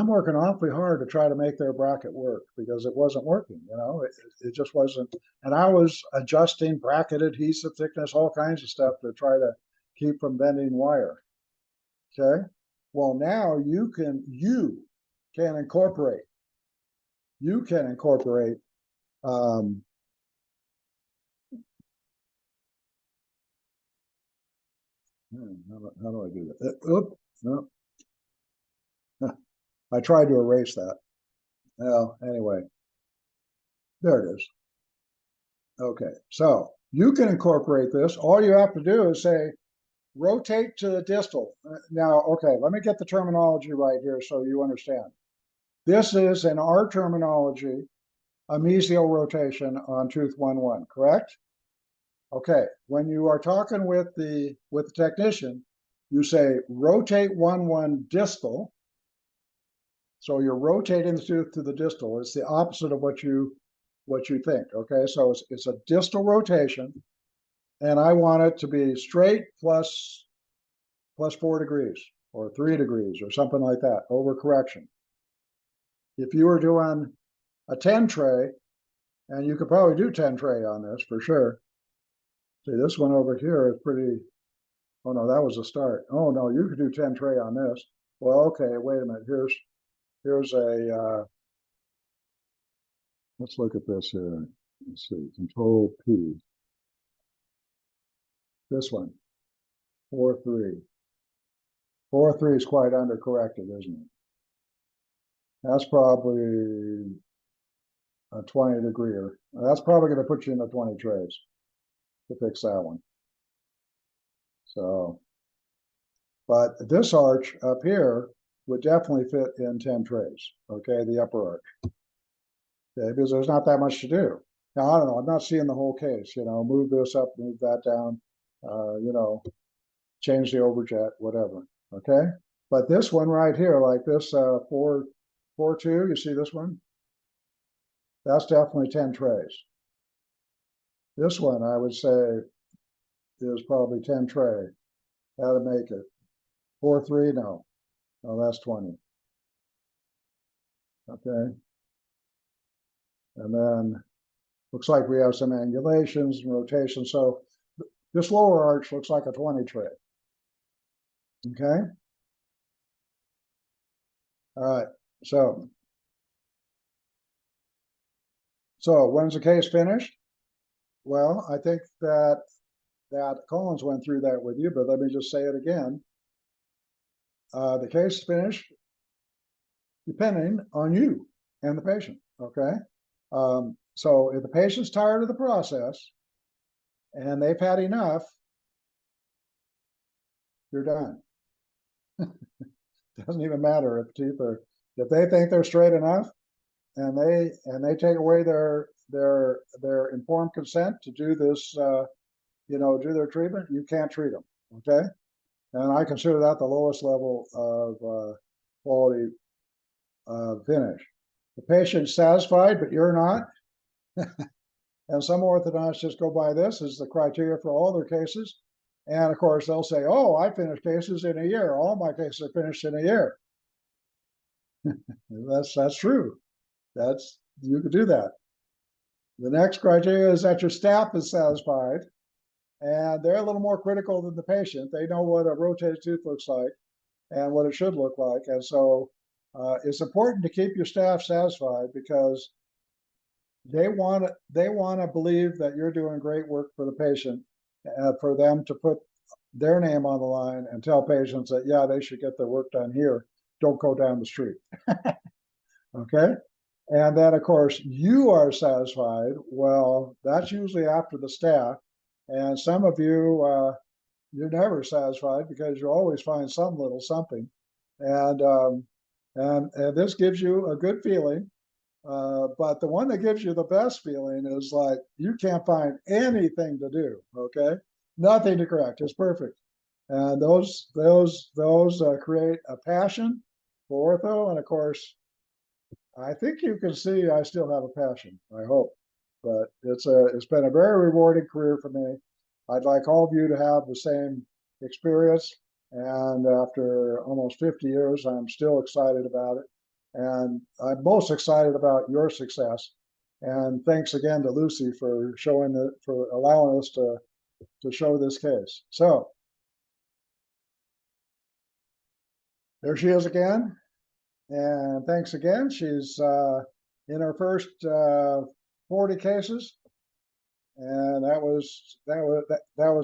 working awfully hard to try to make their bracket work because it wasn't working, it just wasn't. And I was adjusting bracket adhesive thickness, all kinds of stuff to try to keep from bending wire. Okay. Well, now you can incorporate. How do I do that? Oops, no. I tried to erase that. Well, anyway, there it is. Okay, so you can incorporate this. All you have to do is say, rotate to the distal. Now, okay, let me get the terminology right here so you understand. This is, in our terminology, a mesial rotation on tooth 1-1, correct? Okay, when you are talking with the technician, you say rotate 1-1 distal. So you're rotating the tooth to the distal. It's the opposite of what you think. Okay, so it's a distal rotation, and I want it to be straight plus 4 degrees or 3 degrees or something like that, over correction. If you were doing a 10 tray, and you could probably do 10 tray on this for sure. See, this one over here is pretty, oh no, that was a start. Oh no, you could do 10 tray on this. Well, okay, wait a minute. Here's a, let's look at this here. Let's see, Control P. This one, 4-3. 4-3 is quite undercorrected, isn't it? That's probably a 20 degree. That's probably going to put you in the 20 trays to fix that one. So, but this arch up here would definitely fit in 10 trays, okay, the upper arch. Okay, because there's not that much to do. Now, I don't know, I'm not seeing the whole case, move this up, move that down, change the overjet, whatever, okay? But this one right here, like this 4-2, you see this one? That's definitely 10 trays. This one, I would say, is probably 10 tray. That'll make it. 4-3, no. No, that's 20. Okay. And then looks like we have some angulations and rotations. So this lower arch looks like a 20 tray. Okay. All right. So when's the case finished? Well, I think that Collins went through that with you, but let me just say it again. The case is finished depending on you and the patient, okay? So if the patient's tired of the process and they've had enough, you're done. Doesn't even matter if teeth are, if they think they're straight enough and they take away their informed consent to do this, do their treatment, you can't treat them, okay? And I consider that the lowest level of quality finish. The patient's satisfied, but you're not. And some orthodontists just go by this as the criteria for all their cases. And of course, they'll say, oh, I finish cases in a year. All my cases are finished in a year. That's true. You could do that. The next criteria is that your staff is satisfied. and they're a little more critical than the patient. They know what a rotated tooth looks like and what it should look like. And so it's important to keep your staff satisfied because they want to believe that you're doing great work for the patient, for them to put their name on the line and tell patients that, yeah, they should get their work done here. Don't go down the street. Okay. And then, of course, you are satisfied. Well, that's usually after the staff. And some of you, you're never satisfied because you always find some little something. And this gives you a good feeling. But the one that gives you the best feeling is like you can't find anything to do. Okay. Nothing to correct. It's perfect. And those create a passion for ortho. And of course, I think you can see I still have a passion, I hope. But it's been a very rewarding career for me. I'd like all of you to have the same experience. And after almost 50 years, I'm still excited about it. And I'm most excited about your success. And thanks again to Lucy for allowing us to show this case. So there she is again. And thanks again. She's in her first 40 cases. And that was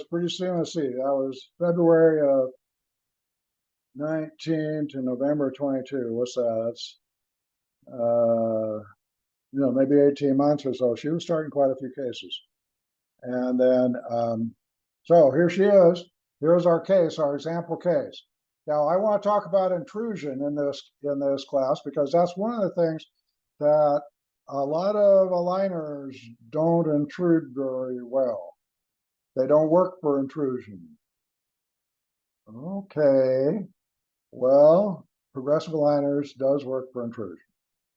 pretty soon. Let's see, that was February of 19 to November 22. What's that? That's maybe 18 months or so. She was starting quite a few cases. And then so here she is. Here's our case, our example case. Now I want to talk about intrusion in this class because that's one of the things that a lot of aligners don't intrude very well. They don't work for intrusion. Okay, well, progressive aligners does work for intrusion,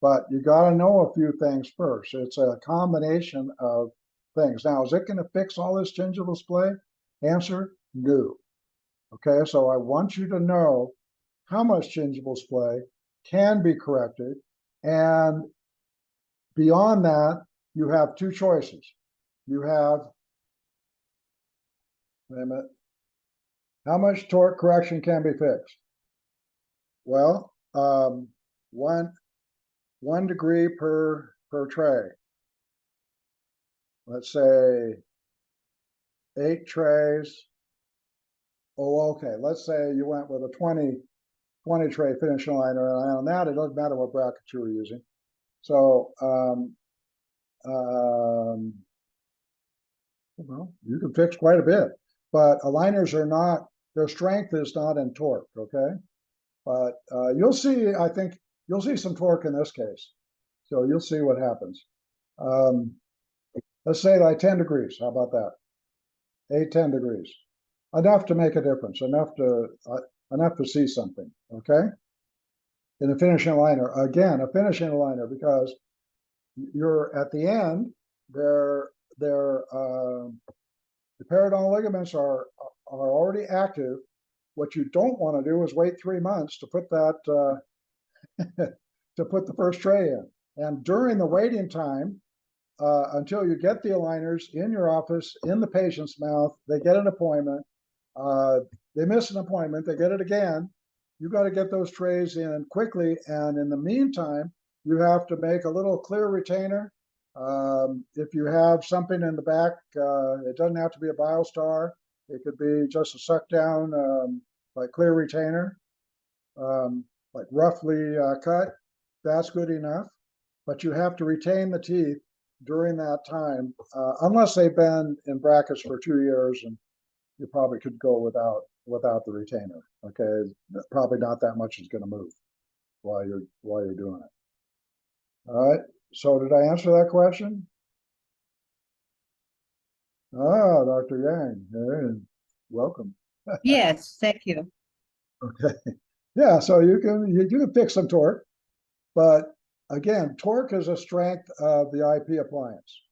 but you got to know a few things first. It's a combination of things. Now, is it going to fix all this gingival splay? Answer, no. Okay, so I want you to know how much gingival splay can be corrected, and beyond that, you have two choices. You have, wait a minute, how much torque correction can be fixed? Well, 1 degree per tray. Let's say 8 trays. Oh, okay. Let's say you went with a 20 tray finishing liner, and on that, it doesn't matter what bracket you were using. So, well, you can fix quite a bit, but aligners are not, their strength is not in torque, okay? But you'll see, I think, you'll see some torque in this case. So you'll see what happens. Let's say like 10 degrees. How about that? 10 degrees. Enough to make a difference, enough to see something, okay? In a finishing liner, again, a finishing liner, because you're at the end, the periodontal ligaments are already active. What you don't want to do is wait 3 months to put that to put the first tray in. And during the waiting time, until you get the aligners in your office, in the patient's mouth, they get an appointment. They miss an appointment, they get it again. You got to get those trays in quickly. And in the meantime, you have to make a little clear retainer. If you have something in the back, it doesn't have to be a Biostar. It could be just a suck down, like clear retainer, like roughly cut. That's good enough. But you have to retain the teeth during that time, unless they've been in brackets for 2 years, and you probably could go without the retainer. Okay, probably not that much is going to move while you're doing it. All right. So did I answer that question? Ah, Dr. Yang, hey, welcome. Yes, thank you. Okay. Yeah. So you can fix some torque, but again, torque is a strength of the IP appliance.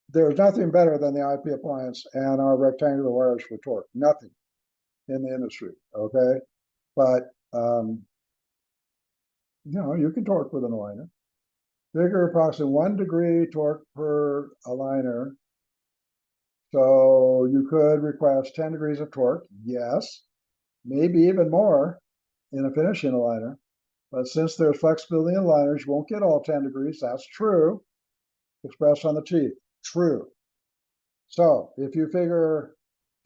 There's nothing better than the IP appliance and our rectangular wires for torque. Nothing in the industry. Okay, but you can torque with an aligner. Figure approximately 1 degree torque per aligner So you could request 10 degrees of torque, yes, maybe even more in a finishing aligner. But since there's flexibility in aligners, you won't get all 10 degrees. That's true. Expressed on the teeth, true. So if you figure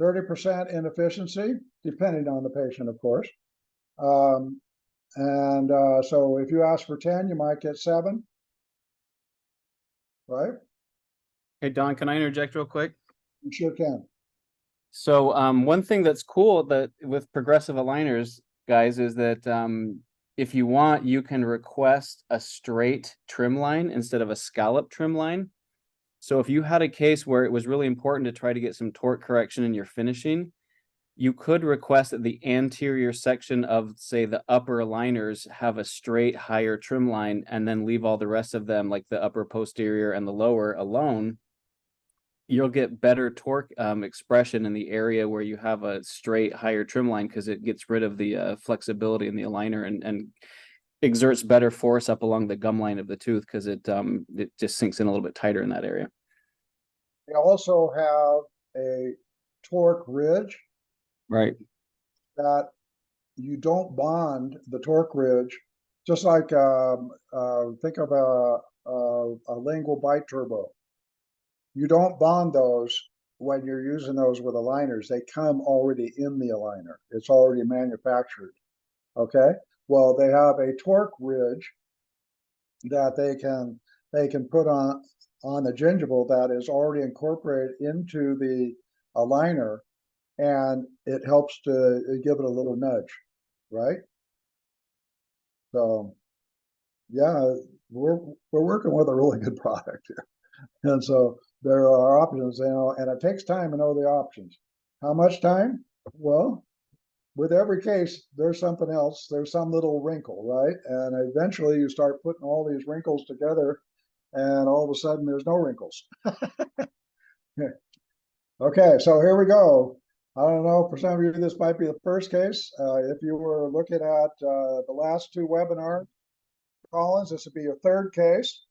30% inefficiency, depending on the patient, of course. So if you ask for 10, you might get 7, right? Hey, Don, can I interject real quick? You sure can. So one thing that's cool that with progressive aligners, guys, is that if you want, you can request a straight trim line instead of a scallop trim line. So if you had a case where it was really important to try to get some torque correction in your finishing, you could request that the anterior section of, say, the upper aligners have a straight higher trim line and then leave all the rest of them, like the upper posterior and the lower, alone. You'll get better torque expression in the area where you have a straight higher trim line, because it gets rid of the flexibility in the aligner and exerts better force up along the gum line of the tooth, because it just sinks in a little bit tighter in that area. They also have a torque ridge, right? That you don't bond the torque ridge, just like think of a lingual bite turbo. You don't bond those when you're using those with aligners. They come already in the aligner. It's already manufactured. Okay. Well, they have a torque ridge that they can put on the gingival that is already incorporated into the aligner, and it helps to give it a little nudge, right? So, yeah, we're working with a really good product here, and so there are options, and it takes time to know the options. How much time? Well, with every case, there's something else. There's some little wrinkle, right? And eventually, you start putting all these wrinkles together, and all of a sudden, there's no wrinkles. Okay, so here we go. I don't know, for some of you, this might be the first case. If you were looking at the last 2 webinars, Collins, this would be your 3rd case,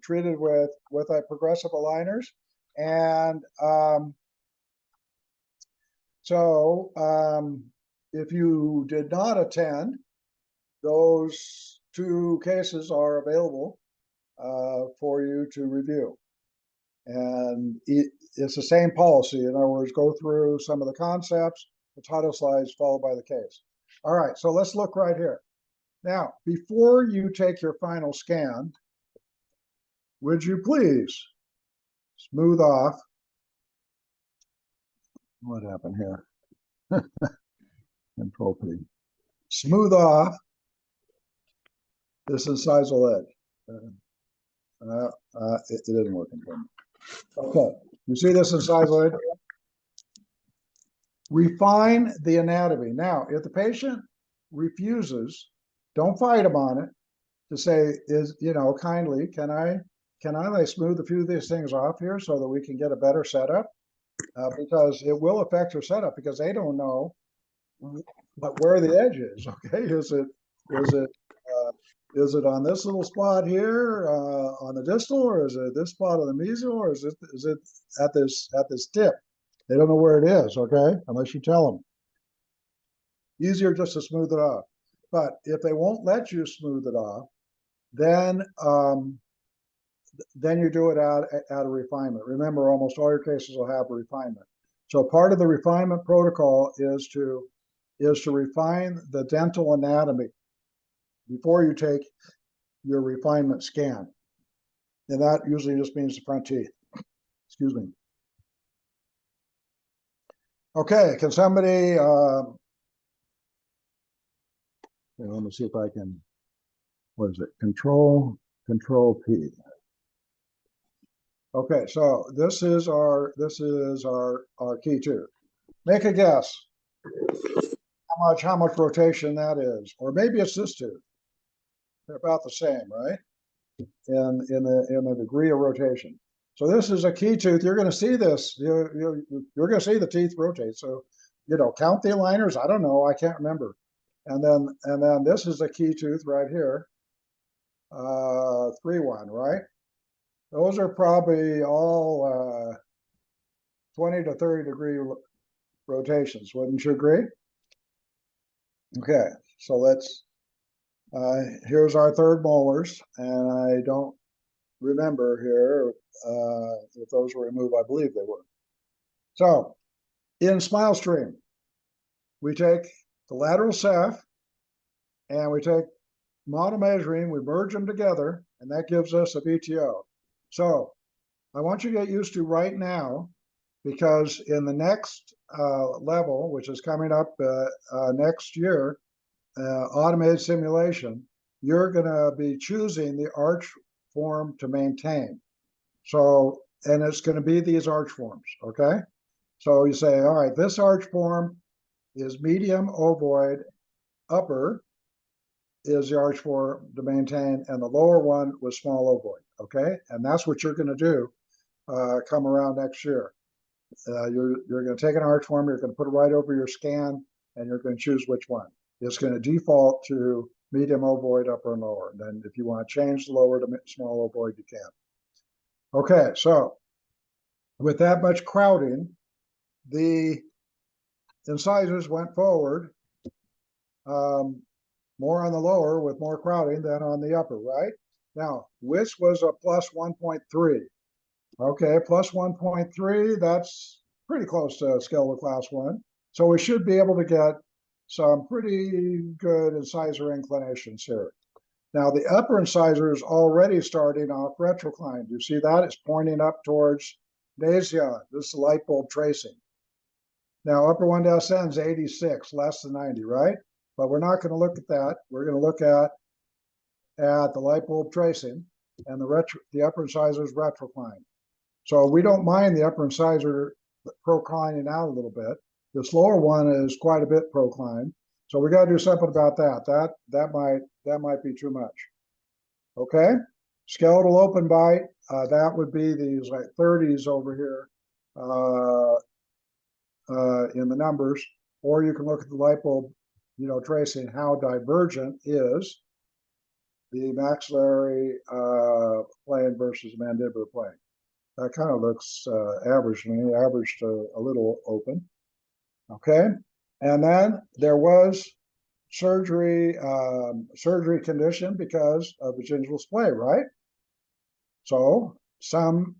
treated with a progressive aligners. And if you did not attend, those 2 cases are available for you to review. And it's the same policy. In other words, go through some of the concepts, the title slides, followed by the case. All right, so let's look right here. Now, before you take your final scan, would you please smooth off? What happened here? Control P. Smooth off this incisal edge. It didn't work. Okay, you see this incisal edge? Refine the anatomy. Now, if the patient refuses, don't fight him on it. To say, kindly, can I smooth a few of these things off here so that we can get a better setup? Because it will affect your setup, because they don't know where the edge is. Okay, is it on this little spot here on the distal, or is it this spot on the mesial, or is it at this tip? They don't know where it is. Okay, unless you tell them. Easier just to smooth it off. But if they won't let you smooth it off, then you do it out of refinement. Remember, almost all your cases will have a refinement. So part of the refinement protocol is to refine the dental anatomy before you take your refinement scan. And that usually just means the front teeth. Excuse me. Okay, can somebody, let me see if I can, what is it? Control P. Okay, so this is our key tooth. Make a guess how much rotation that is, or maybe it's this tooth. They're about the same, right? In the degree of rotation. So this is a key tooth. You're going to see this. You're going to see the teeth rotate. So count the aligners. I don't know. I can't remember. And then this is a key tooth right here. 3-1, right? Those are probably all 20 to 30 degree rotations. Wouldn't you agree? Okay, so let's, here's our third molars, and I don't remember here if those were removed. I believe they were. So in smile stream, we take the lateral ceph and we take monomeasuring, we merge them together, and that gives us a VTO. So I want you to get used to right now, because in the next level, which is coming up next year, automated simulation, you're going to be choosing the arch form to maintain. So, and it's going to be these arch forms, okay? So you say, all right, this arch form is medium ovoid, upper is the arch form to maintain, and the lower one was small ovoid, okay? And that's what you're going to do come around next year. You're going to take an arch form, you're going to put it right over your scan, and you're going to choose which one. It's going to default to medium ovoid, upper and lower. And then if you want to change the lower to small ovoid, you can. Okay, so with that much crowding, the incisors went forward more on the lower with more crowding than on the upper, right? Now, which was a plus 1.3. Okay, plus 1.3, that's pretty close to skeletal class 1. So we should be able to get some pretty good incisor inclinations here. Now, the upper incisor is already starting off retroclined. You see that? It's pointing up towards nasion. This is light bulb tracing. Now, upper 1-n is 86, less than 90, right? But we're not going to look at that. We're going to look at the light bulb tracing, and the upper incisor is retroclined. So we don't mind the upper incisor proclining out a little bit. This lower one is quite a bit proclined. So we got to do something about that. That might be too much. Okay, skeletal open bite. That would be these like 30s over here in the numbers, or you can look at the light bulb, tracing how divergent is the maxillary plane versus mandibular plane. That kind of looks average to me, averaged a little open. Okay, and then there was surgery condition because of the gingival splay, right? So some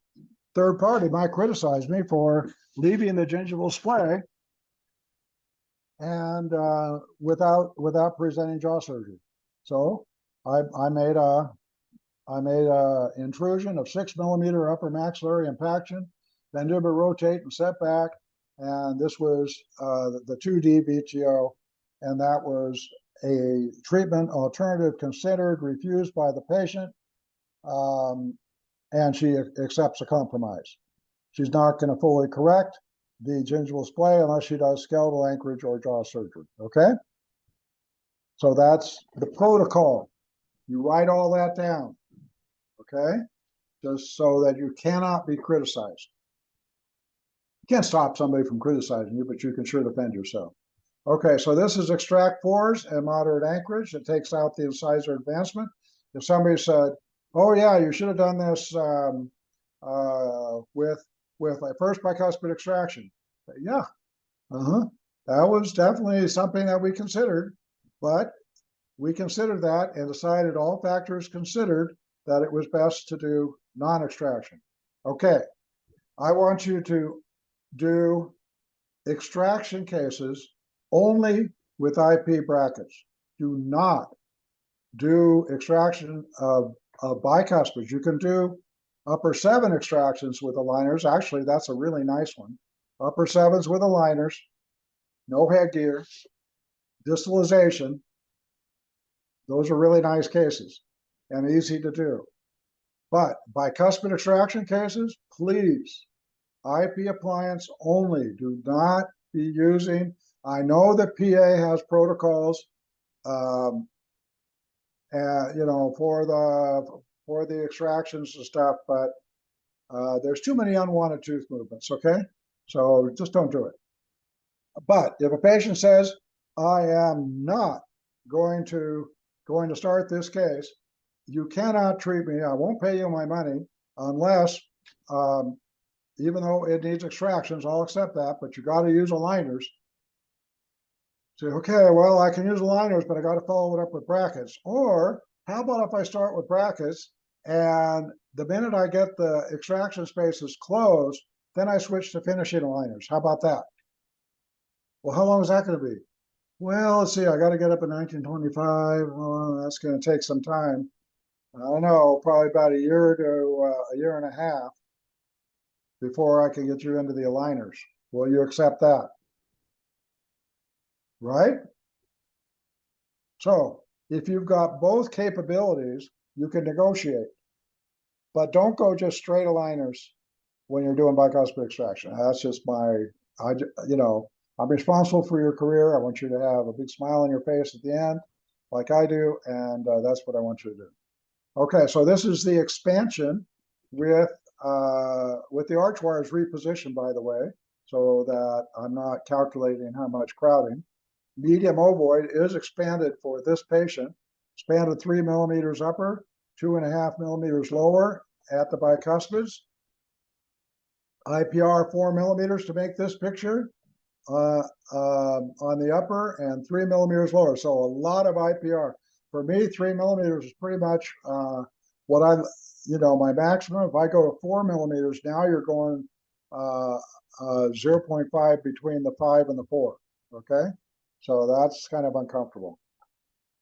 third party might criticize me for leaving the gingival splay and without presenting jaw surgery. So I made a intrusion of 6 millimeter upper maxillary impaction, mandibular rotate and setback, and this was the 2D VTO, and that was a treatment alternative considered, refused by the patient, and she accepts a compromise. She's not going to fully correct the gingival splay unless she does skeletal anchorage or jaw surgery, okay? So that's the protocol. You write all that down, okay? Just so that you cannot be criticized. You can't stop somebody from criticizing you, but you can sure defend yourself. Okay, so this is extract pores and moderate anchorage. It takes out the incisor advancement. If somebody said, oh yeah, you should have done this with a first bicuspid extraction. Yeah, that was definitely something that we considered, but we considered that and decided, all factors considered, that it was best to do non-extraction. Okay, I want you to do extraction cases only with IP brackets. Do not do extraction of bicuspids. You can do upper 7 extractions with aligners. Actually, that's a really nice one. Upper 7s with aligners, no headgear, distalization. Those are really nice cases and easy to do. But bicuspid extraction cases, please, IP appliance only. Do not be using. I know that PA has protocols, for the extractions and stuff, but there's too many unwanted tooth movements. Okay, so just don't do it. But if a patient says, I am not going to start this case, you cannot treat me. I won't pay you my money unless even though it needs extractions, I'll accept that, but you got to use aligners. Say, okay, well, I can use aligners, but I got to follow it up with brackets. Or how about if I start with brackets and the minute I get the extraction spaces closed, then I switch to finishing aligners. How about that? Well, how long is that going to be? Well, let's see, I got to get up in 1925. Well, that's going to take some time. I don't know, probably about a year to a year and a half before I can get you into the aligners. Will you accept that? Right? So if you've got both capabilities, you can negotiate. But don't go just straight aligners when you're doing bicuspid extraction. That's just I'm responsible for your career. I want you to have a big smile on your face at the end, like I do, and that's what I want you to do. Okay, so this is the expansion with the arch wires repositioned, by the way, so that I'm not calculating how much crowding. Medium ovoid is expanded for this patient, expanded 3 millimeters upper, 2.5 millimeters lower at the bicuspids. IPR 4 millimeters to make this picture on the upper and 3 millimeters lower. So a lot of IPR. For me, 3 millimeters is pretty much what my maximum. If I go to 4 millimeters, now you're going 0.5 between the 5 and the 4. Okay, so that's kind of uncomfortable.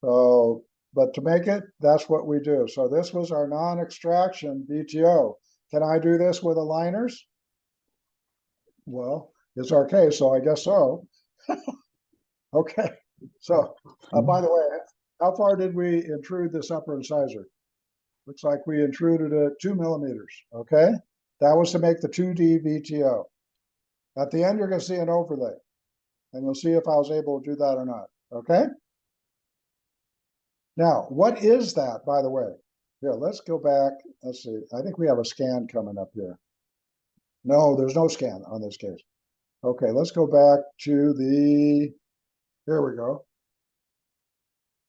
So, but to make it, that's what we do. So this was our non-extraction BTO. Can I do this with aligners? Well, it's our case, so I guess so. Okay, so by the way, how far did we intrude this upper incisor? Looks like we intruded at 2 millimeters, okay? That was to make the 2D VTO. At the end, you're gonna see an overlay, and you'll see if I was able to do that or not, okay? Now, what is that, by the way? Here, let's go back. Let's see, I think we have a scan coming up here. No, there's no scan on this case. Okay, let's go back to here we go.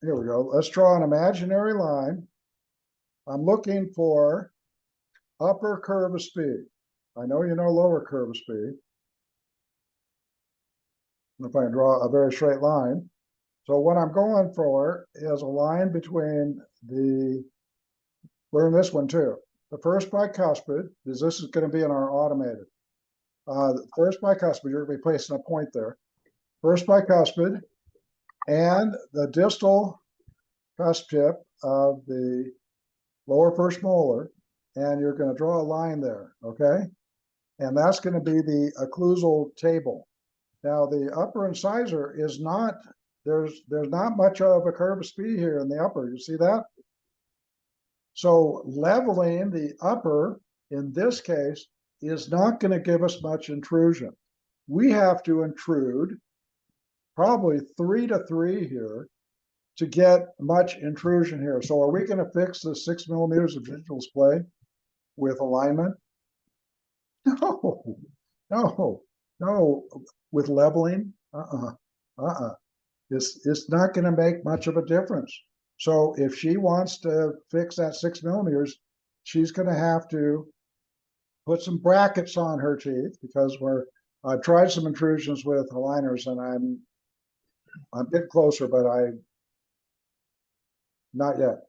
Here we go. Let's draw an imaginary line. I'm looking for upper curve of speed. I know you know lower curve of speed. If I can draw a very straight line. So what I'm going for is a line between we're in this one too. The first bicuspid, because this is going to be in our automated. The first bicuspid, you're going to be placing a point there. First bicuspid and the distal cusp tip of the lower first molar, and you're going to draw a line there, okay? And that's going to be the occlusal table. Now the upper incisor is not, there's not much of a curve of speed here in the upper, you see that? So leveling the upper, in this case, is not going to give us much intrusion. We have to intrude probably 3 to 3 here to get much intrusion here. So are we going to fix the 6 millimeters of gingival splay with alignment? No, no, no. With leveling? It's not going to make much of a difference. So if she wants to fix that 6 millimeters, she's going to have to put some brackets on her teeth, because I've tried some intrusions with aligners and I'm a bit closer, but not yet.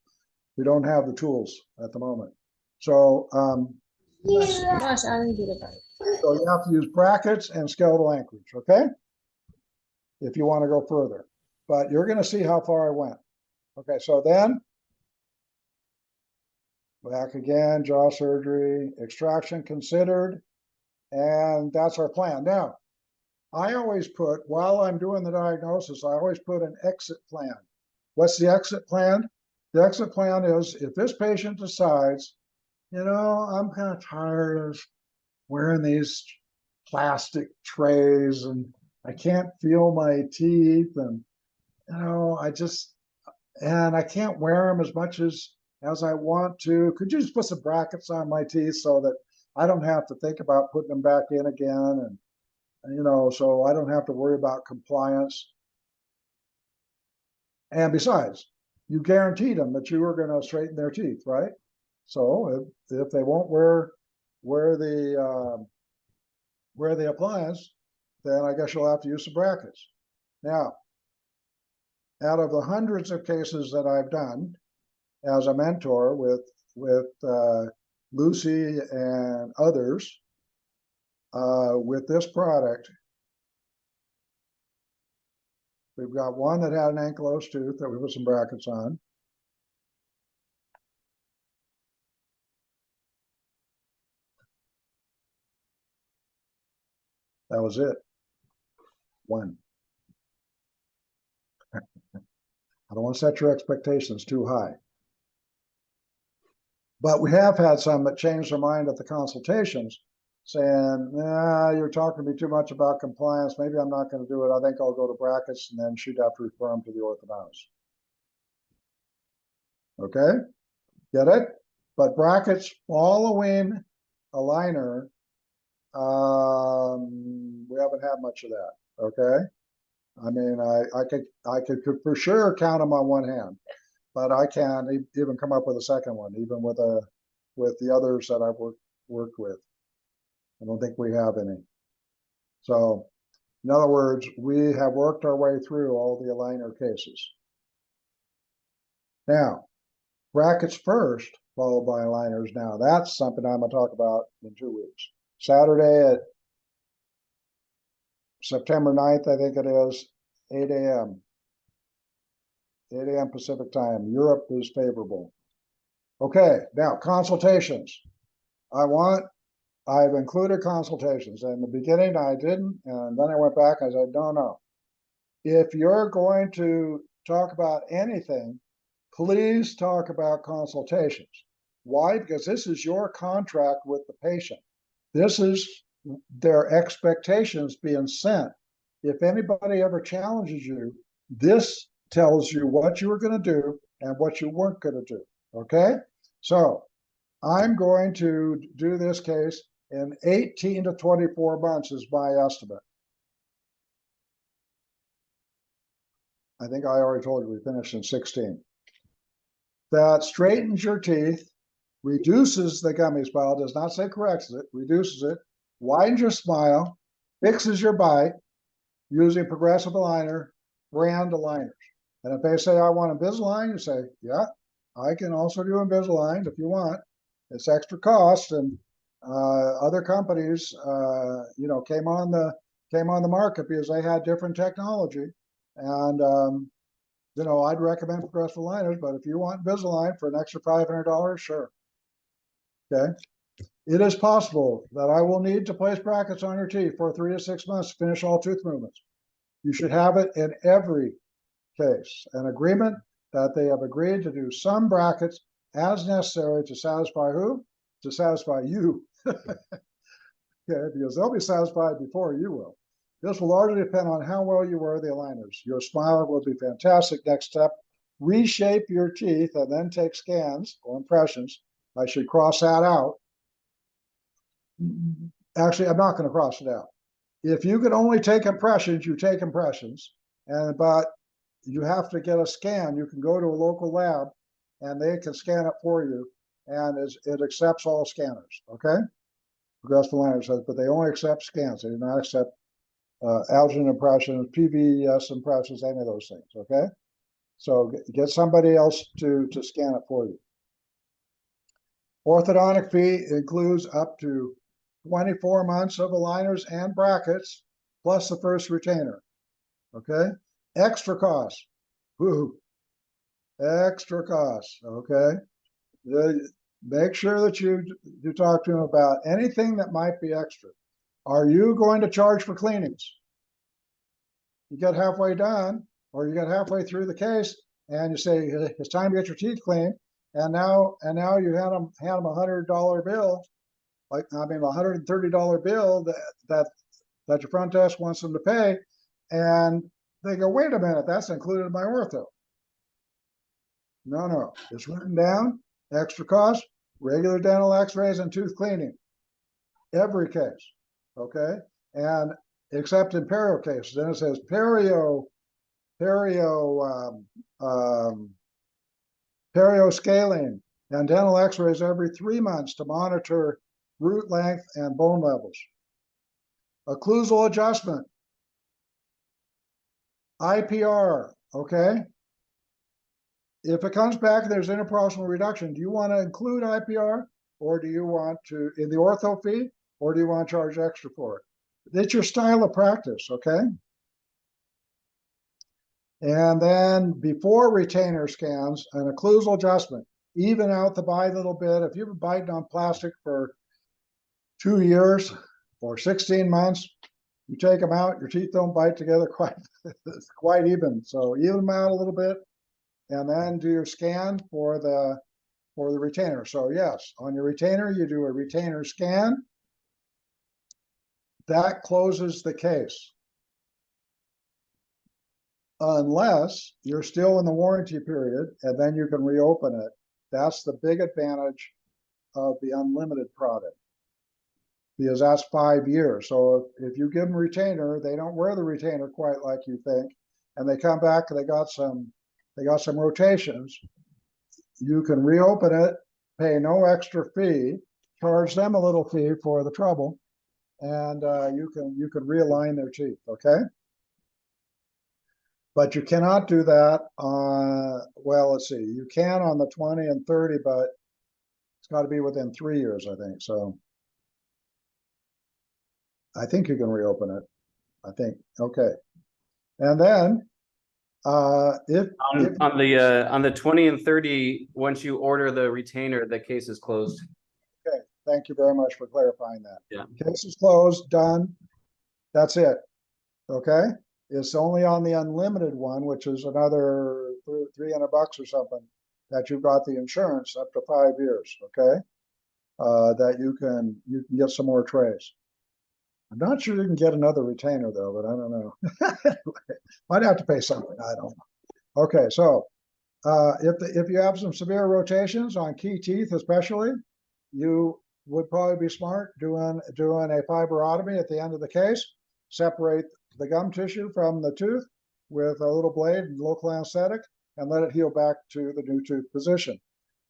We don't have the tools at the moment. So Gosh, I didn't get it right. so you have to use brackets and skeletal anchorage, okay? If you want to go further. But you're going to see how far I went. Okay, so then back again, jaw surgery, extraction considered, and that's our plan. Now, I always put, while I'm doing the diagnosis, I always put an exit plan. What's the exit plan? The exit plan is if this patient decides, I'm kind of tired of wearing these plastic trays and I can't feel my teeth and, I can't wear them as much as I want to. Could you just put some brackets on my teeth so that I don't have to think about putting them back in again? And, so I don't have to worry about compliance. And besides, you guaranteed them that you were going to straighten their teeth, right? So if they won't wear the where the appliance, then I guess you'll have to use some brackets. Now, out of the hundreds of cases that I've done as a mentor with Lucy and others, with this product, we've got one that had an ankylosed tooth that we put some brackets on. That was it. One. I don't want to set your expectations too high. But we have had some that changed their mind at the consultations, saying, nah, you're talking to me too much about compliance. Maybe I'm not going to do it. I think I'll go to brackets, and then she'd have to refer them to the orthodontist. Okay? Get it? But brackets following a liner, we haven't had much of that. Okay? I mean, I could for sure count them on one hand, but I can't even come up with a second one, even with the others that I've worked with. I don't think we have any. So, in other words, we have worked our way through all the aligner cases. Now, brackets first, followed by aligners. Now, that's something I'm going to talk about in 2 weeks. Saturday at September 9th, I think it is, 8 a.m. 8 a.m. Pacific time. Europe is favorable. Okay, now consultations. I've included consultations. In the beginning, I didn't, and then I went back and I said, no. If you're going to talk about anything, please talk about consultations. Why? Because this is your contract with the patient. This is their expectations being sent. If anybody ever challenges you, this tells you what you were going to do and what you weren't going to do. Okay? So I'm going to do this case in 18 to 24 months is my estimate. I think I already told you we finished in 16. That straightens your teeth, reduces the gummy smile, does not say corrects it, reduces it, widens your smile, fixes your bite using progressive aligner, brand aligners. And if they say, I want Invisalign, you say, yeah, I can also do Invisalign if you want. It's extra cost, and other companies, came on the market because they had different technology. And I'd recommend progressive aligners, but if you want Invisalign for an extra $500, sure. Okay. It is possible that I will need to place brackets on your teeth for 3 to 6 months to finish all tooth movements. You should have it in every case, an agreement that they have agreed to do some brackets as necessary to satisfy who? To satisfy you. Okay, because they'll be satisfied before you will. This will largely depend on how well you wear the aligners. Your smile will be fantastic. Next step, reshape your teeth and then take scans or impressions. I should cross that out. Actually, I'm not going to cross it out. If you can only take impressions, you take impressions. But you have to get a scan. You can go to a local lab and they can scan it for you. And it accepts all scanners, okay? Progressive aligners says, but they only accept scans. They do not accept Algin impressions, PVS impressions, any of those things, okay? So get somebody else to scan it for you. Orthodontic fee includes up to 24 months of aligners and brackets, plus the first retainer, okay? Extra costs, woo, extra costs, okay? Make sure that you talk to them about anything that might be extra. Are you going to charge for cleanings? You get halfway done, or you get halfway through the case, and you say it's time to get your teeth cleaned, and now you hand them $100 bill, $130 bill that your front desk wants them to pay, and they go, wait a minute, that's included in my ortho. No, it's written down. Extra cost, regular dental x-rays and tooth cleaning. Every case, okay? And except in perio cases, then it says perio scaling and dental x-rays every 3 months to monitor root length and bone levels. Occlusal adjustment. IPR, okay? If it comes back, there's interproximal reduction. Do you want to include IPR, or do you want to, in the ortho fee, or do you want to charge extra for it? It's your style of practice, okay? And then before retainer scans, an occlusal adjustment. Even out the bite a little bit. If you've been biting on plastic for 2 years or 16 months, you take them out, your teeth don't bite together quite even. So even them out a little bit, and then do your scan for the retainer. So yes, on your retainer, you do a retainer scan. That closes the case. Unless you're still in the warranty period, and then you can reopen it. That's the big advantage of the unlimited product, because that's 5 years. So if you give them a retainer, they don't wear the retainer quite like you think, and they come back and they got some rotations. You can reopen it, pay no extra fee, charge them a little fee for the trouble, and you can realign their teeth. Okay. But you cannot do that on, well, let's see, you can on the 20 and 30, but it's got to be within 3 years, I think. So I think you can reopen it. I think, okay. And then if on the 20 and 30, once you order the retainer, the case is closed. okay, thank you very much for clarifying that. Yeah. Case is closed, done. That's it. Okay. It's only on the unlimited one, which is another $300 or something, that you've got the insurance up to 5 years. Okay. That you can get some more trays. I'm not sure you can get another retainer though, but I don't know. Might have to pay something. I don't know. Okay, so if you have some severe rotations on key teeth, especially, you would probably be smart doing a fiberotomy at the end of the case. Separate the gum tissue from the tooth with a little blade and local anesthetic, and let it heal back to the new tooth position.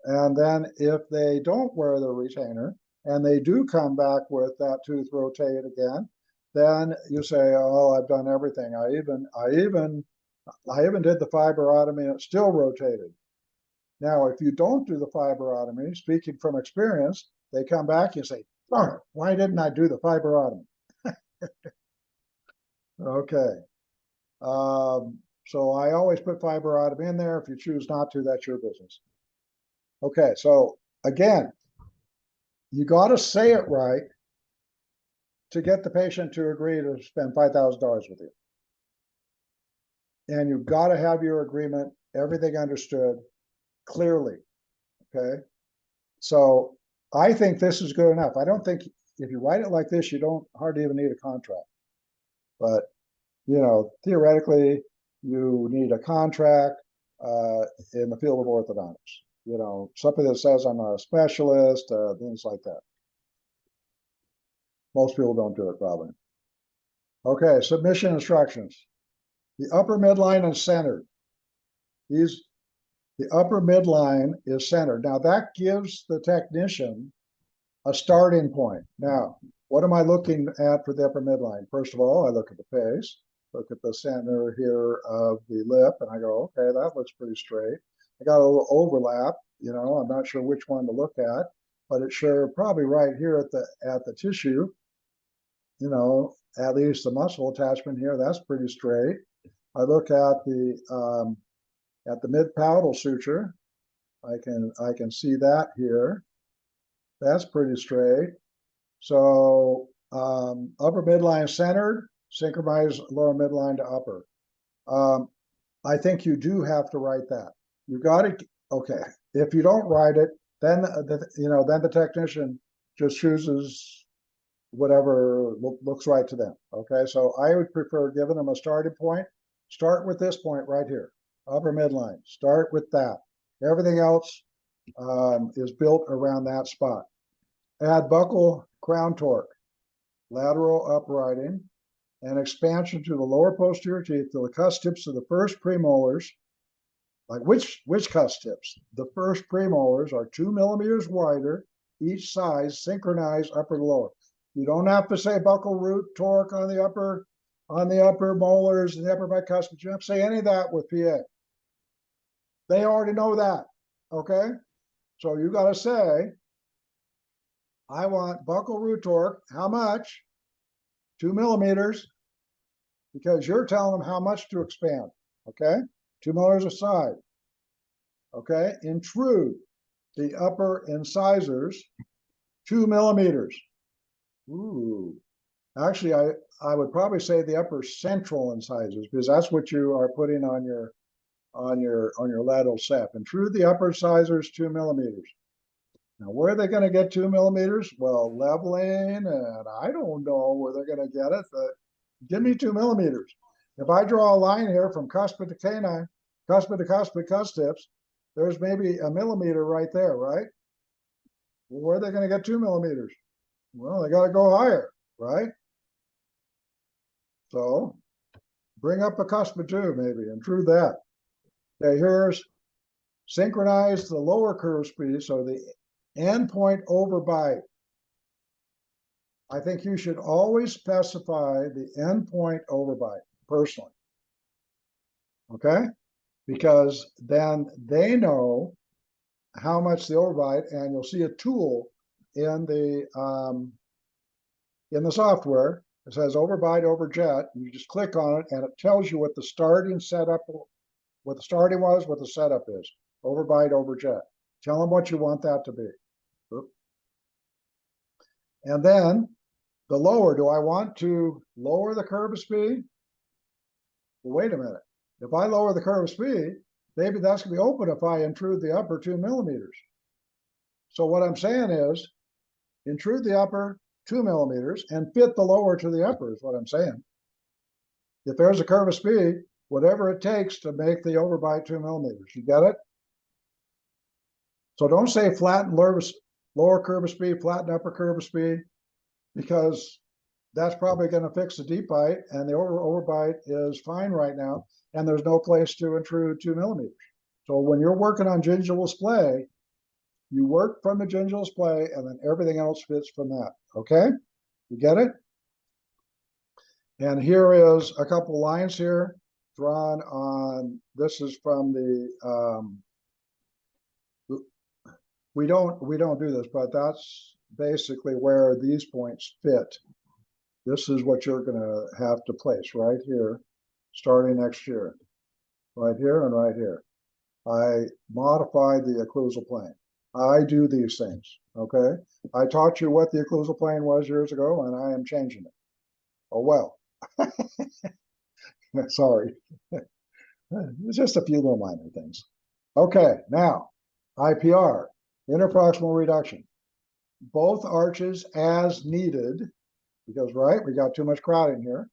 And then if they don't wear the retainer and they do come back with that tooth rotated again, then you say, oh, I've done everything. I even did the fiberotomy and it still rotated. Now, if you don't do the fiberotomy, speaking from experience, they come back and say, darn it, why didn't I do the fiberotomy? Okay. So I always put fiberotomy in there. If you choose not to, that's your business. Okay, so again, you got to say it right to get the patient to agree to spend $5,000 with you. And you've got to have your agreement, everything understood clearly. Okay. So I think this is good enough. I don't think if you write it like this, you don't hardly even need a contract. But, you know, theoretically, you need a contract in the field of orthodontics. You know, something that says I'm a specialist, things like that. Most people don't do it, probably. Okay, submission instructions. The upper midline is centered. The upper midline is centered. Now that gives the technician a starting point. Now, what am I looking at for the upper midline? First of all, I look at the face, look at the center here of the lip, and I go, okay, that looks pretty straight. I got a little overlap, you know, I'm not sure which one to look at, but it's sure probably right here at the tissue, you know, at least the muscle attachment here, that's pretty straight. I look at the mid-palatal suture. I can see that here. That's pretty straight. So upper midline centered, synchronize lower midline to upper. I think you do have to write that. You got to, okay. If you don't write it, then then the technician just chooses whatever looks right to them. Okay, so I would prefer giving them a starting point. Start with this point right here, upper midline. Start with that. Everything else is built around that spot. Add buccal crown torque, lateral uprighting, and expansion to the lower posterior teeth till the cusp tips of the first premolars. Like which cusp tips? The first premolars are 2 millimeters wider, each size synchronized upper to lower. You don't have to say buccal root torque on the upper molars and the upper bicuspid. You don't have to say any of that with PA. They already know that. Okay? So you got to say, I want buccal root torque. How much? 2 millimeters, because you're telling them how much to expand. Okay? 2 millimeters a side. Okay? Intrude the upper incisors 2 millimeters. Ooh. Actually, I would probably say the upper central incisors, because that's what you are putting on your lateral sep. Intrude the upper incisors 2 millimeters. Now, where are they going to get 2 millimeters? Well, leveling, and I don't know where they're going to get it, but give me 2 millimeters. If I draw a line here from cuspid to canine, cuspid to cuspid cusp tips, there's maybe a millimeter right there, right? Well, where are they going to get 2 millimeters? Well, they got to go higher, right? So bring up a cuspid too, maybe, intrude that. Okay, here's synchronize the lower curve speed, so the endpoint overbite. I think you should always specify the endpoint overbite, personally. Okay? Because then they know how much the overbite, and you'll see a tool in the software. It says overbite over jet. You just click on it, and it tells you what the starting setup, what the starting was, what the setup is. Overbite over jet. Tell them what you want that to be. And then the lower, do I want to lower the curve of speed? Well, wait a minute. If I lower the curve of speed, maybe that's going to be open if I intrude the upper 2 millimeters. So what I'm saying is intrude the upper 2 millimeters and fit the lower to the upper is what I'm saying. If there's a curve of speed, whatever it takes to make the overbite 2 millimeters. You get it? So don't say flatten lower curve of speed, flatten upper curve of speed, because that's probably going to fix the deep bite, and the overbite is fine right now, and there's no place to intrude 2 millimeters. So when you're working on gingival splay, you work from the gingival splay, and then everything else fits from that. Okay? You get it? And here is a couple lines here drawn on, this is from the, we don't do this, but that's basically where these points fit. This is what you're going to have to place right here, starting next year, right here and right here. I modified the occlusal plane. I do these things, okay? I taught you what the occlusal plane was years ago, and I am changing it. Oh, well. Sorry. It's just a few little minor things. Okay, now, IPR, interproximal reduction. Both arches as needed, because, right, we got too much crowding here,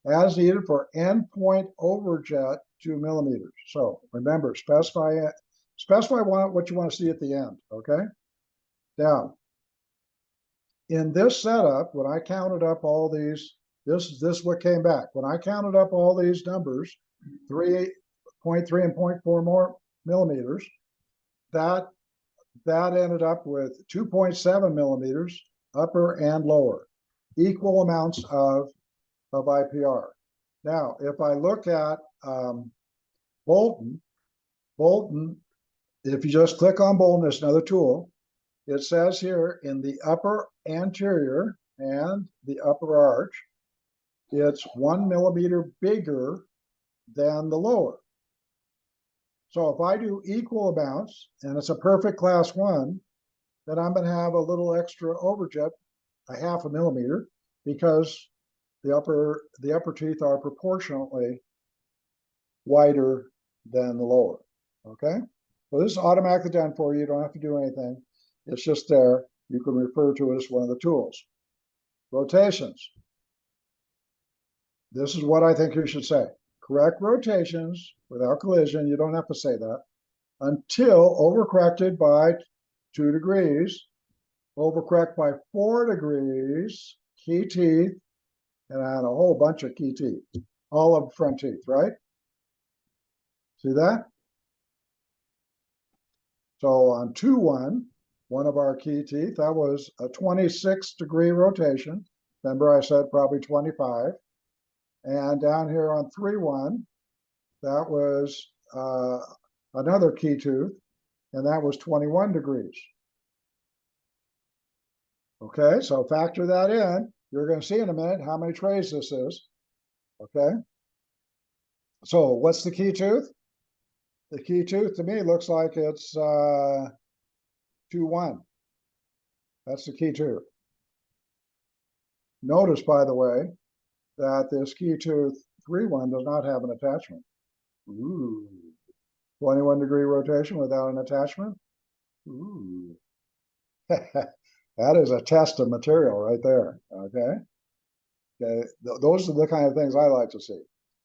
as needed for endpoint overjet 2 millimeters. So remember, specify what you want to see at the end, okay? Now, in this setup, when I counted up all these, this is what came back. When I counted up all these numbers, 3.3 and 0.4 more millimeters, that ended up with 2.7 millimeters upper and lower, equal amounts of IPR. Now, if I look at Bolton, if you just click on Bolton, it's another tool. It says here in the upper anterior and the upper arch, it's 1 millimeter bigger than the lower. So if I do equal amounts, and it's a perfect class 1, then I'm going to have a little extra overjet, a 0.5 millimeter, because the upper teeth are proportionately wider than the lower. Okay? So this is automatically done for you. You don't have to do anything. It's just there. You can refer to it as one of the tools. Rotations. This is what I think you should say. Correct rotations without collision. You don't have to say that. Until overcorrected by 2 degrees, overcorrect by 4 degrees, key teeth, and I had a whole bunch of key teeth, all of front teeth, right? See that? So on 2-1, one of our key teeth. That was a 26-degree rotation. Remember I said probably 25. And down here on 3-1, that was another key tooth, and that was 21 degrees. Okay, so factor that in. You're going to see in a minute how many trays this is. Okay. So what's the key tooth? The key tooth to me looks like it's 2-1. That's the key tooth. Notice, by the way, that this key tooth 3-1 does not have an attachment. Ooh. 21-degree rotation without an attachment. Ooh. That is a test of material right there. Okay. Okay. Those are the kind of things I like to see.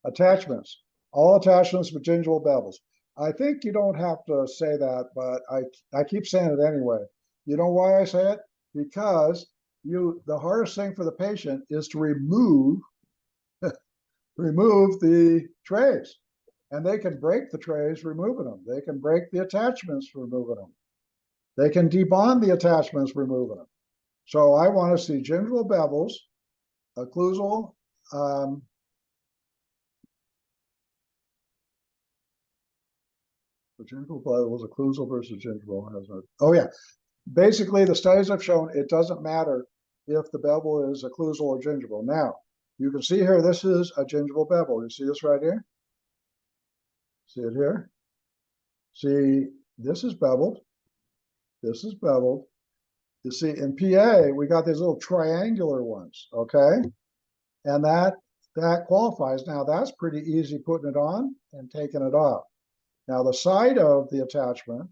Attachments. All attachments with gingival bevels. I think you don't have to say that, but I keep saying it anyway. You know why I say it? Because the hardest thing for the patient is to remove the trays. And they can break the trays removing them. They can break the attachments removing them. They can debond the attachments removing them. So I want to see gingival bevels, occlusal, gingival bevels, occlusal versus gingival. Oh yeah, basically the studies have shown it doesn't matter if the bevel is occlusal or gingival. Now, you can see here, this is a gingival bevel. You see this right here? See it here? See, this is beveled. This is beveled. You see, in PA, we got these little triangular ones, okay? And that qualifies. Now, that's pretty easy putting it on and taking it off. Now, the side of the attachment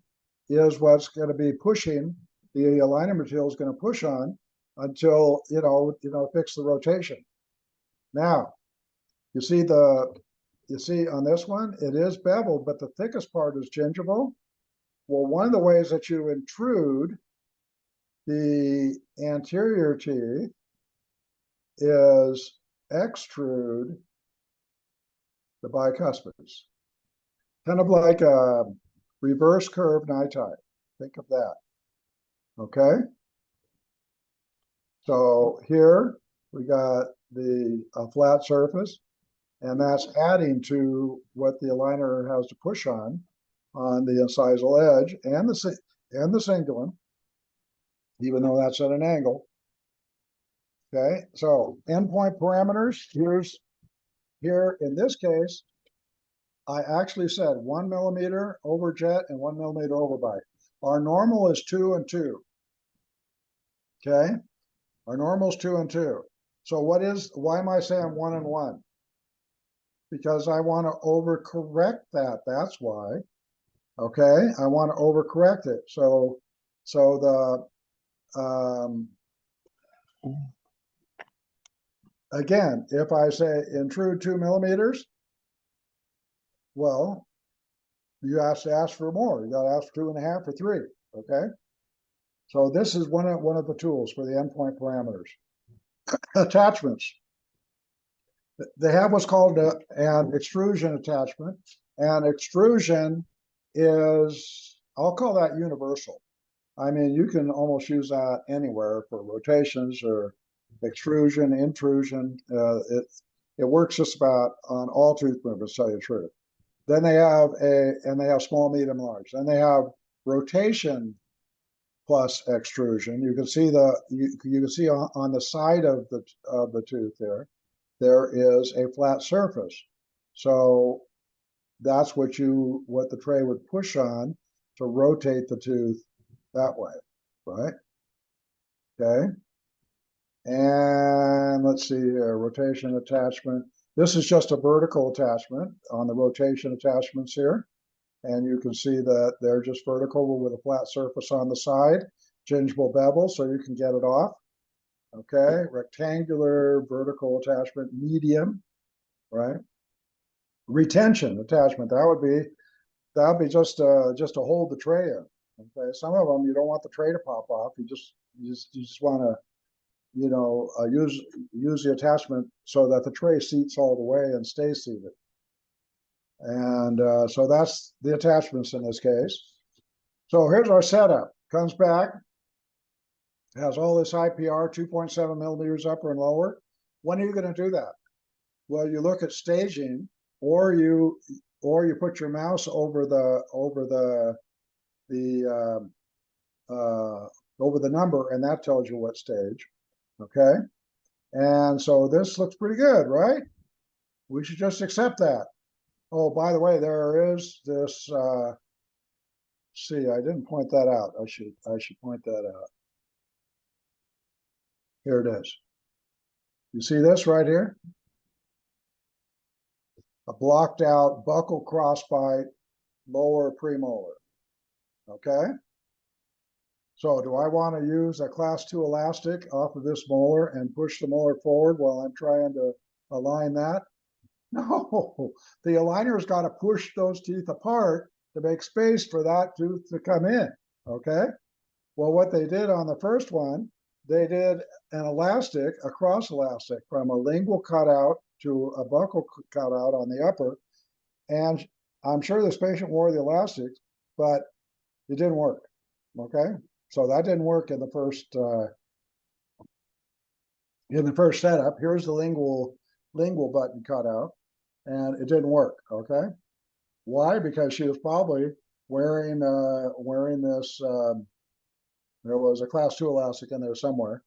is what's going to be pushing, the aligner material is going to push on until, fix the rotation. Now, you see on this one, it is beveled, but the thickest part is gingival. Well, one of the ways that you intrude the anterior teeth is extrude the bicuspids. Kind of like a reverse curve nitide. Think of that. Okay? So here we got the flat surface, and that's adding to what the aligner has to push on the incisal edge and the cingulum, even though that's at an angle. Okay, so endpoint parameters, here in this case, I actually said 1 millimeter over jet and 1 millimeter over bite. Our normal is 2 and 2. Okay, our normal is 2 and 2. So why am I saying 1 and 1? Because I want to overcorrect that. That's why. Okay, I want to overcorrect it. So the again, if I say intrude 2 millimeters, well, you have to ask for more. You got to ask for 2.5 or 3. Okay, so this is one of the tools for the endpoint parameters. Attachments. They have what's called an extrusion attachment, and extrusion is, I'll call that universal. I mean, you can almost use that anywhere for rotations or extrusion, intrusion. It works just about on all tooth movements, to tell you the truth. Then they have small, medium, large. Then they have rotation plus extrusion. You can see you can see on the side of the tooth there is a flat surface. So that's what the tray would push on to rotate the tooth that way, right? Okay. And let's see here, rotation attachment. This is just a vertical attachment on the rotation attachments here. And you can see that they're just vertical with a flat surface on the side, gingival bevel, so you can get it off. Okay, rectangular vertical attachment, medium, right? Retention attachment, that would be just to hold the tray in. Okay, some of them you don't want the tray to pop off. You just want to use the attachment so that the tray seats all the way and stays seated. And so that's the attachments in this case. So here's our setup. comes back, has all this IPR, 2.7 millimeters upper and lower. When are you going to do that? Well, you look at staging, or you put your mouse over the number, and that tells you what stage. Okay, and so this looks pretty good, right? We should just accept that. Oh, by the way, there is this. See, I didn't point that out. I should point that out. Here it is. You see this right here? A blocked out buccal crossbite, lower premolar. Okay. So do I want to use a class 2 elastic off of this molar and push the molar forward while I'm trying to align that? No, the aligner's got to push those teeth apart to make space for that tooth to come in. Okay. Well, what they did on the first one, they did an elastic, a cross elastic from a lingual cutout to a buccal cutout on the upper. And I'm sure this patient wore the elastics, but it didn't work. Okay. So that didn't work in the first setup. Here's the lingual button cutout, and it didn't work. Okay. Why? Because she was probably wearing this. There was a class 2 elastic in there somewhere.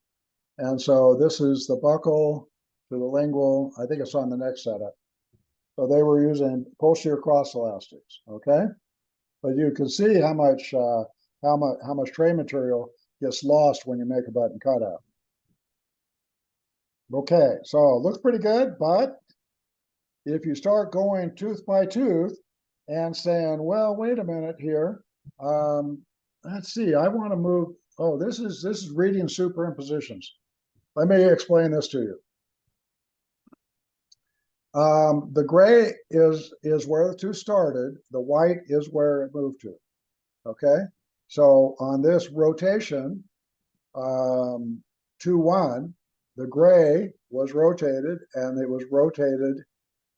And so this is the buccal to the lingual. I think it's on the next setup. So they were using posterior cross elastics. Okay. But you can see how much tray material gets lost when you make a button cutout. Okay, so it looks pretty good, but if you start going tooth by tooth and saying, well, wait a minute here, let's see, I want to move. Oh, this is reading superimpositions. Let me explain this to you. The gray is where the tooth started. The white is where it moved to. Okay, so on this rotation, 2-1, the gray was rotated, and it was rotated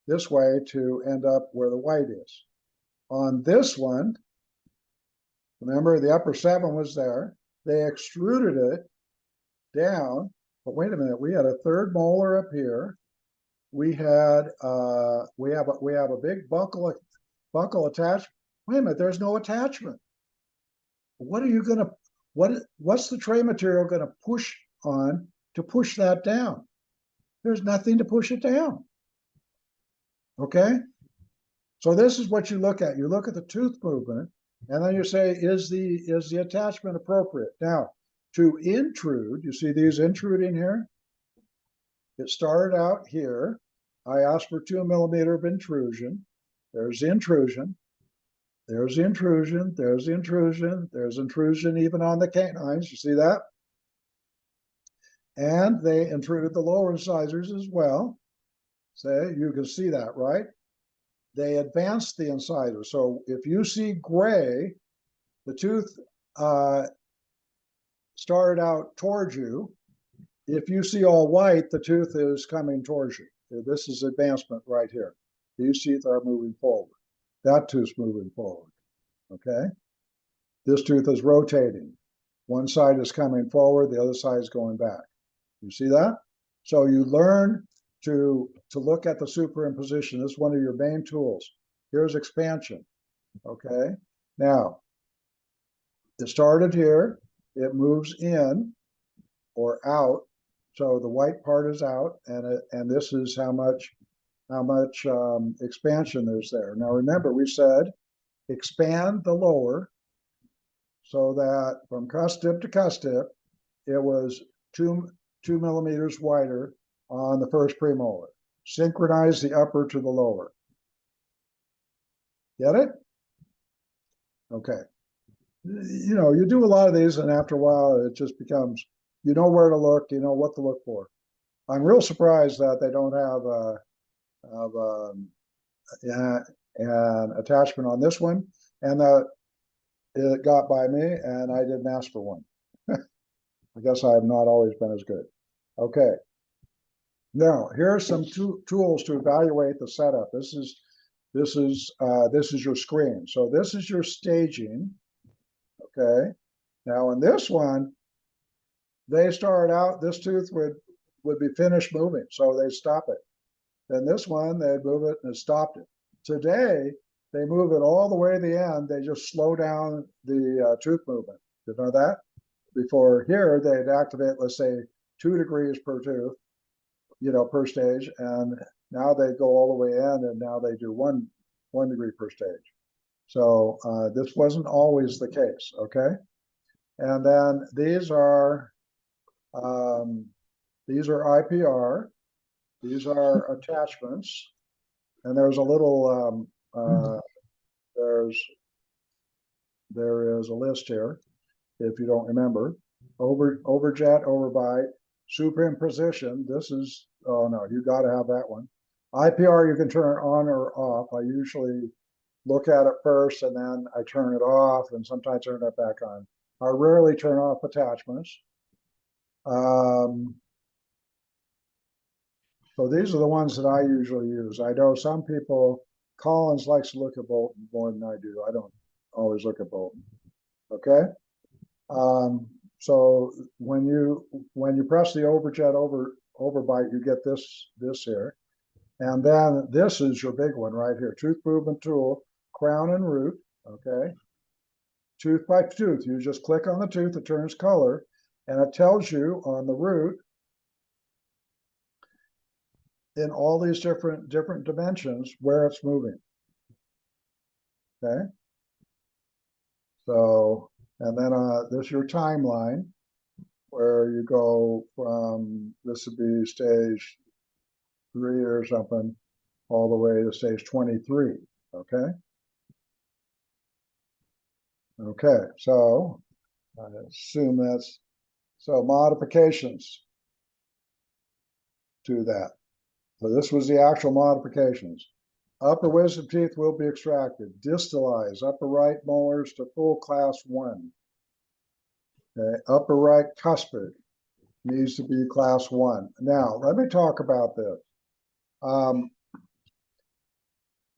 this way to end up where the white is. On this one, remember the upper 7 was there. They extruded it down, but wait a minute, we had a third molar up here. We had we have a big buccal attachment. Wait a minute, there's no attachment. What are you gonna what's the tray material gonna push on to push that down? There's nothing to push it down. Okay, so this is what you look at. You look at the tooth movement, and then you say, is the attachment appropriate? Now, to intrude, you see these intruding here? It started out here. I asked for 2 millimeter of intrusion. There's the intrusion. There's the intrusion. There's the intrusion. There's intrusion even on the canines. You see that? And they intruded the lower incisors as well. Say, you can see that, right? They advanced the incisor. So if you see gray, the tooth started out towards you. If you see all white, the tooth is coming towards you. This is advancement right here. These teeth are moving forward. That tooth's moving forward. Okay? This tooth is rotating. One side is coming forward, the other side is going back. You see that? So you learn to look at the superimposition. This is one of your main tools. Here's expansion. Okay? Now, it started here. It moves in or out. So the white part is out, and this is how much expansion there's there. Now remember, we said expand the lower so that from cusp tip to cusp tip, it was 2 millimeters wider on the first premolar. Synchronize the upper to the lower. Get it? Okay. You know, you do a lot of these, and after a while, it just becomes, you know where to look, you know what to look for. I'm real surprised that they don't have an attachment on this one, and that it got by me, and I didn't ask for one. I guess I have not always been as good. Okay. Now, here are some tools to evaluate the setup. This is your screen. So this is your staging. Okay. Now in this one, they started out, this tooth would be finished moving, so they stop it. Then this one, they'd move it and it stopped it. Today, they move it all the way to the end. They just slow down the tooth movement. You know that? Before here, they'd activate, let's say, 2 degrees per tooth, per stage. And now they go all the way in, and now they do one degree per stage. So this wasn't always the case, okay? And then these are IPR. These are attachments, and there's a little there is a list here, if you don't remember. Overjet, overbite, superimposition. This is, oh no, you got to have that one. IPR, you can turn it on or off. I usually look at it first and then I turn it off, and sometimes turn it back on. I rarely turn off attachments. So these are the ones that I usually use. I know some people, Collins likes to look at Bolton more than I do. I don't always look at Bolton. Okay. So when you press the overjet overbite, you get this here. And then this is your big one right here. Tooth movement tool, crown and root. Okay. Tooth by tooth. You just click on the tooth, it turns color, and it tells you on the root in all these different dimensions where it's moving. Okay. So, and then this is your timeline where you go from, this would be stage 3 or something, all the way to stage 23. Okay. Okay. So I assume that's, so modifications to that. So this was the actual modifications. Upper wisdom teeth will be extracted. Distalize upper right molars to full class 1. Okay. Upper right cuspid needs to be class 1. Now, let me talk about this.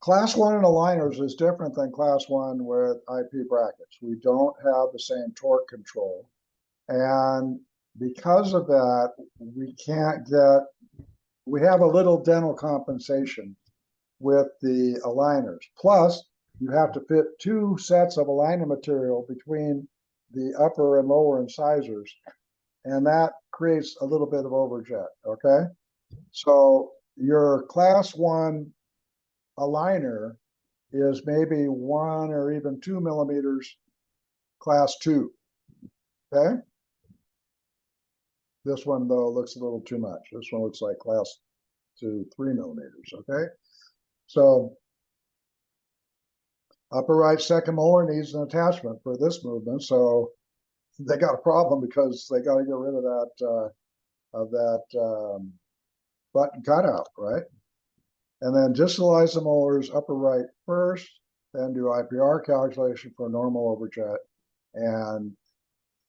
Class 1 in aligners is different than class 1 with IP brackets. We don't have the same torque control. And because of that, we have a little dental compensation with the aligners. Plus, you have to fit 2 sets of aligner material between the upper and lower incisors, and that creates a little bit of overjet, okay? So your class 1 aligner is maybe 1 or even 2 millimeters class 2, okay? This one, though, looks a little too much. This one looks like class 2, 3 millimeters, okay? So upper right second molar needs an attachment for this movement, so they got a problem because they got to get rid of that button cutout, right? And then distalize the molars upper right first, then do IPR calculation for normal overjet and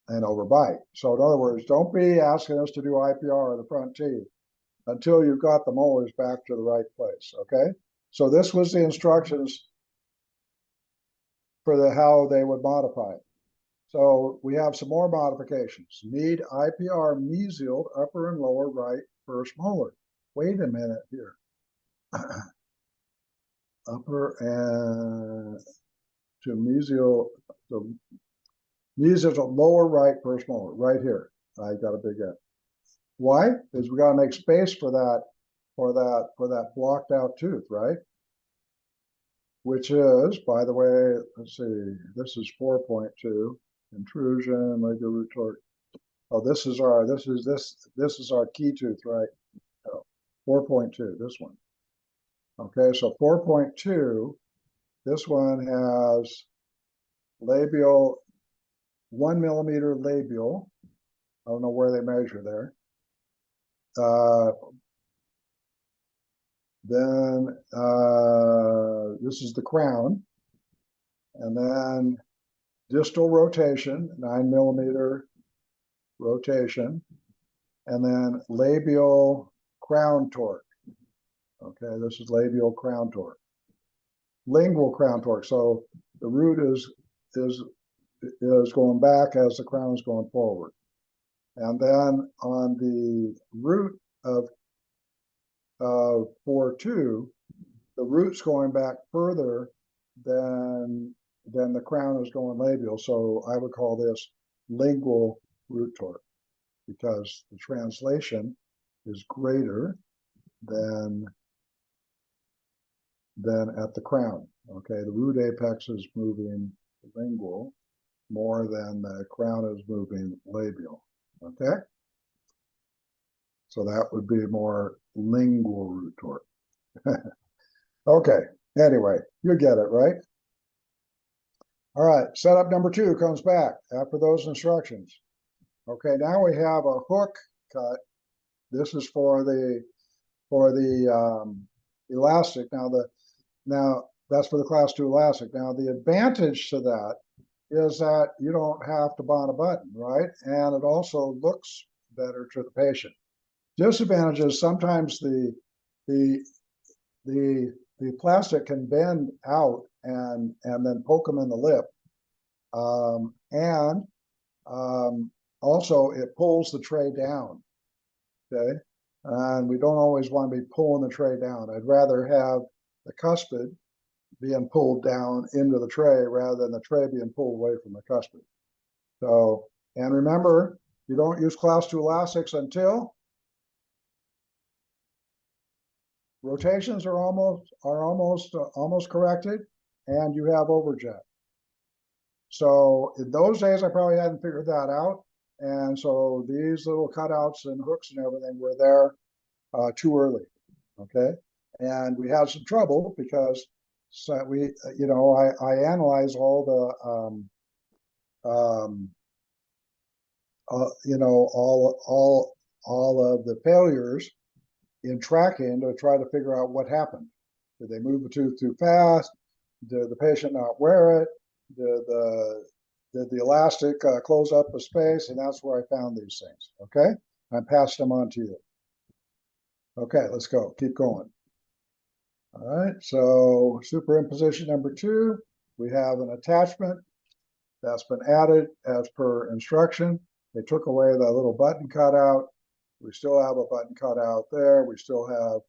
overbite. So in other words, don't be asking us to do IPR of the front teeth until you've got the molars back to the right place, okay? So this was the instructions for how they would modify it. So we have some more modifications. Need IPR mesial upper and lower right first molar. Wait a minute here. Upper and to mesial to lower right first molar, right here. I got a big F. Why? Because we got to make space for that blocked out tooth, right? Which is, by the way, let's see, this is 4.2 intrusion, regular root torque. Oh, this is our key tooth, right? Oh, 4.2, this one. Okay, so 4.2, this one has labial, 1 millimeter labial. I don't know where they measure there. Then this is the crown, and then distal rotation, 9 millimeter rotation, and then labial crown torque. Okay, this is labial crown torque. Lingual crown torque. So the root is is going back as the crown is going forward. And then on the root of 4-2, the root's going back further than the crown is going labial. So I would call this lingual root torque because the translation is greater than at the crown. Okay, the root apex is moving lingual more than the crown is moving labial. Okay, so that would be more lingual root torque. Okay, anyway, you get it, right? All right, setup number 2 comes back after those instructions. Okay, now we have a hook cut. This is for the elastic. Now that's for the class 2 elastic. Now the advantage to that is that you don't have to bond a button, right? And it also looks better to the patient. Disadvantage is sometimes the plastic can bend out and then poke them in the lip. Also it pulls the tray down, okay? And we don't always want to be pulling the tray down. I'd rather have the cuspid being pulled down into the tray rather than the tray being pulled away from the cuspid. So, and remember, you don't use class 2 elastics until rotations are almost corrected and you have overjet. So in those days, I probably hadn't figured that out. And so these little cutouts and hooks and everything were there too early, okay? And we had some trouble because I analyzed all the, all of the failures in tracking to try to figure out what happened. Did they move the tooth too fast? Did the patient not wear it? Did the elastic close up the space? And that's where I found these things, okay? I passed them on to you. Okay, let's go, keep going. All right, so superimposition number 2, we have an attachment that's been added as per instruction. They took away the little button cutout. We still have a button cutout there. We still have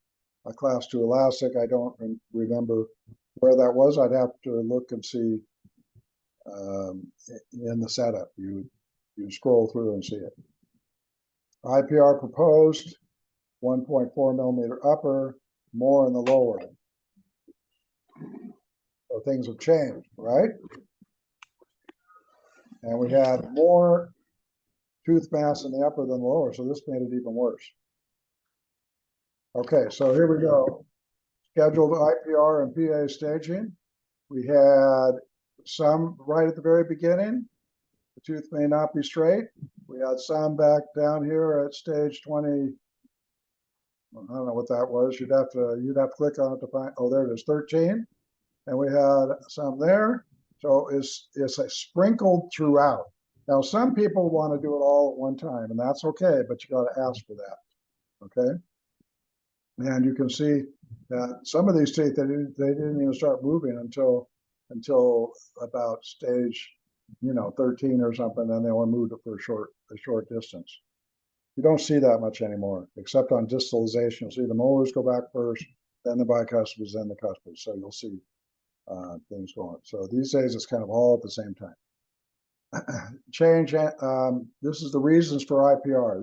a class 2 elastic. I don't remember where that was. I'd have to look and see in the setup. You scroll through and see it. IPR proposed 1.4 millimeter upper, more in the lower. So things have changed, right? And we had more tooth mass in the upper than the lower, so this made it even worse. Okay, so here we go. Scheduled IPR and PA staging. We had some right at the very beginning. The tooth may not be straight. We had some back down here at stage 20. I don't know what that was. You'd have to click on it to find. Oh, there it is, 13. And we had some there. So it's sprinkled throughout. Now, some people want to do it all at one time, and that's okay, but you got to ask for that, okay? And you can see that some of these teeth, they didn't even start moving until about stage, 13 or something, then they only moved it for a short distance. You don't see that much anymore, except on distalization. You'll see the molars go back first, then the bicuspids, then the cuspids. So you'll see things going. So these days, it's kind of all at the same time. Change. This is the reasons for IPR.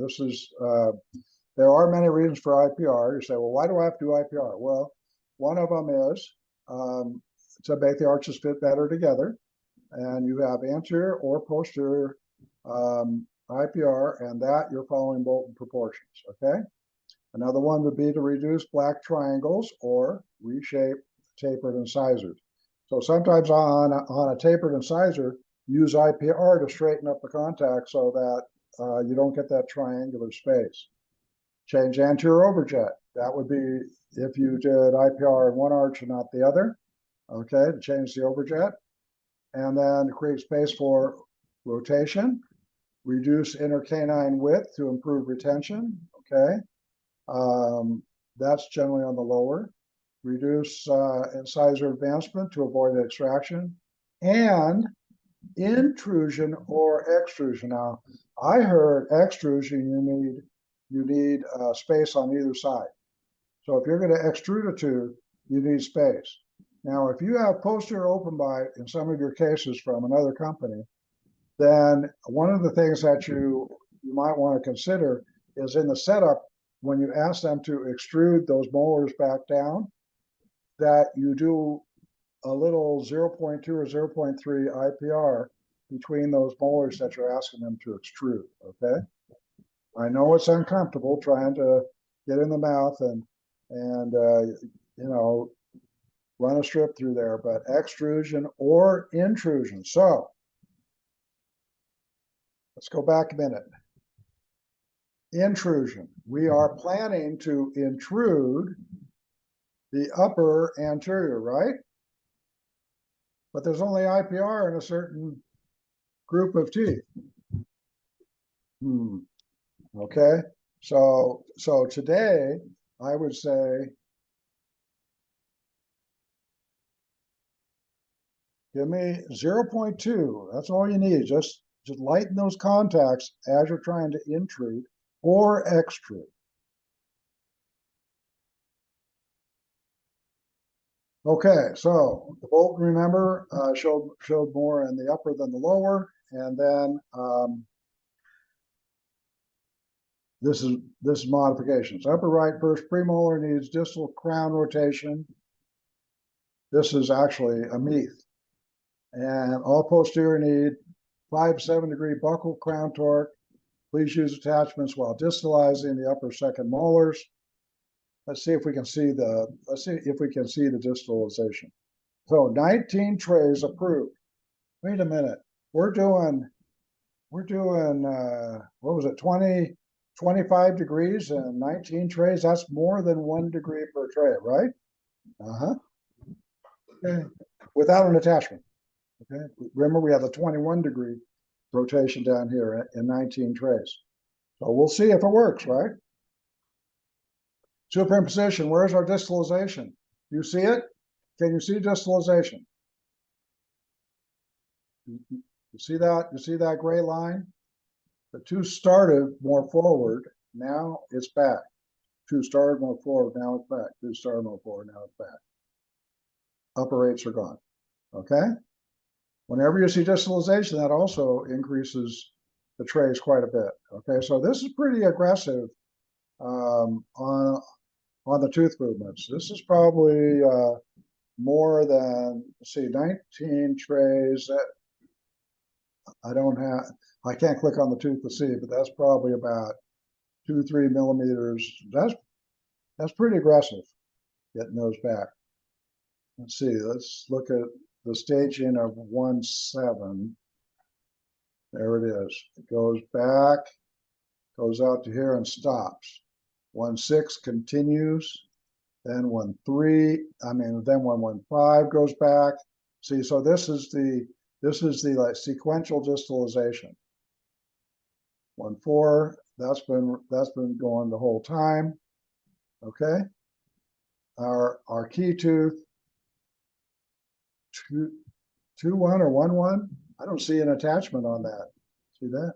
There are many reasons for IPR. You say, well, why do I have to do IPR? Well, one of them is to make the arches fit better together. And you have anterior or posterior IPR, and that you're following Bolton proportions, okay? Another one would be to reduce black triangles or reshape tapered incisors. So sometimes on a tapered incisor, use IPR to straighten up the contact so that you don't get that triangular space. Change anterior overjet. That would be if you did IPR in one arch and not the other, okay, to change the overjet. And then create space for rotation. Reduce intercanine width to improve retention, okay? That's generally on the lower. Reduce incisor advancement to avoid extraction. And intrusion or extrusion. Now, I heard extrusion, you need space on either side. So if you're going to extrude a tooth, you need space. Now, if you have posterior open bite in some of your cases from another company, then one of the things that you might want to consider is in the setup, when you ask them to extrude those molars back down, that you do a little 0.2 or 0.3 IPR between those molars that you're asking them to extrude, okay? I know it's uncomfortable trying to get in the mouth and you know, run a strip through there, but extrusion or intrusion. So let's go back a minute. Intrusion. We are planning to intrude the upper anterior, right? But there's only IPR in a certain group of teeth. Okay, so today I would say, give me 0.2. That's all you need. Just lighten those contacts as you're trying to intrude or extrude. Okay, so the Bolton, remember, showed more in the upper than the lower, and then this is modifications. Upper right first premolar needs distal crown rotation. This is actually a meath. And all posterior need 5 to 7 degree buccal crown torque. Please use attachments while distalizing the upper second molars. Let's see if we can see the distalization. So 19 trays approved. Wait a minute. We're doing what was it, 25 degrees and 19 trays? That's more than 1 degree per tray, right? Okay. Without an attachment. Okay. Remember, we have a 21 degree rotation down here in 19 trays. So we'll see if it works, right? Superimposition, where's our distalization? You see it? Can you see distalization? You see that? You see that gray line? The two started more forward, now it's back. Two started more forward, now it's back. Two started more forward, now it's back. Upper eights are gone, okay? Whenever you see distalization, that also increases the trays quite a bit, okay? So this is pretty aggressive on the tooth movements. This is probably more than, let's see, 19 trays. I can't click on the tooth to see, but that's probably about 2-3 millimeters. That's pretty aggressive, getting those back. Let's see, let's look at the staging of 1-7. There it is. It goes back, goes out to here and stops. 1-6 continues, then 1-3, then 1-1-5 goes back. See, so this is the like sequential distalization. 1-4, that's been going the whole time. Okay. Our key tooth 2-1 or 1-1. I don't see an attachment on that. See that?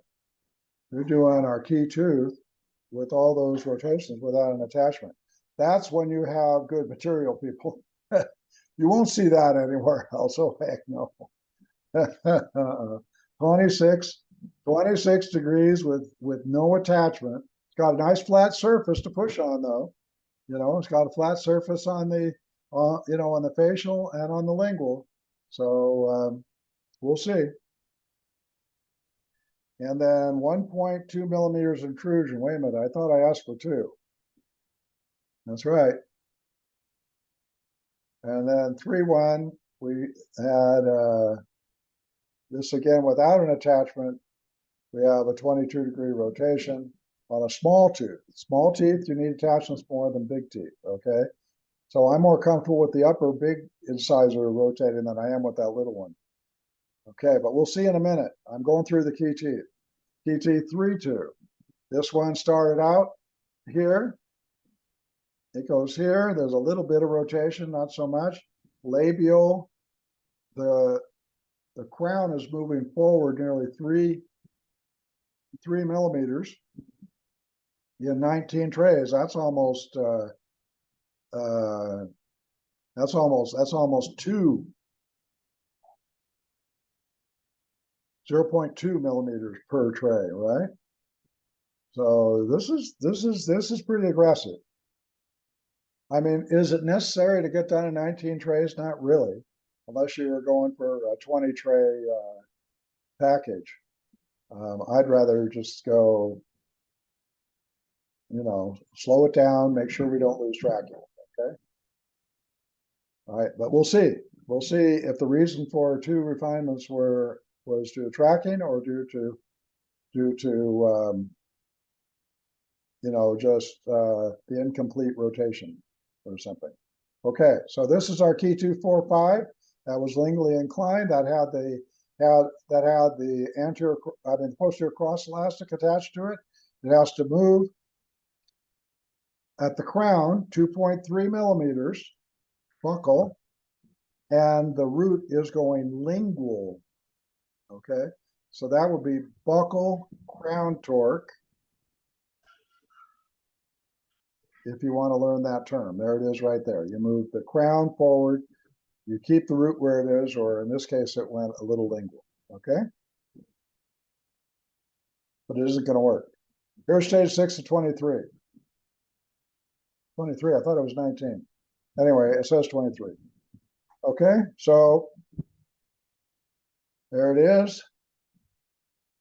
We're doing our key tooth with all those rotations without an attachment. That's when you have good material, people. You won't see that anywhere else. Oh, heck no. 26 degrees with no attachment. It's got a nice flat surface to push on, though. You know, it's got a flat surface on the on the facial and on the lingual. So we'll see. And then 1.2 millimeters intrusion. Wait a minute, I thought I asked for 2. That's right. And then 3-1, we had this again without an attachment. We have a 22 degree rotation on a small tooth. Small teeth, you need attachments more than big teeth, okay? So I'm more comfortable with the upper big incisor rotating than I am with that little one. Okay, but we'll see in a minute. I'm going through the key teeth. Key teeth 3-2. This one started out here. It goes here. There's a little bit of rotation, not so much. Labial, the the crown is moving forward nearly 3 millimeters in 19 trays. That's almost 2 0.2 millimeters per tray, right? So this is pretty aggressive. I mean, is it necessary to get done in 19 trays? Not really, unless you're going for a 20 tray package. I'd rather just go, slow it down, make sure we don't lose tracking. Okay. All right, but we'll see. We'll see if the reason for 2 refinements was due to tracking or due to just the incomplete rotation or something. Okay, so this is our key 245 that was lingually inclined, that had the posterior cross elastic attached to it. It has to move at the crown 2.3 millimeters buckle, and the root is going lingual. Okay, so that would be buckle crown torque, if you want to learn that term. There it is right there. You move the crown forward, you keep the root where it is, or in this case, it went a little lingual. Okay, but it isn't going to work. Here's stage 6 of 23. 23, I thought it was 19. Anyway, it says 23. Okay, so there it is.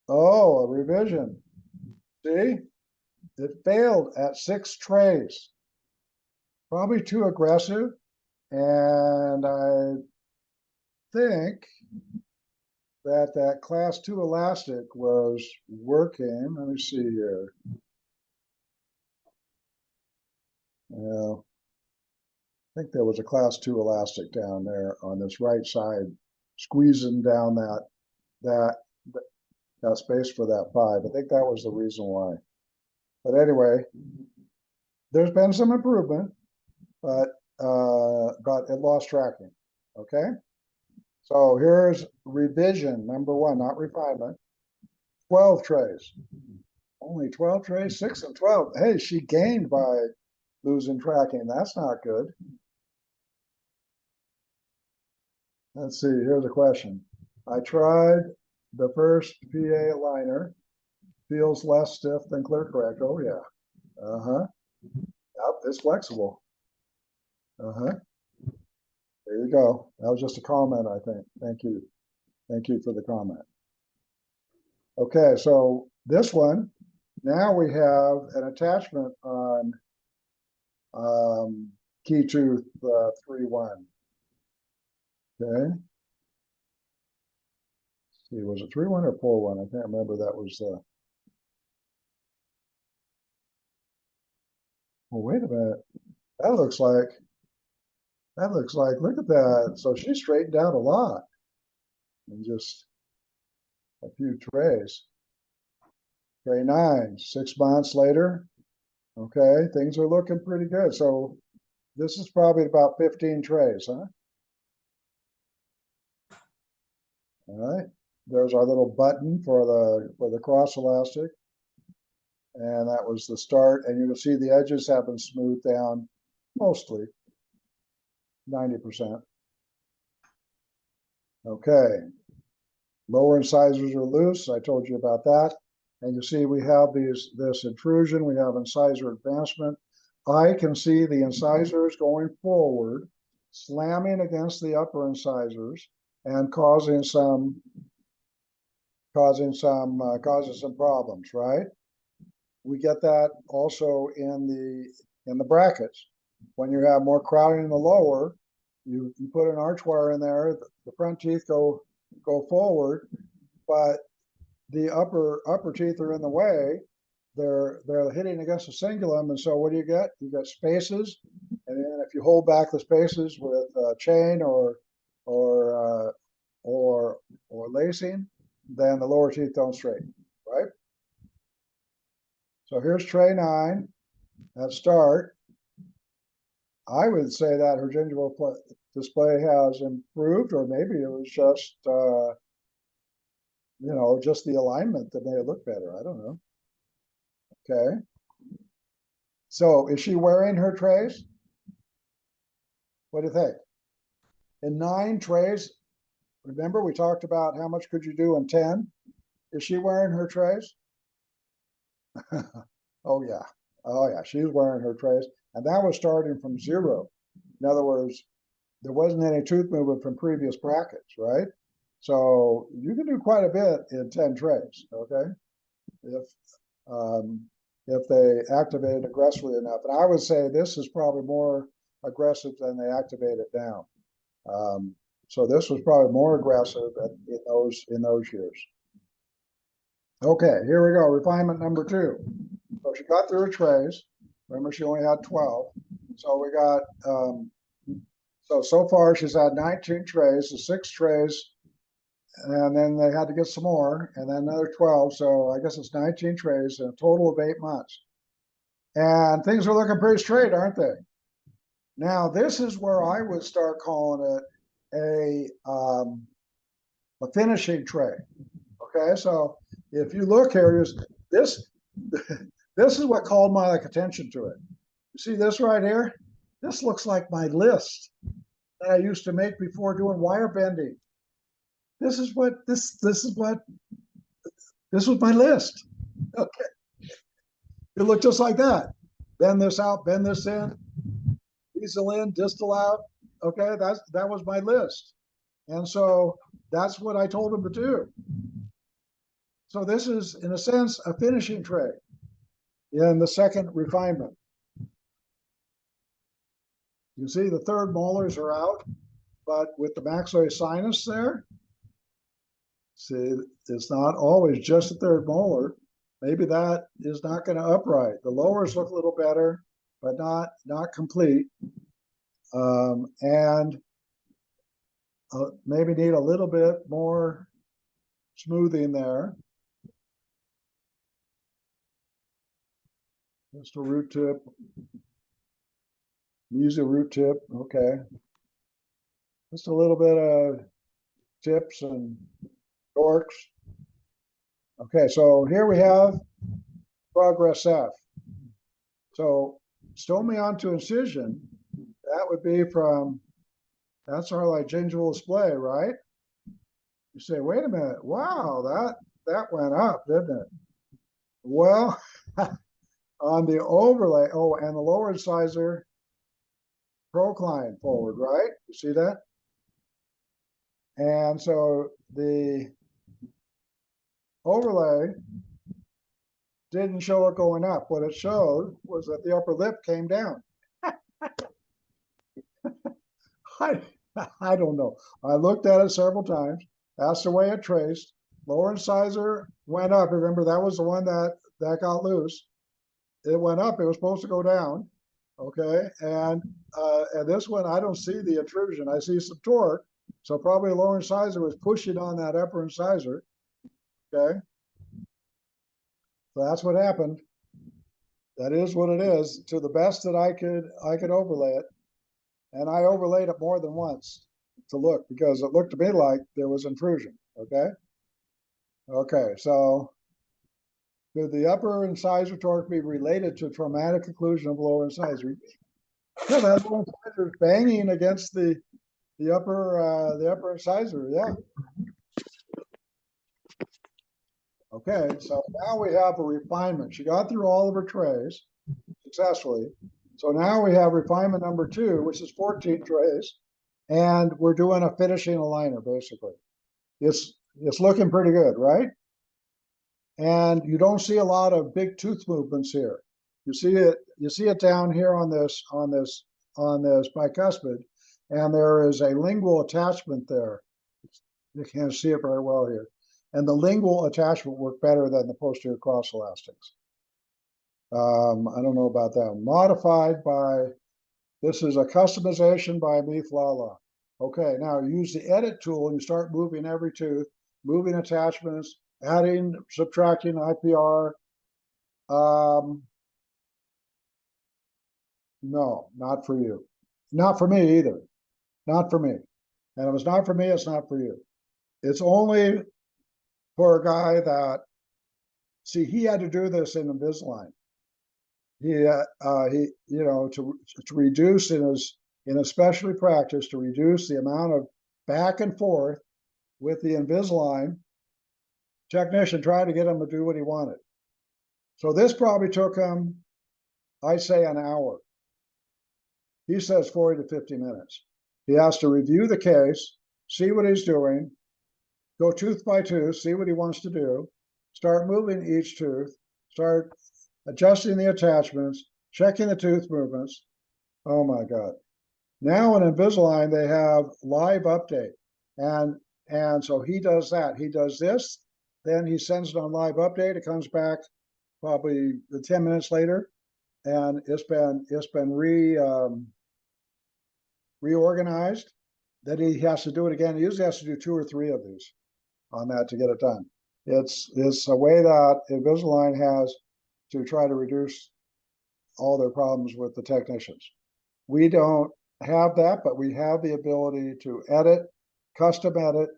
Oh, a revision. See, it failed at 6 trays. Probably too aggressive. And I think that class 2 elastic was working. Let me see here. Well, I think there was a class 2 elastic down there on this right side, squeezing down that space for that 5. I think that was the reason why. But anyway, there's been some improvement, but it lost tracking. Okay, so here's revision number 1, not refinement. 12 trays, only 12 trays, 6 and 12. Hey, she gained by losing tracking. That's not good. Let's see, here's a question. I tried the first PA aligner, feels less stiff than ClearCorrect. Oh yeah. Yep, it's flexible. There you go. That was just a comment, I think. Thank you. Thank you for the comment. Okay, so this one, now we have an attachment on key tooth 3-1. Okay. Let's see, was it 3-1 or 4-1? I can't remember. That was well, wait a minute. That looks like, look at that. So she straightened out a lot in just a few trays. Tray 9, 6 months later. Okay, things are looking pretty good. So this is probably about 15 trays, huh? All right. There's our little button for the cross elastic. And that was the start. And you can see the edges have been smoothed down mostly, 90%. Okay. Lower incisors are loose. I told you about that. And you see we have this intrusion. We have incisor advancement. I can see the incisors going forward, slamming against the upper incisors and causing some problems, right? We get that also in the brackets. When you have more crowding in the lower, you put an arch wire in there, the front teeth go forward, but the upper teeth are in the way. They're hitting against the cingulum, and so what do you get? You get spaces, and then if you hold back the spaces with chain or lacing, then the lower teeth don't straighten, right? So here's tray 9 at start. I would say that her gingival display has improved, or maybe it was just, you know, just the alignment that made it look better. I don't know. Okay. So is she wearing her trays? What do you think? In 9 trays, remember we talked about how much could you do in 10? Is she wearing her trays? Oh yeah. Oh yeah, she's wearing her trays. And that was starting from 0. In other words, there wasn't any tooth movement from previous brackets, right? So you can do quite a bit in 10 trays, okay? If they activate it aggressively enough. And I would say this is probably more aggressive than they activate it now. So this was probably more aggressive in those years. Okay, here we go. Refinement number 2. So she got through her trays. Remember, she only had 12. So we got, so far she's had 19 trays, the 6 trays, and then they had to get some more, and then another 12. So I guess it's 19 trays in a total of 8 months. And things are looking pretty straight, aren't they? Now, this is where I would start calling it a finishing tray. Okay, so if you look here, this is what called my attention to it. You see this right here? This looks like my list that I used to make before doing wire bending. This was my list. Okay. It looked just like that. Bend this out, bend this in, distal in, distal out. Okay, that was my list. And so that's what I told him to do. So this is, in a sense, a finishing tray in the second refinement. You see the 3rd molars are out, but with the maxillary sinus there, see, it's not always just the 3rd molar. Maybe that is not going to upright. The lowers look a little better, but not complete. And maybe need a little bit more smoothing there. Just a root tip. Use a root tip. Okay. Just a little bit of tips and torques. Okay, so here we have progress F. So stomy onto incision, that would be from, that's our like gingival display, right? You say, wait a minute, wow, that went up, didn't it? Well, on the overlay, oh, and the lower incisor procline forward, right? You see that? And so the overlay didn't show it going up. What it showed was that the upper lip came down. I don't know. I looked at it several times. That's the way it traced. Lower incisor went up. Remember, that was the one that got loose. It went up. It was supposed to go down. Okay. And this one, I don't see the intrusion. I see some torque. So probably the lower incisor was pushing on that upper incisor. Okay. So that's what happened. That is what it is, to the best that I could overlay it. And I overlaid it more than once to look, because it looked to me like there was intrusion. Okay. Okay. So could the upper incisor torque be related to traumatic occlusion of lower incisor? Yeah, that lower incisor is banging against the upper incisor. Yeah. Okay, so now we have a refinement. She got through all of her trays successfully. So now we have refinement number 2, which is 14 trays, and we're doing a finishing aligner basically. It's looking pretty good, right? And you don't see a lot of big tooth movements here. You see it down here on this bicuspid, and there is a lingual attachment there. You can't see it very well here. And the lingual attachment worked better than the posterior cross elastics. I don't know about that. Modified by, this is a customization by Meath Lala. Okay, now you use the edit tool and you start moving every tooth, moving attachments, adding, subtracting IPR. No, not for you. not for me either. Not for me. And if it's not for me, it's not for you. It's only for a guy that, see, he had to do this in Invisalign. He, you know, to reduce in a specialty practice, to reduce the amount of back and forth with the Invisalign technician, trying to get him to do what he wanted. So this probably took him, I'd say, an hour. He says 40 to 50 minutes. He has to review the case, see what he's doing, go tooth by tooth, see what he wants to do, start moving each tooth, start adjusting the attachments, checking the tooth movements. Oh my God. Now in Invisalign, they have live update. And so he does that. He does this, then he sends it on live update. It comes back probably 10 minutes later, and it's been reorganized. That he has to do it again. He usually has to do 2 or 3 of these on that to get it done. It's a way that Invisalign has to try to reduce all their problems with the technicians. We don't have that, but we have the ability to edit, custom edit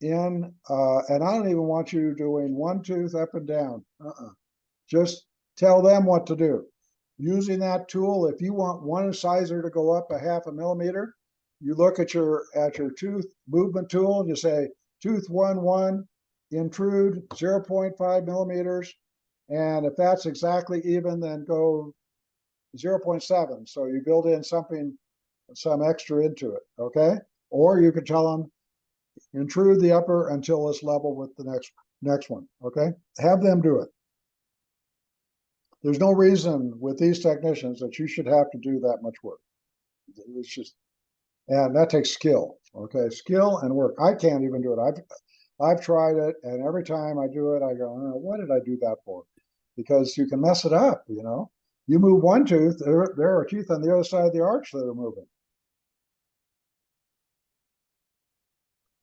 in, and I don't even want you doing one tooth up and down. Just tell them what to do. Using that tool, if you want one incisor to go up a 0.5 millimeter, you look at your tooth movement tool and you say, tooth 1, intrude 0.5 millimeters. And if that's exactly even, then go 0.7. So you build in some extra into it, okay? Or you could tell them, intrude the upper until it's level with the next one, okay? Have them do it. There's no reason with these technicians that you should have to do that much work. It's just, and that takes skill, okay? Skill and work. I can't even do it. I've tried it, and every time I do it, I go, oh, what did I do that for? Because you can mess it up, you know? You move one tooth, there are teeth on the other side of the arch that are moving.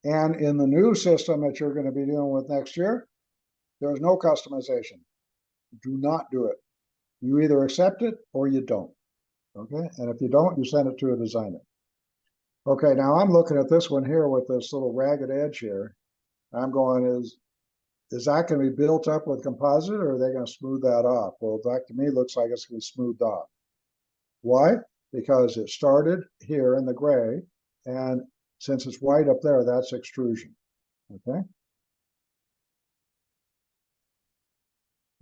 And in the new system that you're going to be dealing with next year, there's no customization. Do not do it. You either accept it or you don't, okay? And if you don't, you send it to a designer. Okay, now I'm looking at this one here with this little ragged edge here. I'm going, is that going to be built up with composite, or are they going to smooth that off? Well, that to me looks like it's going to be smoothed off. Why? Because it started here in the gray, and since it's white up there, that's extrusion, okay?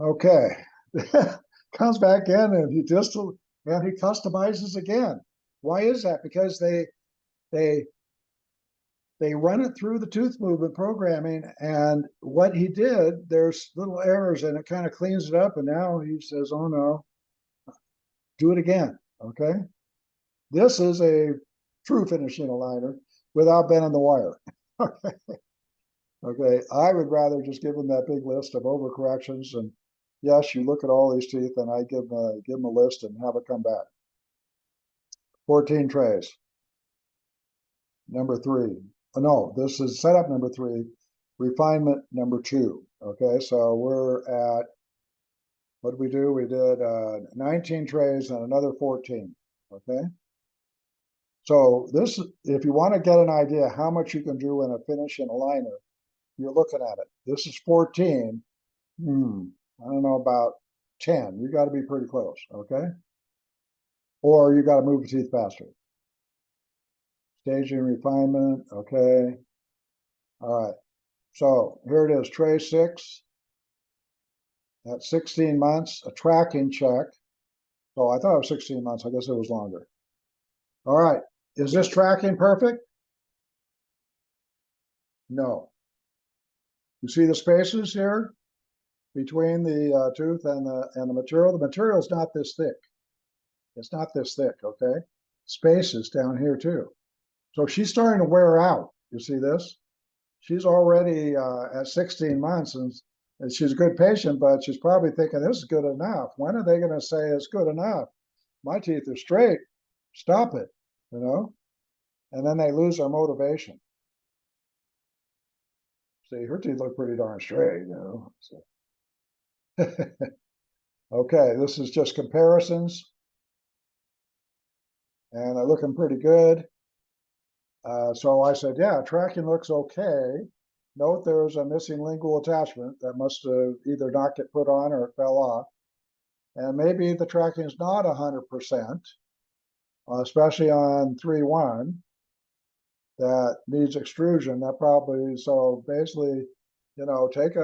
Okay, comes back in and he customizes again. Why is that? Because they run it through the tooth movement programming, and what he did, there's little errors, and it kind of cleans it up, and now he says, oh no, do it again, okay? This is a true finishing aligner without bending the wire. Okay. Okay, I would rather just give them that big list of overcorrections, and yes, you look at all these teeth, and I give them a list and have it come back. 14 trays. Number 3. Oh, no, this is setup number 3, refinement number 2. Okay, so we're at, what did we do? We did 19 trays and another 14. Okay. So this, if you want to get an idea how much you can do in a finish in a liner, you're looking at it. This is 14. I don't know about 10. You got to be pretty close, okay? Or you got to move the teeth faster. Staging refinement, okay. All right. So here it is, tray 6. At 16 months, a tracking check. So I thought it was 16 months. I guess it was longer. All right. Is this tracking perfect? No. You see the spaces here between the tooth and the material? The material is not this thick. It's not this thick, okay? Spaces down here too. So she's starting to wear out. You see this? She's already at 16 months, and she's a good patient, but she's probably thinking this is good enough. When are they going to say it's good enough? My teeth are straight. Stop it, you know? And then they lose their motivation. See, her teeth look pretty darn straight, you know? So. Okay, this is just comparisons. and they're looking pretty good. So I said, yeah, tracking looks okay. Note there's a missing lingual attachment that must have either not get put on or it fell off. And maybe the tracking is not 100%, especially on 3-1 that needs extrusion. That probably, so basically, you know, take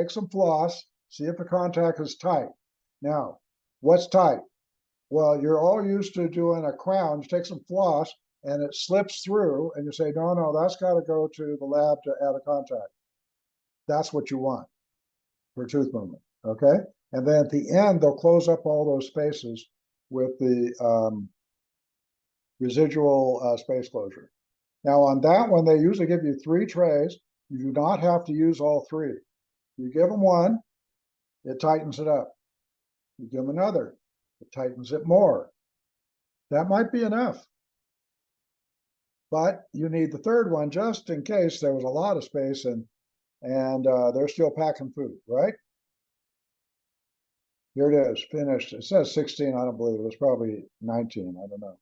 some floss, see if the contact is tight. Now, what's tight? Well, you're all used to doing a crown. You take some floss and it slips through and you say, no, that's got to go to the lab to add a contact. That's what you want for tooth movement, okay? And then at the end, they'll close up all those spaces with the residual space closure. Now on that one, they usually give you 3 trays. You do not have to use all 3. You give them one, it tightens it up. You give them another, it tightens it more. That might be enough. But you need the 3rd one just in case there was a lot of space and they're still packing food, right? Here it is, finished. It says 16, I don't believe it. It's probably 19, I don't know.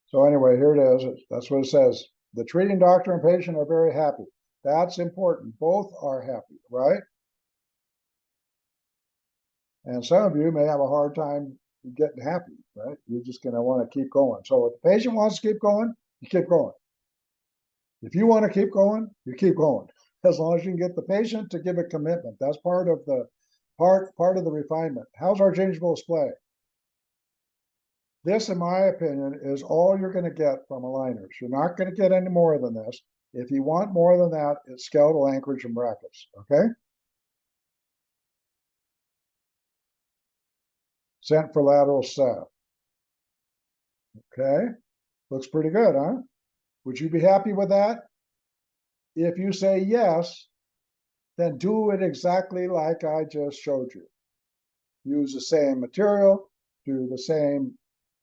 So anyway, here it is. That's what it says. The treating doctor and patient are very happy. That's important. Both are happy, right? And some of you may have a hard time getting happy, right? You're just going to want to keep going. So if the patient wants to keep going, you keep going. If you want to keep going, you keep going. As long as you can get the patient to give a commitment. That's part of the refinement. How's our gingival display? This, in my opinion, is all you're going to get from aligners. You're not going to get any more than this. If you want more than that, it's skeletal anchorage and brackets, okay? Sent for lateral ceph. Okay, looks pretty good, huh? Would you be happy with that? If you say yes, then do it exactly like I just showed you. Use the same material, do the same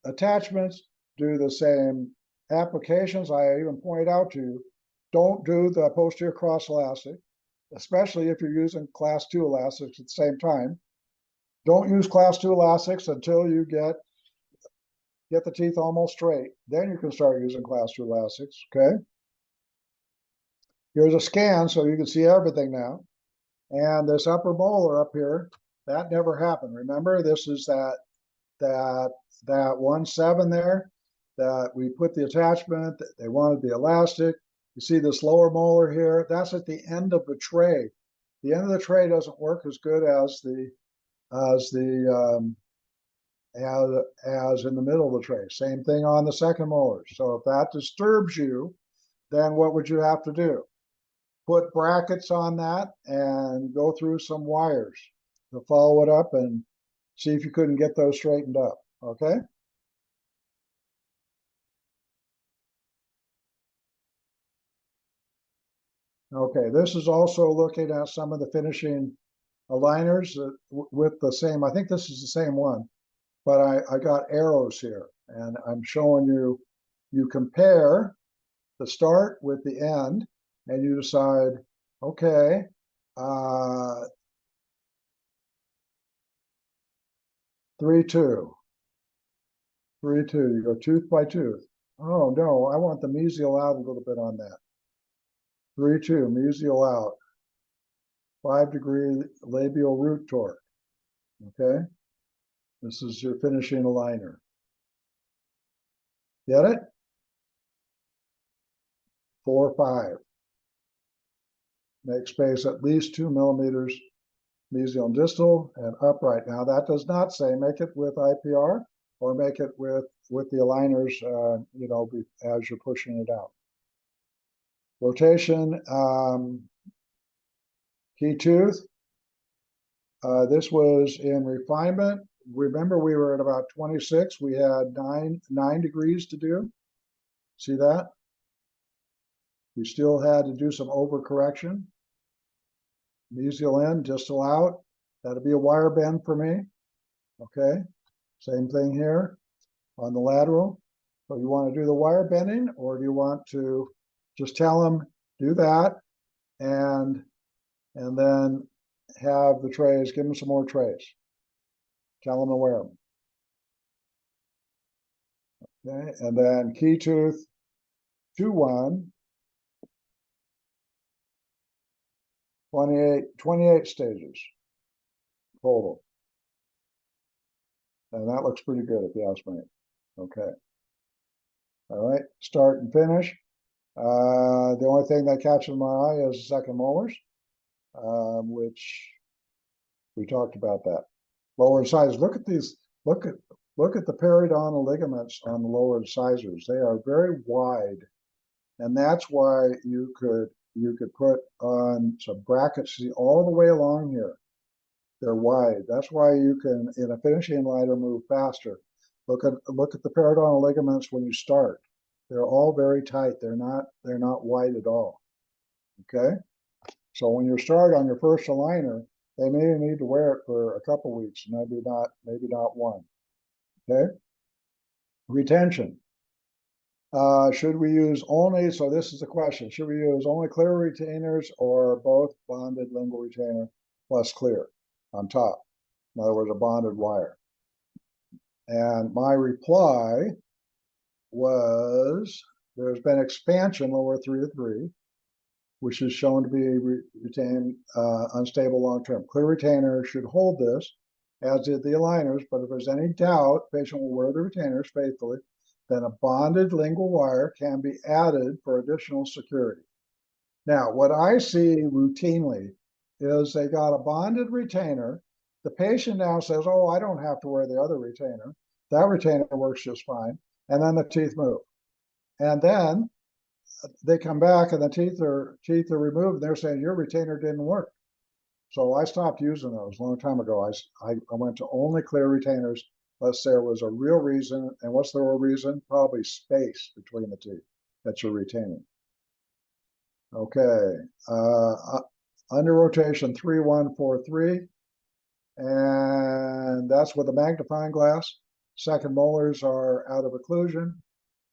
attachments, do the same applications. I even point out to you, don't do the posterior cross elastic, especially if you're using class 2 elastics at the same time. Don't use class 2 elastics until you get the teeth almost straight. Then you can start using class 2 elastics, okay? Here's a scan so you can see everything now. And this upper molar up here, that never happened. Remember, this is that 1-7 there that we put the attachment, they wanted the elastic. You see this lower molar here, that's at the end of the tray. The end of the tray doesn't work as good as as in the middle of the tray. Same thing on the second molar. So if that disturbs you, then what would you have to do? Put brackets on that and go through some wires to follow it up and see if you couldn't get those straightened up, okay? Okay, this is also looking at some of the finishing aligners with the same, I think this is the same one, but I got arrows here and I'm showing you, you compare the start with the end and you decide, okay, 3-2, 3-2, you go tooth by tooth. Oh no, I want the mesial out a little bit on that. 3-2, mesial out. 5-degree labial root torque. Okay, this is your finishing aligner. Get it? 4-5. Make space at least 2 millimeters mesial and distal and upright. Now that does not say make it with IPR or make it with the aligners, you know, as you're pushing it out. Rotation, key tooth. This was in refinement. Remember, we were at about 26. We had 9 degrees to do. See that? We still had to do some overcorrection. Mesial in, distal out. That'll be a wire bend for me. Okay. Same thing here on the lateral. So you want to do the wire bending, or do you want to just tell them do that and then have the trays, give them some more trays. Tell them to wear them. Okay, and then key tooth 2-1, 28 stages total. And that looks pretty good if you ask me. Okay. All right, start and finish. The only thing that catches my eye is second molars, which we talked about that. Lower incisors. Look at these. Look at the periodontal ligaments on the lower incisors. They are very wide, and that's why you could put on some brackets. See all the way along here. They're wide. That's why you can, in a finishing liner, move faster. Look at the periodontal ligaments when you start. They're all very tight. They're not wide at all. Okay. So when you start on your first aligner, they may need to wear it for a couple weeks, maybe not one. Okay. Retention. Should we use only, so this is the question, should we use only clear retainers or both bonded lingual retainer plus clear on top? In other words, a bonded wire. And my reply was, there's been expansion lower 3 to 3, which is shown to be retained unstable long-term. Clear retainer should hold this, as did the aligners, but if there's any doubt, patient will wear the retainers faithfully, then a bonded lingual wire can be added for additional security. Now, what I see routinely is they got a bonded retainer. The patient now says, oh, I don't have to wear the other retainer. That retainer works just fine. And then the teeth move. And then they come back and the teeth are removed. And they're saying, your retainer didn't work. So I stopped using those a long time ago. I went to only clear retainers unless there was a real reason. And what's the real reason? Probably space between the teeth that you're retaining. Okay. Under rotation 3143. And that's with a magnifying glass. Second molars are out of occlusion.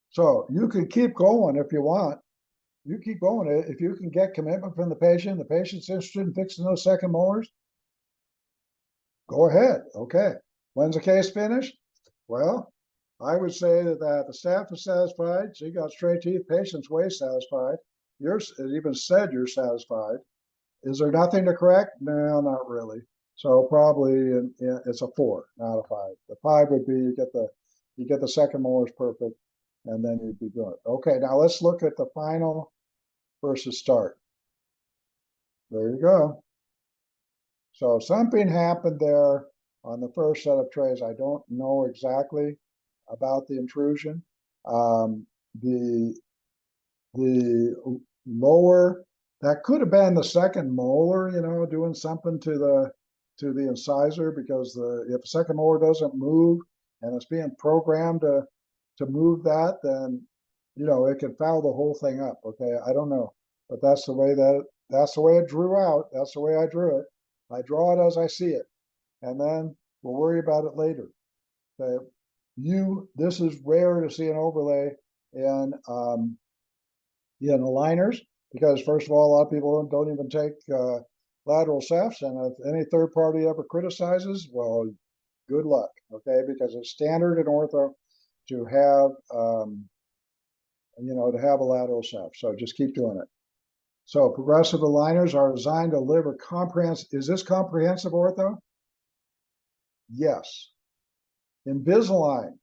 So you can keep going if you want. You keep going. If you can get commitment from the patient's interested in fixing those second molars, go ahead. Okay. When's the case finished? Well, I would say that the staff is satisfied. So you got straight teeth, patient's way satisfied. It even said you're satisfied. Is there nothing to correct? No, not really. So probably it's a 4, not a 5. The 5 would be you get the second molars perfect, and then you'd be good. Okay, now let's look at the final versus start. There you go. So something happened there on the first set of trays. I don't know exactly about the intrusion. The lower, that could have been the second molar, doing something to the incisor, because if the second molar doesn't move and it's being programmed to move that, then it can foul the whole thing up. Okay, I don't know, but that's the way it drew out. That's the way I drew it. I draw it as I see it, and then we'll worry about it later. Okay, this is rare to see an overlay in aligners, because first of all, a lot of people don't even take lateral cepts, and if any third party ever criticizes, well, good luck. Okay, because it's standard in ortho to have to have a lateral cept. So just keep doing it. So progressive aligners are designed to deliver comprehensive. Is this comprehensive ortho? Yes. Invisalign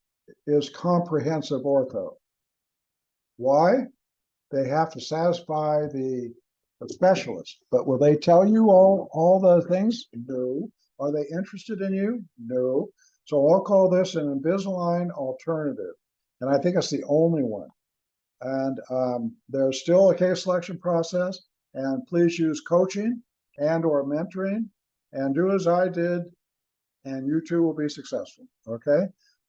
is comprehensive ortho. Why? They have to satisfy the specialist. But will they tell you all the things? No. Are they interested in you? No. So I'll call this an Invisalign alternative. And I think it's the only one. And there's still a case selection process. And please use coaching and or mentoring, and do as I did, and you too will be successful. Okay.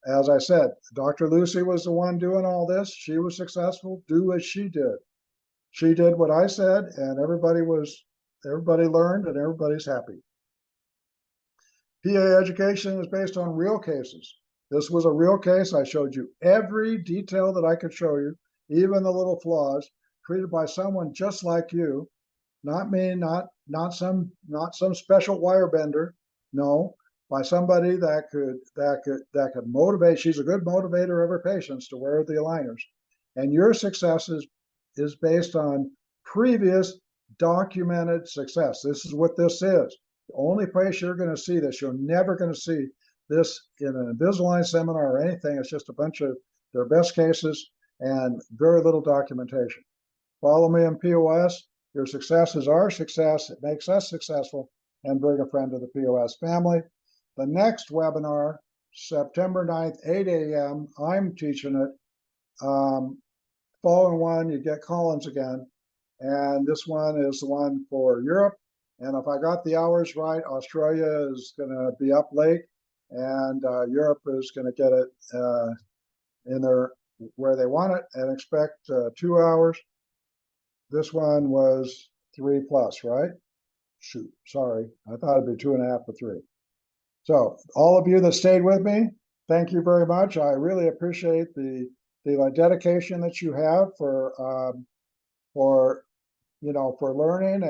As I said, Dr. Lucy was the one doing all this. She was successful. Do as she did. She did what I said, and everybody learned, and everybody's happy. PA education is based on real cases. This was a real case. I showed you every detail that I could show you, even the little flaws, treated by someone just like you, not me, not some special wire bender. No, by somebody that could motivate. She's a good motivator of her patients to wear the aligners. And your success is based on previous documented success. This is what this is. The only place you're going to see this, you're never going to see this in an Invisalign seminar or anything. It's just a bunch of their best cases and very little documentation. Follow me in POS. Your success is our success. It makes us successful, and bring a friend to the POS family. The next webinar, September 9th, 8 a.m. I'm teaching it. Following one, you get Collins again. And this one is the one for Europe. And if I got the hours right, Australia is going to be up late, and Europe is going to get it in their where they want it, and expect 2 hours. This one was 3+, right? Shoot, sorry. I thought it'd be 2.5 for 3. So all of you that stayed with me, thank you very much. I really appreciate the dedication that you have for learning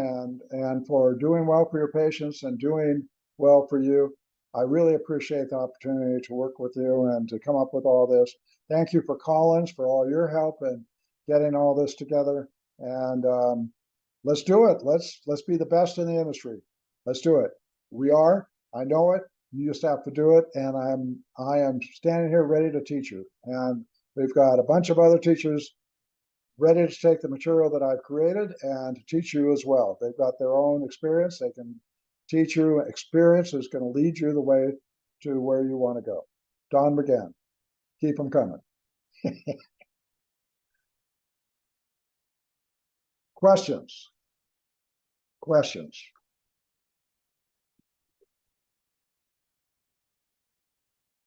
and for doing well for your patients and doing well for you. I really appreciate the opportunity to work with you and to come up with all this. Thank you for Collins for all your help in getting all this together. And let's do it. Let's be the best in the industry. Let's do it. We are. I know it. You just have to do it. And I am standing here ready to teach you. And we've got a bunch of other teachers ready to take the material that I've created and to teach you as well. They've got their own experience. They can teach you. Experience is going to lead you the way to where you want to go. Don McGann, keep them coming. Questions? Questions?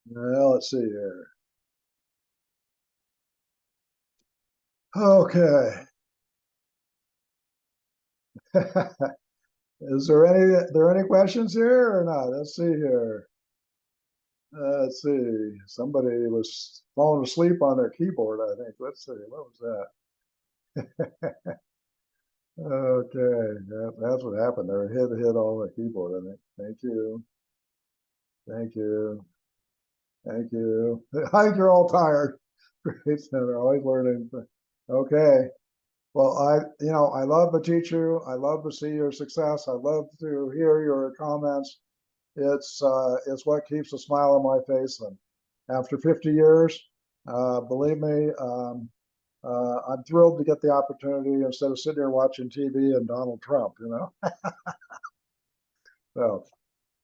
Well, let's see here. Okay. Is there any questions here or not? Let's see here. Let's see. Somebody was falling asleep on their keyboard, I think. Let's see. What was that? Okay. That's what happened. Their head hit all the keyboard, I think. Thank you. Thank you. Thank you. I think you're all tired. Great. They're always learning. Okay. Well, I love to teach you. I love to see your success. I love to hear your comments. It's what keeps a smile on my face. And after 50 years, believe me, I'm thrilled to get the opportunity instead of sitting here watching TV and Donald Trump, So,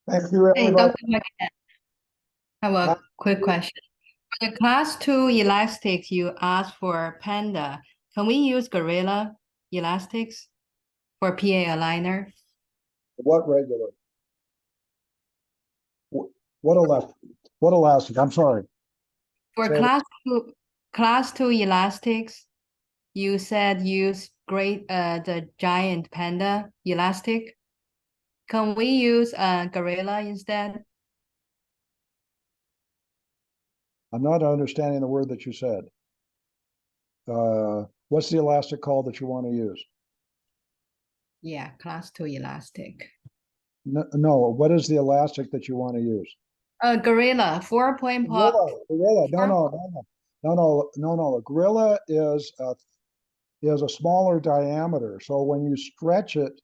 thank you, Hey, everybody. Dr. McGann, I have a quick question. For the class 2 elastics, you asked for Panda. Can we use Gorilla elastics for PA aligner? What regular? What elastic? What elastic? I'm sorry. For Say it. class 2 elastics, you said use the giant Panda elastic. Can we use Gorilla instead? I'm not understanding the word that you said. What's the elastic called that you want to use? Yeah, class 2 elastic. No, what is the elastic that you want to use? Gorilla 4-point pop. Gorilla. No. A Gorilla is a smaller diameter. So when you stretch it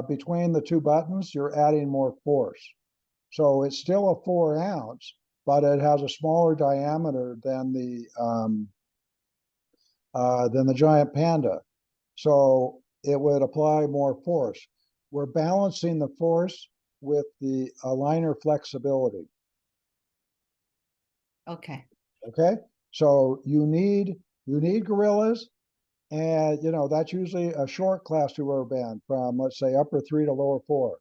between the two buttons, you're adding more force. So it's still a 4-ounce, but it has a smaller diameter than the giant Panda. So it would apply more force. We're balancing the force with the aligner flexibility. Okay. Okay. So you need Gorillas, and that's usually a short class 2 rubber band from, let's say, upper 3 to lower 4.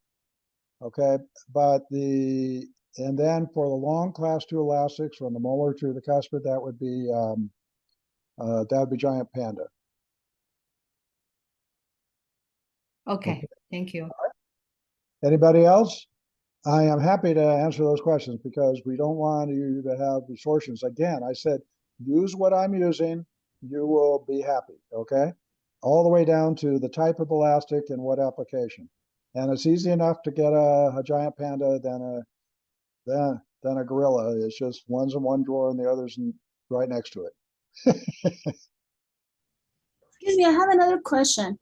Okay. But and then for the long class 2 elastics from the molar to the cuspid, that would be giant Panda. Okay. Thank you. Anybody else? I am happy to answer those questions because we don't want you to have distortions. Again, I said, use what I'm using. You will be happy. Okay. All the way down to the type of elastic and what application. And it's easy enough to get a giant Panda than than a gorilla. It's just one's in one drawer and the other's right next to it. Excuse me, I have another question.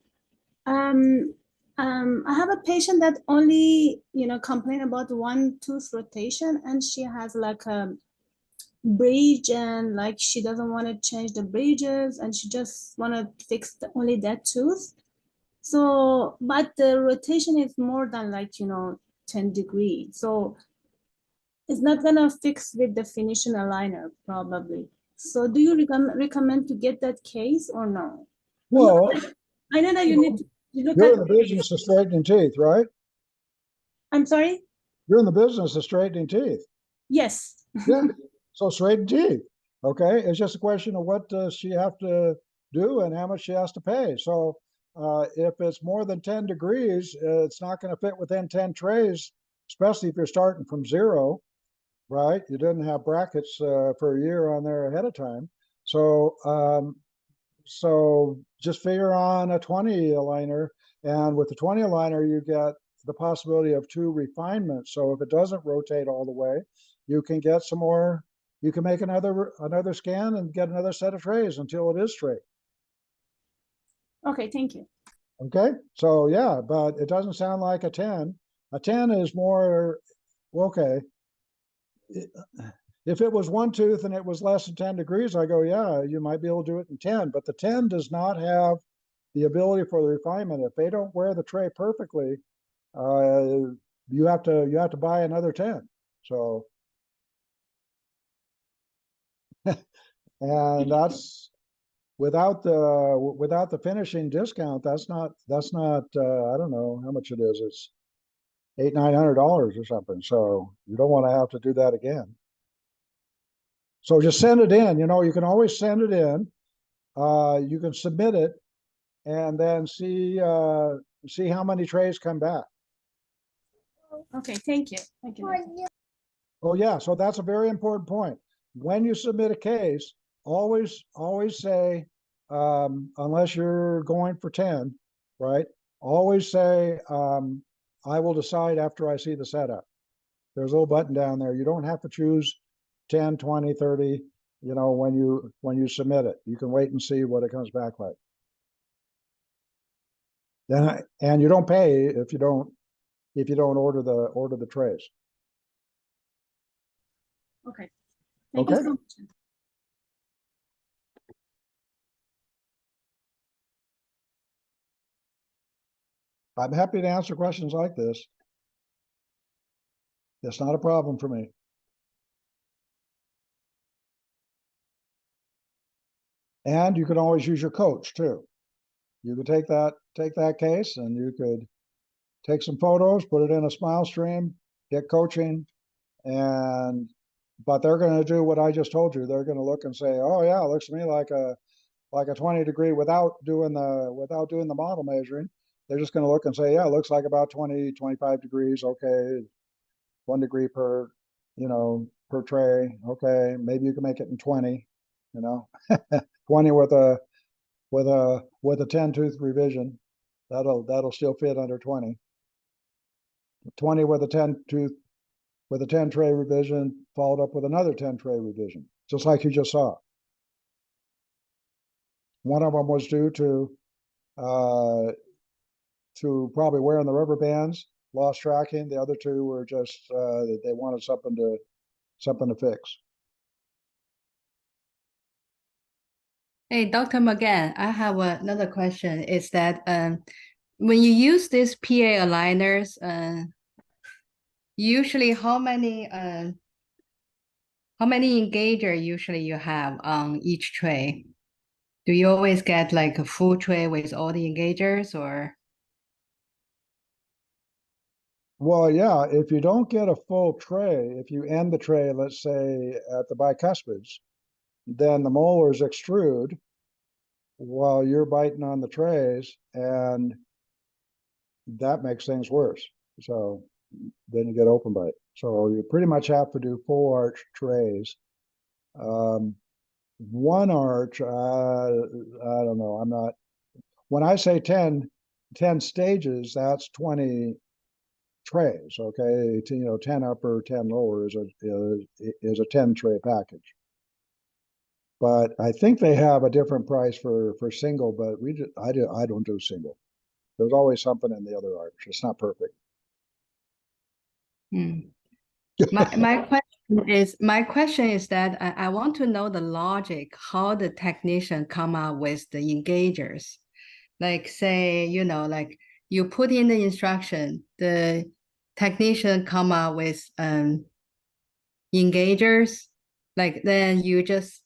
I have a patient that only, complain about one tooth rotation, and she has like a bridge, and like she doesn't want to change the bridges, and she just want to fix only that tooth. So, but the rotation is more than like, 10 degrees. So it's not gonna fix with the finishing aligner probably. So do you recommend to get that case or no? Well, I know that you need to look you're at. in the business of straightening teeth, right? I'm sorry? You're in the business of straightening teeth. Yes. Yeah. So straighten teeth. Okay. It's just a question of what does she have to do and how much she has to pay. So if it's more than 10 degrees, it's not going to fit within 10 trays, especially if you're starting from zero, right? You didn't have brackets for a year on there ahead of time. So so just figure on a 20 aligner, and with the 20 aligner, you get the possibility of 2 refinements. So if it doesn't rotate all the way, you can get some more, you can make another scan and get another set of trays until it is straight. Okay, thank you. Okay, so yeah, but it doesn't sound like a 10. A 10 is more, okay. If it was one tooth and it was less than 10 degrees, I go, yeah, you might be able to do it in 10, but the 10 does not have the ability for the refinement. If they don't wear the tray perfectly, you have to buy another 10. So, and that's without the finishing discount. That's not I don't know how much it is. It's $800-900 or something. So you don't want to have to do that again. So just send it in. You can always send it in. You can submit it, and then see how many trays come back. Okay, thank you. Thank you. Oh yeah, so that's a very important point. When you submit a case, always say, unless you're going for 10, right? Always say, I will decide after I see the setup. There's a little button down there. You don't have to choose 10, 20, 30, when you submit it. You can wait and see what it comes back like. Then and you don't pay if you don't order the trays. Okay. Thank you so much. I'm happy to answer questions like this. It's not a problem for me. And you can always use your coach too. You could take that case and you could take some photos, put it in a smile stream, get coaching, but they're going to do what I just told you. They're going to look and say, oh yeah, it looks to me like a 20 degree without doing the model measuring. They're just going to look and say, yeah, it looks like about 20, 25 degrees. Okay. 1 degree per tray. Okay. Maybe you can make it in 20, 20 with a 10 tooth revision. That'll still fit under 20. 20 with a 10 tooth, with a 10 tray revision, followed up with another 10 tray revision, just like you just saw. One of them was due to probably wearing the rubber bands, lost tracking. The other 2 were just they wanted something to fix. Hey, Dr. McGann, I have another question. Is that when you use these PA aligners, usually how many engager usually you have on each tray? Do you always get like a full tray with all the engagers, or? Well, yeah, if you don't get a full tray, if you end the tray, let's say at the bicuspids, then the molars extrude while you're biting on the trays, and that makes things worse. So then you get open bite. So you pretty much have to do full arch trays. One arch, I don't know. I'm not. When I say 10 stages, that's 20 trays. Okay, 10 upper, 10 lower is a 10 tray package. But I think they have a different price for single, but I don't do single. There's always something in the other arch. It's not perfect. My question is that I want to know the logic, how the technician come up with the engagers. Like say, like you put in the instruction, the technician come up with engagers, like then you just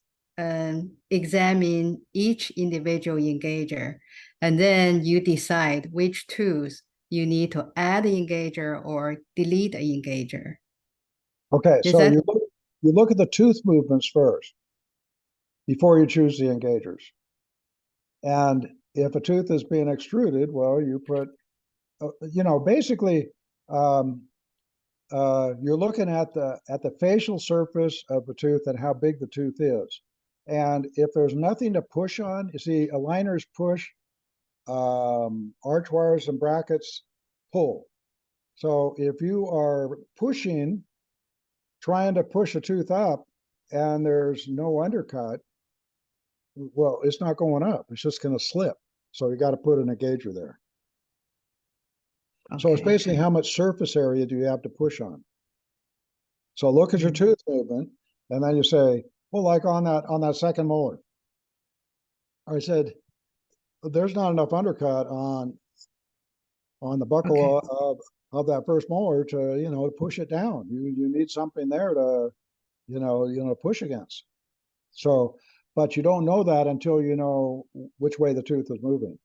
examine each individual engager, and then you decide which tools you need to add the engager or delete the engager. Okay, Is so that- you look at the tooth movements first before you choose the engagers. And if a tooth is being extruded, well, you put, basically, you're looking at the facial surface of the tooth and how big the tooth is. And if there's nothing to push on, you see, aligners push, arch wires and brackets pull. So if you are trying to push a tooth up and there's no undercut, well, it's not going up. It's just going to slip. So you got to put an engager there. So it's Okay. basically how much surface area do you have to push on. So look at your tooth movement, and then you say, well, like on that second molar, I said, there's not enough undercut on the buckle of that first molar to push it down. You need something there to push against. So, but you don't know that until you know which way the tooth is moving.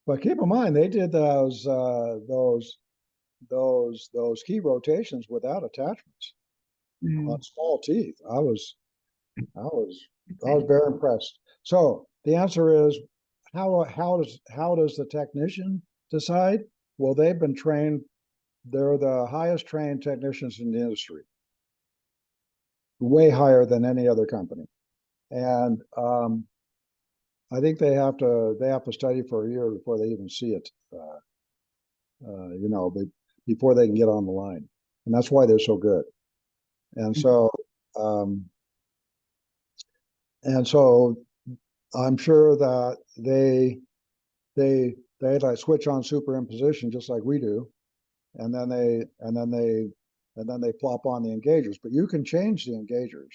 But keep in mind, they did those key rotations without attachments on small teeth. I was very impressed. So the answer is, how does the technician decide? Well, they've been trained. They're the highest trained technicians in the industry, way higher than any other company. And I think they have to study for a year before they even see it. Before they can get on the line, and that's why they're so good. And so, I'm sure that they like switch on superimposition just like we do, and then they plop on the engagers. But you can change the engagers.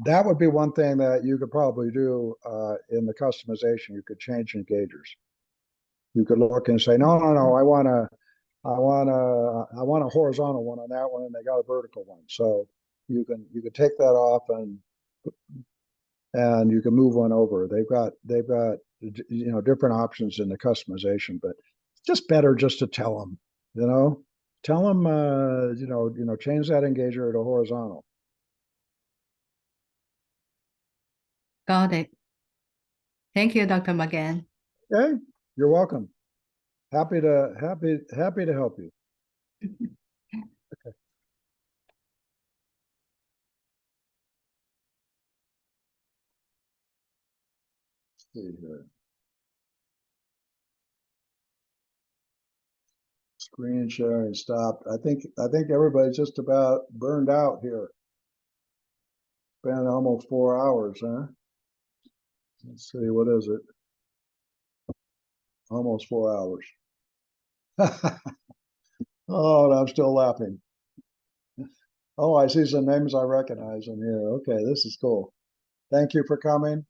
That would be one thing that you could probably do in the customization. You could change engagers. You could look and say, no, I want a horizontal one on that one, and they got a vertical one. So you can take that off and you can move one over. They've got different options in the customization, but it's just better just to tell them, change that engager to horizontal. Got it. Thank you, Dr. McGann. Okay, you're welcome. Happy to help you. Okay. Let's see here. Screen sharing stopped. I think everybody's just about burned out here. Been almost 4 hours, huh? Let's see, what is it? Almost 4 hours. Oh, and I'm still laughing. Oh, I see some names I recognize in here. Okay, this is cool. Thank you for coming.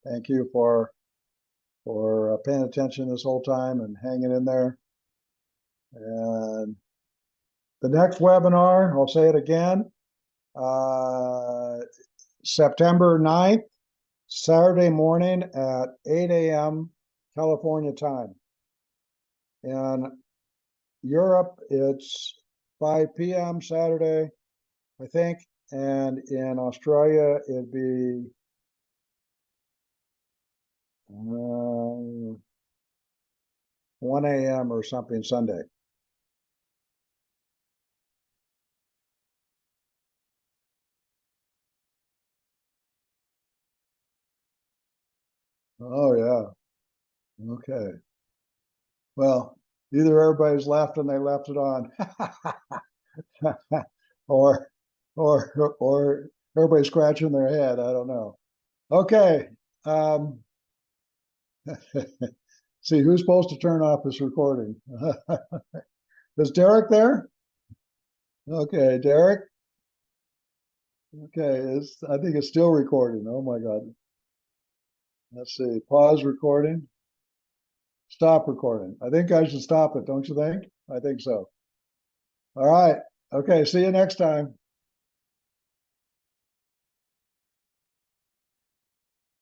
Thank you for paying attention this whole time and hanging in there. And the next webinar, I'll say it again, September 9th, Saturday morning at 8 a.m. California time. In Europe, it's 5 p.m. Saturday, I think. And in Australia, it'd be 1 a.m. or something Sunday. Oh, yeah. Okay. Well, either everybody's left and they left it on, or everybody's scratching their head. I don't know. Okay. See, who's supposed to turn off this recording? Is Derek there? Okay, Derek. Okay, I think it's still recording. Oh my God. Let's see. Pause recording. Stop recording. I think I should stop it, don't you think? I think so. All right. Okay, see you next time.